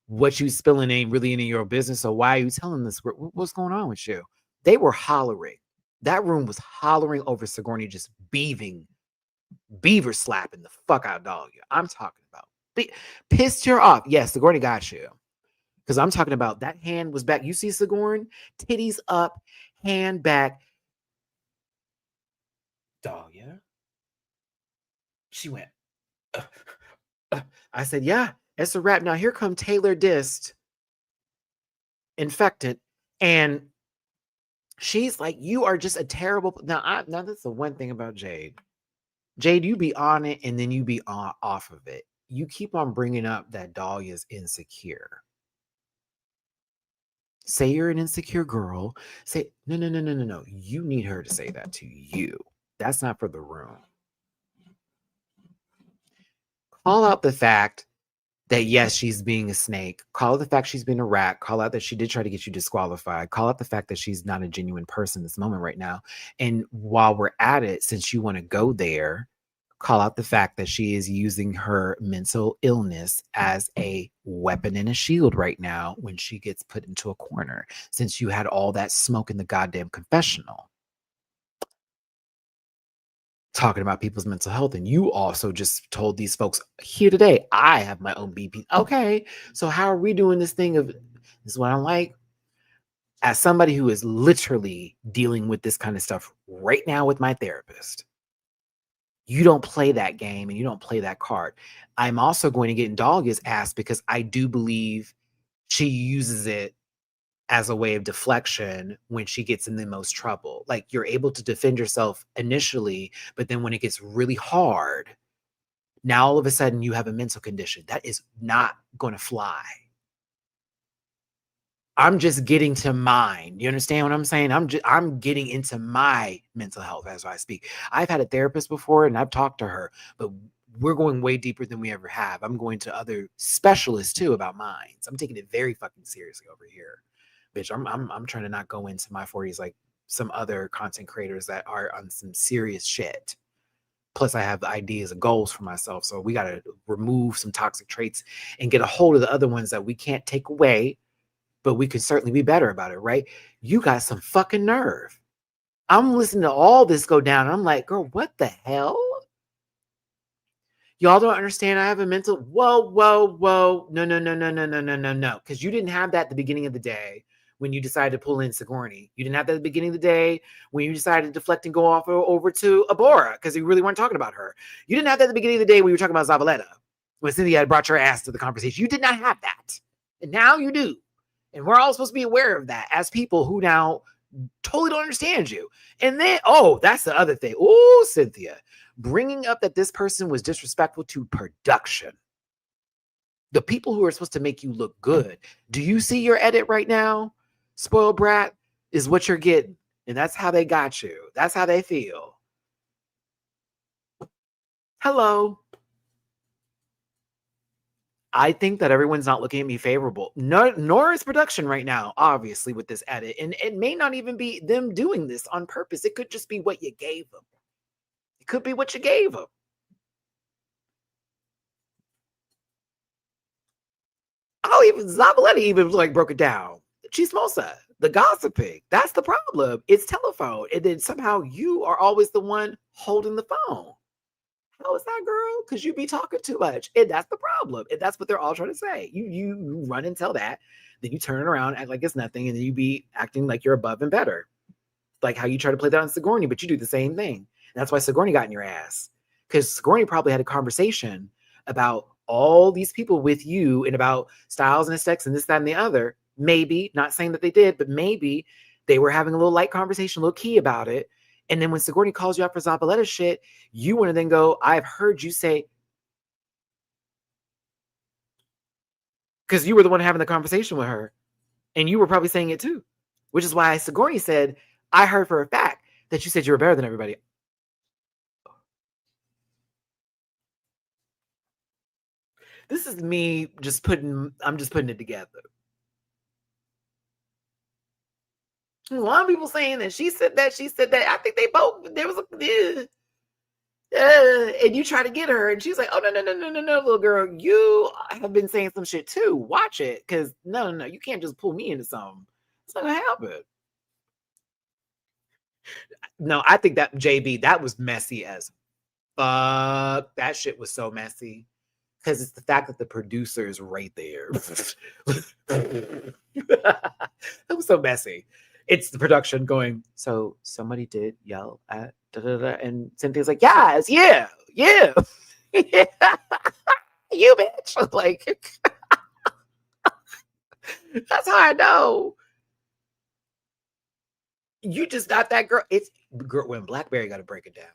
what you spilling ain't really any of your business. So why are you telling this? What's going on with you? They were hollering. That room was hollering over Sigourney just beaver slapping the fuck out of Dahlia. I'm talking about. Pissed her off. Yes, Sigourney got you. Because I'm talking about that hand was back. You see Sigourney? Titties up, hand back. Dahlia. She went. I said, yeah, it's a wrap. Now here come Taylor Dist, infected. And she's like, you are just a terrible. Now that's the one thing about Jade. Jade, you be on it and then you be off of it. You keep on bringing up that Dahlia's insecure. Say you're an insecure girl. Say, no. You need her to say that to you. That's not for the room. Call out the fact that, yes, she's being a snake. Call out the fact she's been a rat. Call out that she did try to get you disqualified. Call out the fact that she's not a genuine person in this moment right now. And while we're at it, since you want to go there, call out the fact that she is using her mental illness as a weapon and a shield right now when she gets put into a corner, since you had all that smoke in the goddamn confessional talking about people's mental health. And you also just told these folks here today, I have my own BP. Okay, so how are we doing this thing of, this is what I'm like, as somebody who is literally dealing with this kind of stuff right now with my therapist. You don't play that game and you don't play that card. I'm also going to get in Dahlia's ass because I do believe she uses it as a way of deflection when she gets in the most trouble. Like, you're able to defend yourself initially, but then when it gets really hard, now all of a sudden you have a mental condition. That is not going to fly. I'm just getting to mine. You understand what I'm saying? I'm getting into my mental health as I speak. I've had a therapist before and I've talked to her, but we're going way deeper than we ever have. I'm going to other specialists too about minds. I'm taking it very fucking seriously over here. Bitch, I'm trying to not go into my 40s like some other content creators that are on some serious shit. Plus, I have ideas and goals for myself. So we got to remove some toxic traits and get a hold of the other ones that we can't take away, but we could certainly be better about it, right? You got some fucking nerve. I'm listening to all this go down. And I'm like, girl, what the hell? Y'all don't understand. I have a mental, whoa. No. Because you didn't have that at the beginning of the day when you decided to pull in Sigourney. You didn't have that at the beginning of the day when you decided to deflect and go off over to Abora because you really weren't talking about her. You didn't have that at the beginning of the day when you were talking about Zavaleta, when Cynthia had brought your ass to the conversation. You did not have that. And now you do. And we're all supposed to be aware of that as people who now totally don't understand you. And then, oh, that's the other thing. Oh, Cynthia, bringing up that this person was disrespectful to production. The people who are supposed to make you look good. Do you see your edit right now? Spoiled brat is what you're getting. And that's how they got you. That's how they feel. Hello. I think that everyone's not looking at me favorable. Nor is production right now, obviously, with this edit. And it may not even be them doing this on purpose. It could just be what you gave them. It could be what you gave them. Oh, even Zavaleta even like broke it down. Chismosa, the gossiping. That's the problem. It's telephone. And then somehow you are always the one holding the phone. How is that, girl? Because you be talking too much. And that's the problem. And that's what they're all trying to say. You run and tell that. Then you turn it around, act like it's nothing. And then you be acting like you're above and better. Like how you try to play that on Sigourney, but you do the same thing. And that's why Sigourney got in your ass. Because Sigourney probably had a conversation about all these people with you and about Styles and aesthetics and this, that, and the other. Maybe, not saying that they did, but maybe they were having a little light conversation, a little key about it. And then when Sigourney calls you out for Zavaleta shit, you want to then go, I've heard you say, because you were the one having the conversation with her. And you were probably saying it too. Which is why Sigourney said, I heard for a fact that you said you were better than everybody. This is me I'm just putting it together. A lot of people saying that she said that. I think they both, there was a, and you try to get her, and she's like, oh, no, little girl, you have been saying some shit too. Watch it, because no, you can't just pull me into something. It's not gonna happen. No, I think that JB, that was messy as fuck. That shit was so messy. Because it's the fact that the producer is right there. That was so messy. It's the production going, so somebody did yell at da-da-da, and Cynthia's like, yes, yeah. You bitch. Like, that's how I know. You just not that girl. It's girl when Blackberry got to break it down.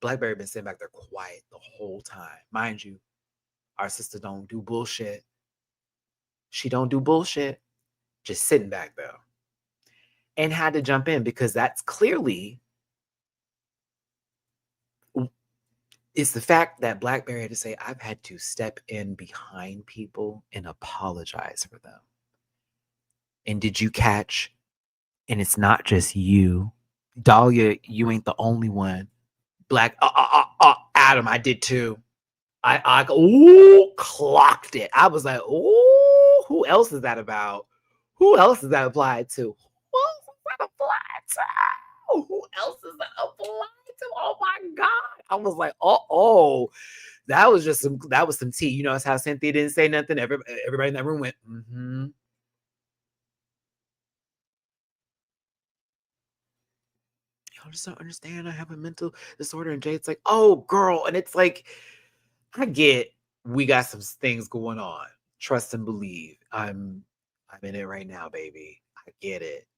Blackberry been sitting back there quiet the whole time. Mind you, our sister don't do bullshit. She don't do bullshit. Just sitting back there. And had to jump in because that's clearly, it's the fact that Blackberry had to say, I've had to step in behind people and apologize for them. And did you catch? And it's not just you. Dahlia, you ain't the only one. got him. I did too. I ooh, clocked it. I was like, ooh, who else is that about? Who else is that applied to? Who else is that applied to? Who else is that applied to? Oh my God. I was like, oh, that was some tea. You know, that's how Cynthia didn't say nothing. Everybody in that room went, mm-hmm. Y'all just don't understand. I have a mental disorder. And Jade's like, oh, girl. And it's like, I get we got some things going on. Trust and believe. I'm in it right now, baby. I get it.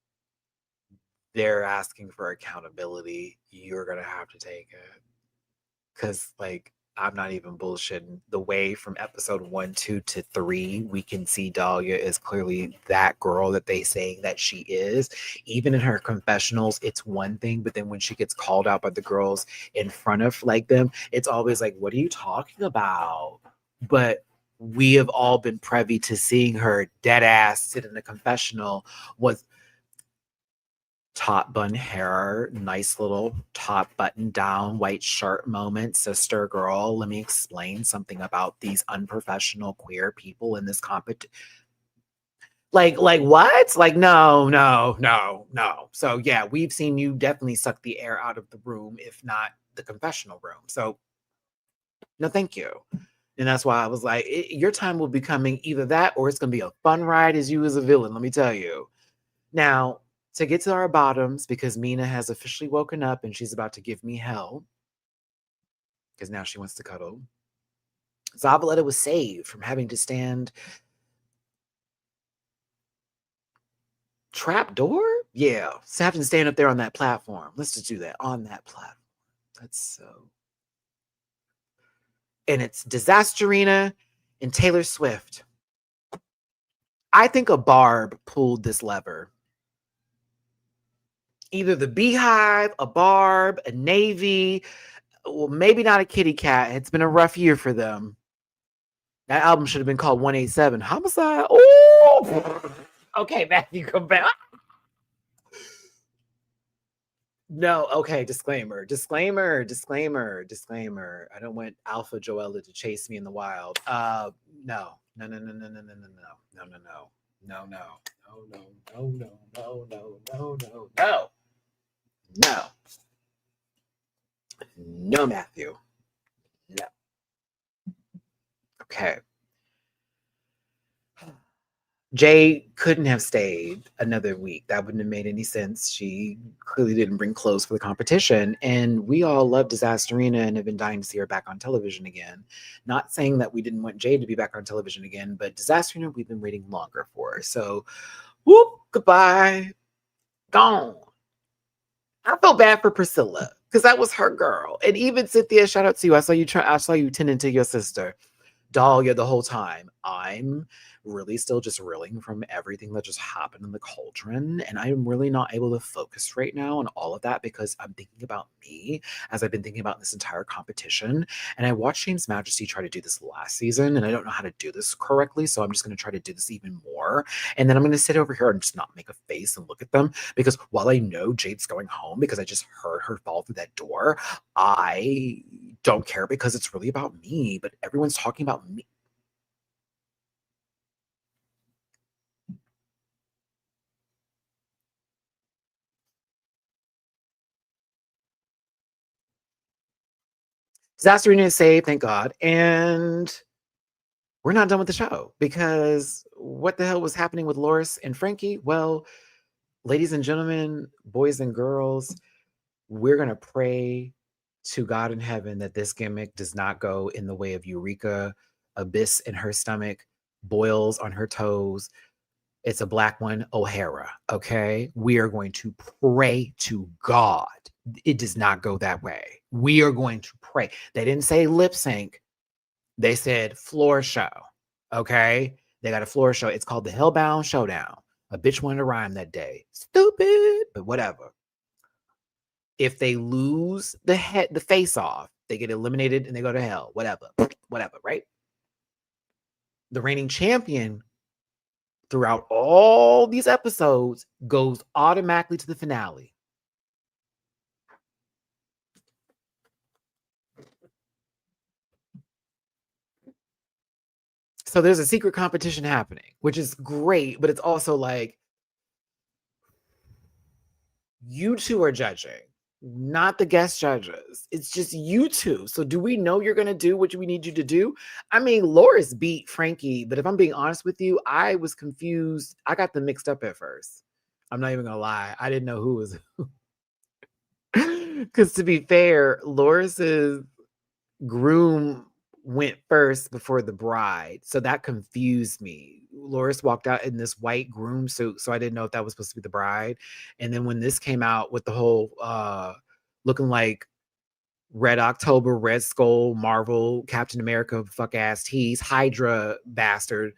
They're asking for accountability. You're gonna have to take it. Cause like I'm not even bullshitting. The way from episode 1, 2 to 3, we can see Dahlia is clearly that girl that they saying that she is. Even in her confessionals, it's one thing, but then when she gets called out by the girls in front of like them, it's always like, what are you talking about? But we have all been privy to seeing her dead ass sit in a confessional with top bun hair, nice little top button down, white shirt moment. Sister girl, let me explain something about these unprofessional queer people in this competition. Like what? Like, no. So yeah, we've seen you definitely suck the air out of the room, if not the confessional room. So no, thank you. And that's why I was like, your time will be coming, either that or it's going to be a fun ride as you as a villain, let me tell you. Now, to get to our bottoms, because Mina has officially woken up and she's about to give me hell, because now she wants to cuddle. Zavaleta was saved from having to stand trap door? Yeah, so having to stand up there on that platform. Let's just do that, on that platform. That's so... And it's Disasterina and Taylor Swift. I think a Barb pulled this lever. Either the Beehive, a Barb, a Navy, well, maybe not a Kitty Cat. It's been a rough year for them. That album should have been called 187 Homicide. Oh, okay, Matthew, come back. No, okay, disclaimer. I don't want Alpha Joella to chase me in the wild. No. No, Matthew. No. Okay. Jay couldn't have stayed another week. That wouldn't have made any sense. She clearly didn't bring clothes for the competition. And we all love Disasterina and have been dying to see her back on television again. Not saying that we didn't want Jay to be back on television again, but Disasterina, we've been waiting longer for. So, whoop, goodbye. Gone. I felt bad for Priscilla because that was her girl. And even Cynthia, shout out to you. I saw you tending to your sister. Dahlia the whole time. I'm really still just reeling from everything that just happened in the cauldron. And I'm really not able to focus right now on all of that because I'm thinking about me as I've been thinking about this entire competition. And I watched James Majesty try to do this last season, and I don't know how to do this correctly. So I'm just going to try to do this even more. And then I'm going to sit over here and just not make a face and look at them because while I know Jade's going home because I just heard her fall through that door, I don't care because it's really about me, but everyone's talking about me. Disaster is saved, thank God. And we're not done with the show because what the hell was happening with Loris and Frankie? Well, ladies and gentlemen, boys and girls, we're going to pray to God in heaven that this gimmick does not go in the way of Eureka, abyss in her stomach, boils on her toes. It's a black one, O'Hara. Okay. We are going to pray to God. It does not go that way. We are going to pray. They didn't say lip sync. They said floor show. Okay. They got a floor show. It's called the Hellbound Showdown. A bitch wanted to rhyme that day. Stupid, but whatever. If they lose the face off, they get eliminated and they go to hell. Whatever, right? The reigning champion throughout all these episodes goes automatically to the finale. So there's a secret competition happening, which is great, but it's also like you two are judging, not the guest judges. It's just you two. So do we know you're going to do what we need you to do? I mean, Loris beat Frankie, but if I'm being honest with you, I was confused. I got them mixed up at first. I'm not even going to lie. I didn't know who was who. Because to be fair, Loris's groom went first before the bride. So that confused me. Loris walked out in this white groom suit, so I didn't know if that was supposed to be the bride. And then when this came out with the whole looking like Red October, Red Skull, Marvel, Captain America, fuck ass tease, Hydra bastard.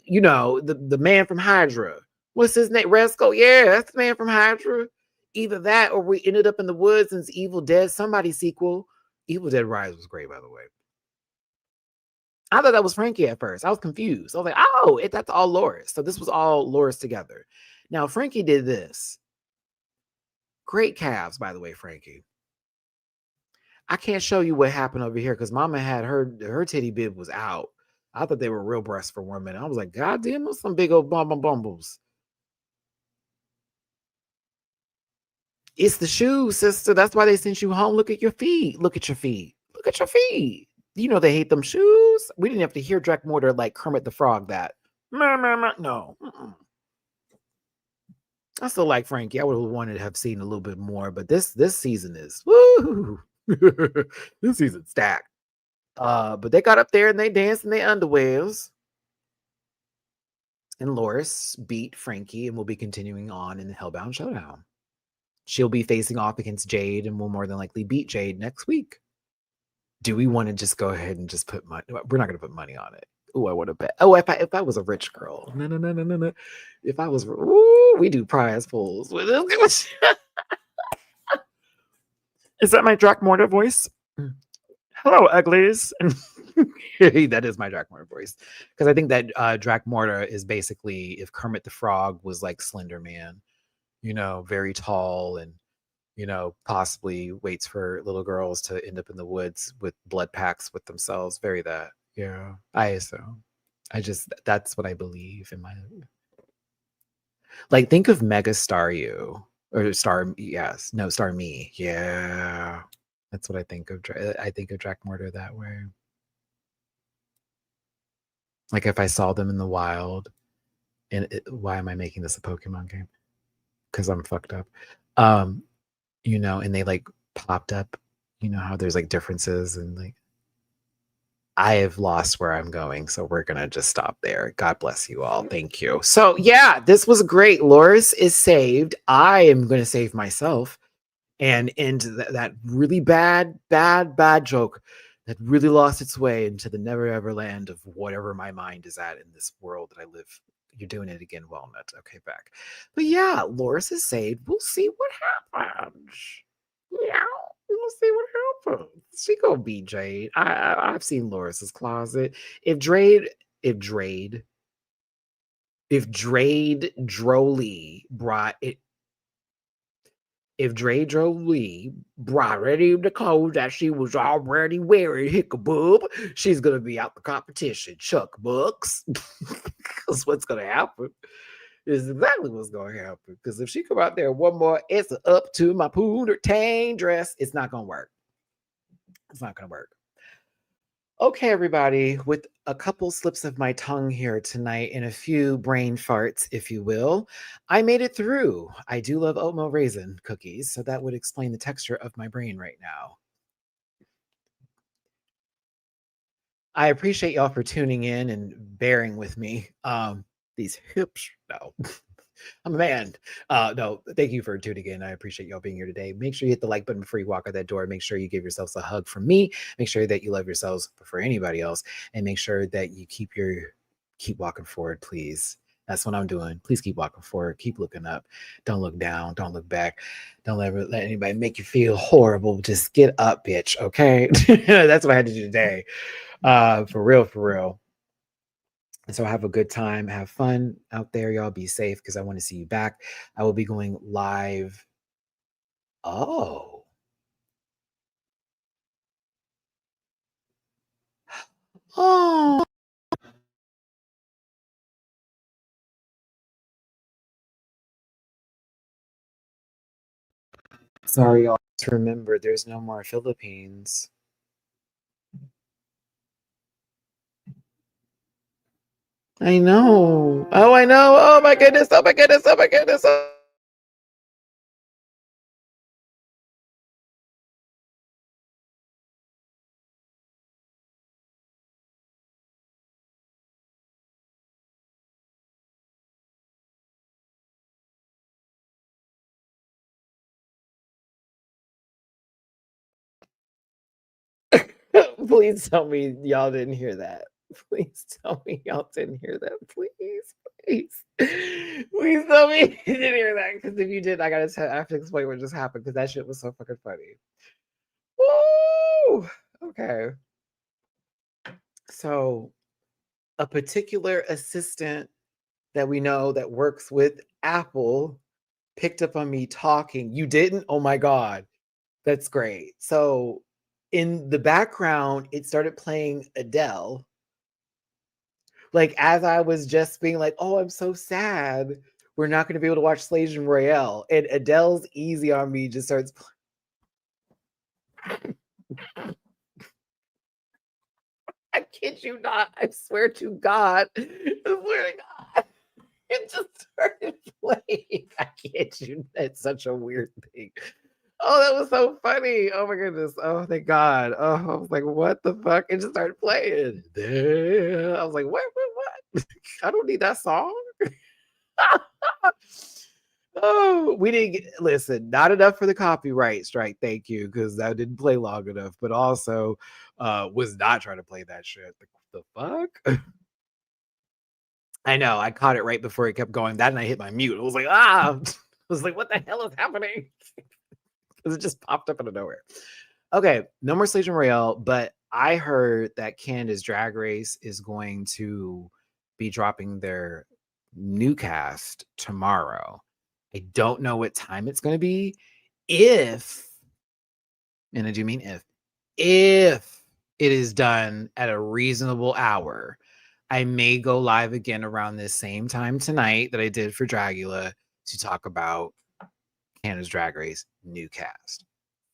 You know, the man from Hydra. What's his name? Red Skull. Yeah, that's the man from Hydra. Either that or we ended up in the woods and it's Evil Dead, somebody sequel. Evil Dead Rise was great, by the way. I thought that was Frankie at first. I was confused. I was like, oh, that's all Loris. So this was all Loris together. Now, Frankie did this. Great calves, by the way, Frankie. I can't show you what happened over here because Mama had her titty bib was out. I thought they were real breasts for 1 minute. I was like, God damn, those some big old bumbles. It's the shoes, sister. That's why they sent you home. Look at your feet. Look at your feet. Look at your feet. You know they hate them shoes. We didn't have to hear Dragula like Kermit the Frog that. No. I still like Frankie. I would have wanted to have seen a little bit more, but this season is woo. This season's stacked. But they got up there and they danced in their underwears. And Loris beat Frankie and will be continuing on in the Hellbound Showdown. She'll be facing off against Jade and will more than likely beat Jade next week. Do we want to just go ahead and just put money? We're not going to put money on it. Oh, I want to bet. Oh, if I was a rich girl. No. If I was, we do prize pools. Is that my Dragula voice? Hello, uglies. That is my Dragula voice. Because I think that Dragula is basically if Kermit the Frog was like Slender Man, you know, very tall and, you know, possibly waits for little girls to end up in the woods with blood packs with themselves. Very that. Yeah. I assume. That's what I believe in my. Like, think of Mega Star You or Star. Yes. No, Star Me. Yeah. That's what I think of. I think of Dragula that way. Like if I saw them in the wild, and why am I making this a Pokemon game? Because I'm fucked up. You know, and they like popped up. You know how there's like differences and like. I have lost where I'm going, so we're gonna just stop there. God bless you all. Thank you. So yeah, this was great. Loris is saved. I am gonna save myself and into that really bad joke that really lost its way into the never ever land of whatever my mind is at in this world that I live. You're doing it again, Walnut. Okay, back. But yeah, Loris is saved. We'll see what happens. Yeah, we'll see what happens. She gonna beat Jade. I've seen Loris's closet. If Drade Droley brought it. If Dre Jolie brought ready the clothes that she was already wearing, hickaboob, she's gonna be out the competition. Chuck Bucks. Because what's gonna happen is exactly what's gonna happen. Because if she come out there one more, it's up to my pooter tang dress. It's not gonna work. It's not gonna work. Okay, everybody, with a couple slips of my tongue here tonight and a few brain farts, if you will, I made it through. I do love oatmeal raisin cookies, so that would explain the texture of my brain right now. I appreciate y'all for tuning in and bearing with me. These hips, no. I'm a man. No, thank you for tuning in. I appreciate y'all being here today. Make sure you hit the like button before you walk out that door. Make sure you give yourselves a hug from me. Make sure that you love yourselves before anybody else. And make sure that you keep walking forward, please. That's what I'm doing. Please keep walking forward. Keep looking up. Don't look down. Don't look back. Don't ever let anybody make you feel horrible. Just get up, bitch. Okay. That's what I had to do today. For real, for real. And so have a good time. Have fun out there. Y'all be safe because I want to see you back. I will be going live. Oh. Oh. Sorry, y'all. Just remember, there's no more Philippines. I know. Oh, I know. Oh my goodness. Oh my goodness. Oh my goodness. Oh. Please tell me y'all didn't hear that. Please tell me y'all didn't hear that. Please, please, please tell me you didn't hear that. Because if you did, I have to explain what just happened. Because that shit was so fucking funny. Woo! Okay. So, a particular assistant that we know that works with Apple picked up on me talking. You didn't? Oh my God. That's great. So, in the background, it started playing Adele. Like, as I was just being like, oh, I'm so sad. We're not going to be able to watch Slation Royale. And Adele's Easy on Me just starts I kid you not. I swear to God. I swear to God. It just started playing. I kid you. That's such a weird thing. Oh, that was so funny. Oh my goodness. Oh, thank God. Oh, I was like, what the fuck? It just started playing. I was like, what? I don't need that song. Oh, we didn't listen, not enough for the copyright strike. Thank you, because that didn't play long enough, but also was not trying to play that shit. The fuck? I know, I caught it right before it kept going. That and I hit my mute. I was like, I was like, what the hell is happening? Because it just popped up out of nowhere. Okay, no more Station Royale, but I heard that Canada's Drag Race is going to be dropping their new cast tomorrow. I don't know what time it's going to be. If, and I do mean if it is done at a reasonable hour, I may go live again around this same time tonight that I did for Dragula to talk about Canada's Drag Race new cast.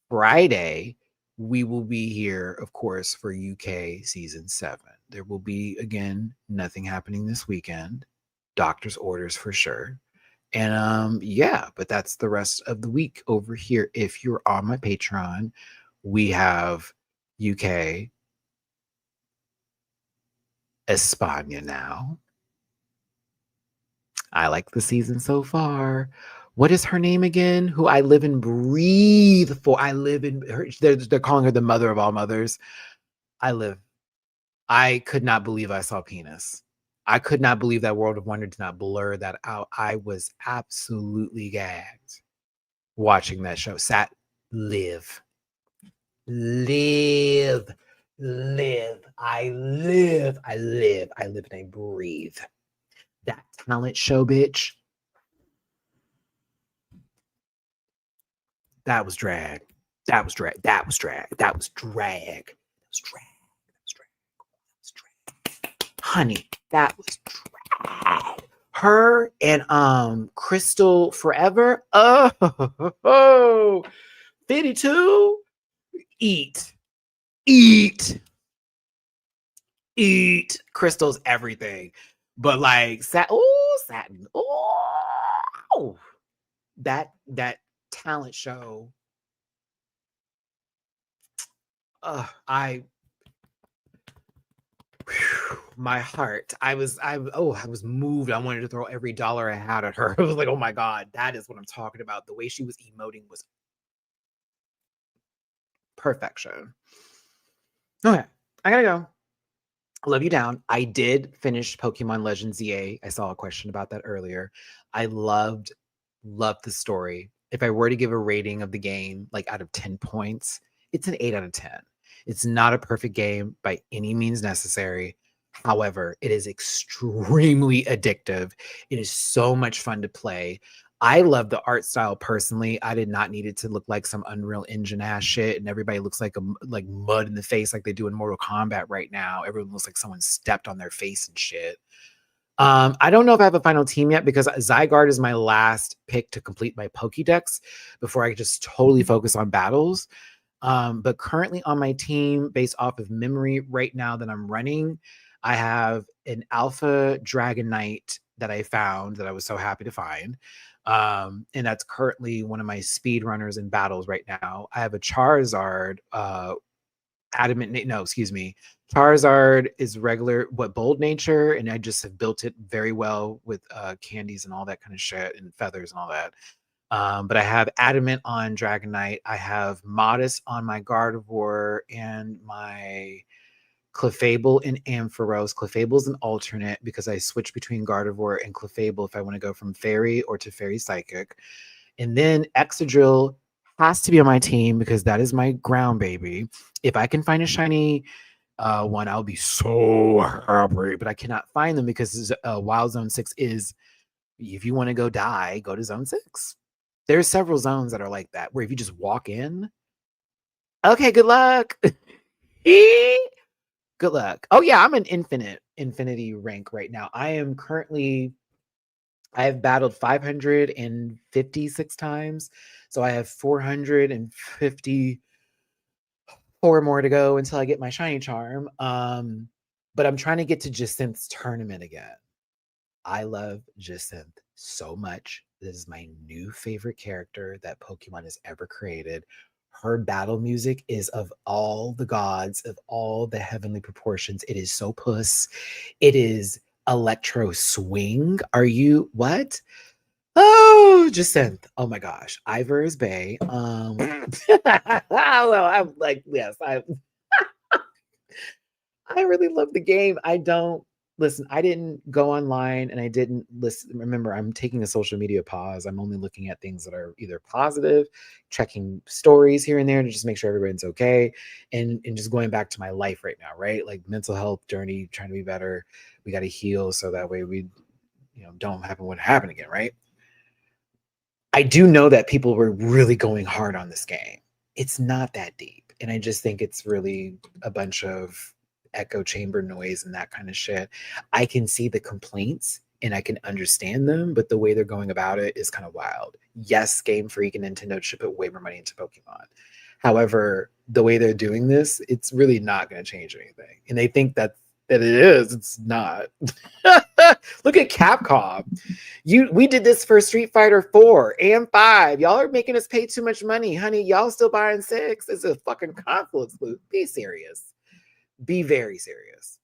Friday, we will be here, of course, for UK season 7. There will be, again, nothing happening this weekend. Doctor's orders for sure. And yeah, but that's the rest of the week over here. If you're on my Patreon, we have UK, España now. I like the season so far. What is her name again? Who I live and breathe for. I live in her. They're calling her the mother of all mothers. I could not believe I saw penis. I could not believe that World of Wonder did not blur that out. I was absolutely gagged watching that show. Live, live, live. I live and I breathe. That talent show, bitch. That was drag. That was drag. That was drag. That was drag. That was drag. That was drag. That was drag. Honey, that was drag. Her and Crystal Forever. Oh, 52. Eat. Crystal's everything. But like satin. Oh, that talent show. I my heart. I was moved. I wanted to throw every dollar I had at her. I was like, oh my God, that is what I'm talking about. The way she was emoting was perfection. Okay, I gotta go. Love you down. I did finish Pokemon Legends ZA. I saw a question about that earlier. I loved the story. If I were to give a rating of the game, like out of 10 points, it's an 8 out of 10. It's not a perfect game by any means necessary. However, it is extremely addictive. It is so much fun to play. I love the art style personally. I did not need it to look like some Unreal Engine ass shit, and everybody looks like like mud in the face, like they do in Mortal Kombat right now. Everyone looks like someone stepped on their face and shit. I don't know if I have a final team yet because Zygarde is my last pick to complete my Pokédex before I just totally focus on battles. But currently on my team, based off of memory right now that I'm running, I have an Alpha Dragonite that I found that I was so happy to find. And that's currently one of my speed runners in battles right now. I have a Charizard, Charizard is regular, bold nature, and I just have built it very well with candies and all that kind of shit and feathers and all that. But I have Adamant on Dragonite. I have Modest on my Gardevoir and my Clefable and Ampharos. Clefable's an alternate because I switch between Gardevoir and Clefable if I want to go from Fairy or to Fairy Psychic. And then Excadrill has to be on my team because that is my ground baby. If I can find a shiny one, I'll be so happy, but I cannot find them because Wild Zone 6 is, if you want to go die, go to Zone 6. There's several zones that are like that, where if you just walk in, okay, good luck. Good luck. Oh yeah, I'm an infinity rank right now. I have battled 556 times. So I have 454 more to go until I get my shiny charm. But I'm trying to get to Jacinth's tournament again. I love Jacinth so much. This is my new favorite character that Pokemon has ever created. Her battle music is of all the gods, of all the heavenly proportions. It is so puss. It is electro swing. Are you what? Oh, Jacinth. Oh my gosh. Ivor's Bay. Well, I'm like, yes, I really love the game. I don't listen. I didn't go online and I didn't listen. Remember, I'm taking a social media pause. I'm only looking at things that are either positive, checking stories here and there to just make sure everybody's okay, and just going back to my life right now, right? Like mental health journey, trying to be better. We got to heal so that way we, don't happen what happened again, right? I do know that people were really going hard on this game. It's not that deep. And I just think it's really a bunch of echo chamber noise and that kind of shit. I can see the complaints and I can understand them, but the way they're going about it is kind of wild. Yes, Game Freak and Nintendo should put way more money into Pokemon. However, the way they're doing this, it's really not going to change anything. And they think that it is. It's not. Look at Capcom. We did this for Street Fighter 4 and 5. Y'all are making us pay too much money, honey. Y'all still buying 6? It's a fucking console exclusive. Be serious. Be very serious.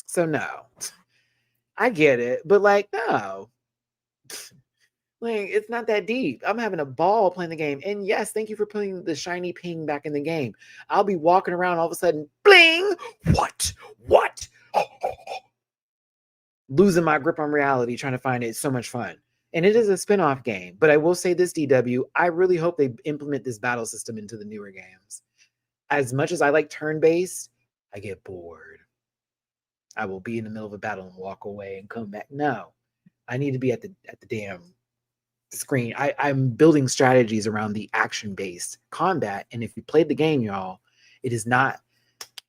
So no. I get it, but like, no. Like, it's not that deep. I'm having a ball playing the game. And yes, thank you for putting the shiny ping back in the game. I'll be walking around all of a sudden, bling! What? Losing my grip on reality, trying to find it. It's so much fun. And it is a spin-off game. But I will say this, DW, I really hope they implement this battle system into the newer games. As much as I like turn-based, I get bored. I will be in the middle of a battle and walk away and come back. No. I need to be at the damn screen. I'm building strategies around the action-based combat. And if you played the game, y'all, it is not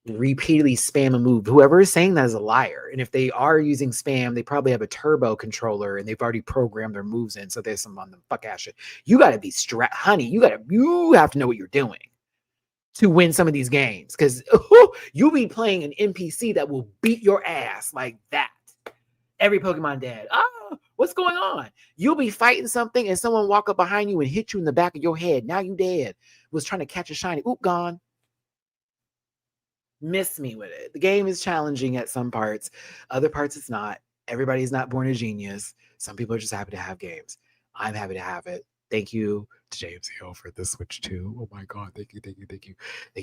repeatedly spam a move. Whoever is saying that is a liar. And if they are using spam, they probably have a turbo controller and they've already programmed their moves in. So there's some on the fuck ass shit. You got to be honey. You have to know what you're doing to win some of these games, because you'll be playing an NPC that will beat your ass like that. Every Pokemon dead. Oh, what's going on? You'll be fighting something and someone walk up behind you and hit you in the back of your head. Now you dead. Was trying to catch a shiny. Oop, gone. Miss me with it. The game is challenging at some parts. Other parts it's not. Everybody's not born a genius. Some people are just happy to have games. I'm happy to have it. Thank you to James Hill for the Switch 2. Oh my God. Thank you. Thank you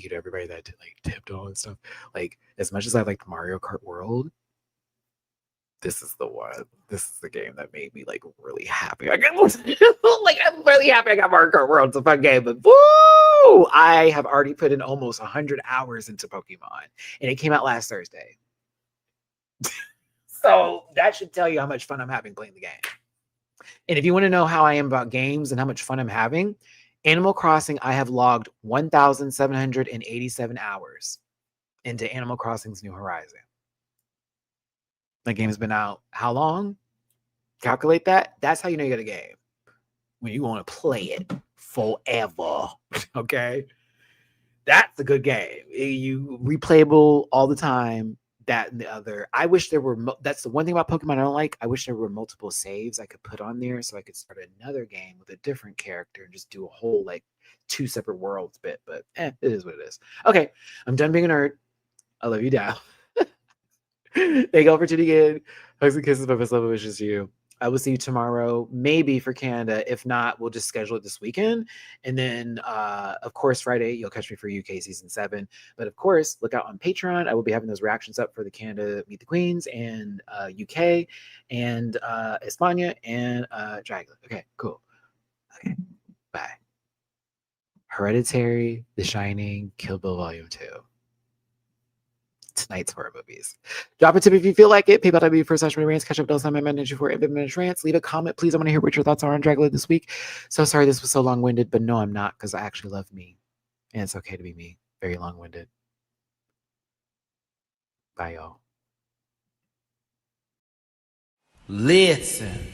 to everybody that like tipped all and stuff. Like, as much as I liked Mario Kart World, this is the one. This is the game that made me like really happy. I'm really happy I got Mario Kart World. It's a fun game, but woo! I have already put in almost 100 hours into Pokemon, and it came out last Thursday. So that should tell you how much fun I'm having playing the game. And if you want to know how I am about games and how much fun I'm having, Animal Crossing, I have logged 1,787 hours into Animal Crossing's New Horizon. That game's been out how long? Calculate that. That's how you know you got a game. When you want to play it forever. Okay? That's a good game. You replayable all the time. That and the other. I wish there were. That's the one thing about Pokemon I don't like. I wish there were multiple saves I could put on there so I could start another game with a different character and just do a whole like 2 separate worlds bit. But it is what it is. Okay, I'm done being a nerd. I love you down. Thank you all for tuning in. Hugs and kisses, best love and wishes to you. I will see you tomorrow, maybe for Canada. If not, we'll just schedule it this weekend. And then, of course, Friday, you'll catch me for UK Season 7. But of course, look out on Patreon. I will be having those reactions up for the Canada Meet the Queens and UK and España and Dragula. Okay, cool. Okay, bye. Hereditary, The Shining, Kill Bill Volume 2. Tonight's horror movies. Drop a tip if you feel like it. PayPal.me/MattyRants. Catch up with us on my MattyRants and MattyRants. Leave a comment, please. I want to hear what your thoughts are on Dragula this week. So sorry this was so long-winded, but no, I'm not, because I actually love me. And it's okay to be me. Very long-winded. Bye, y'all. Listen.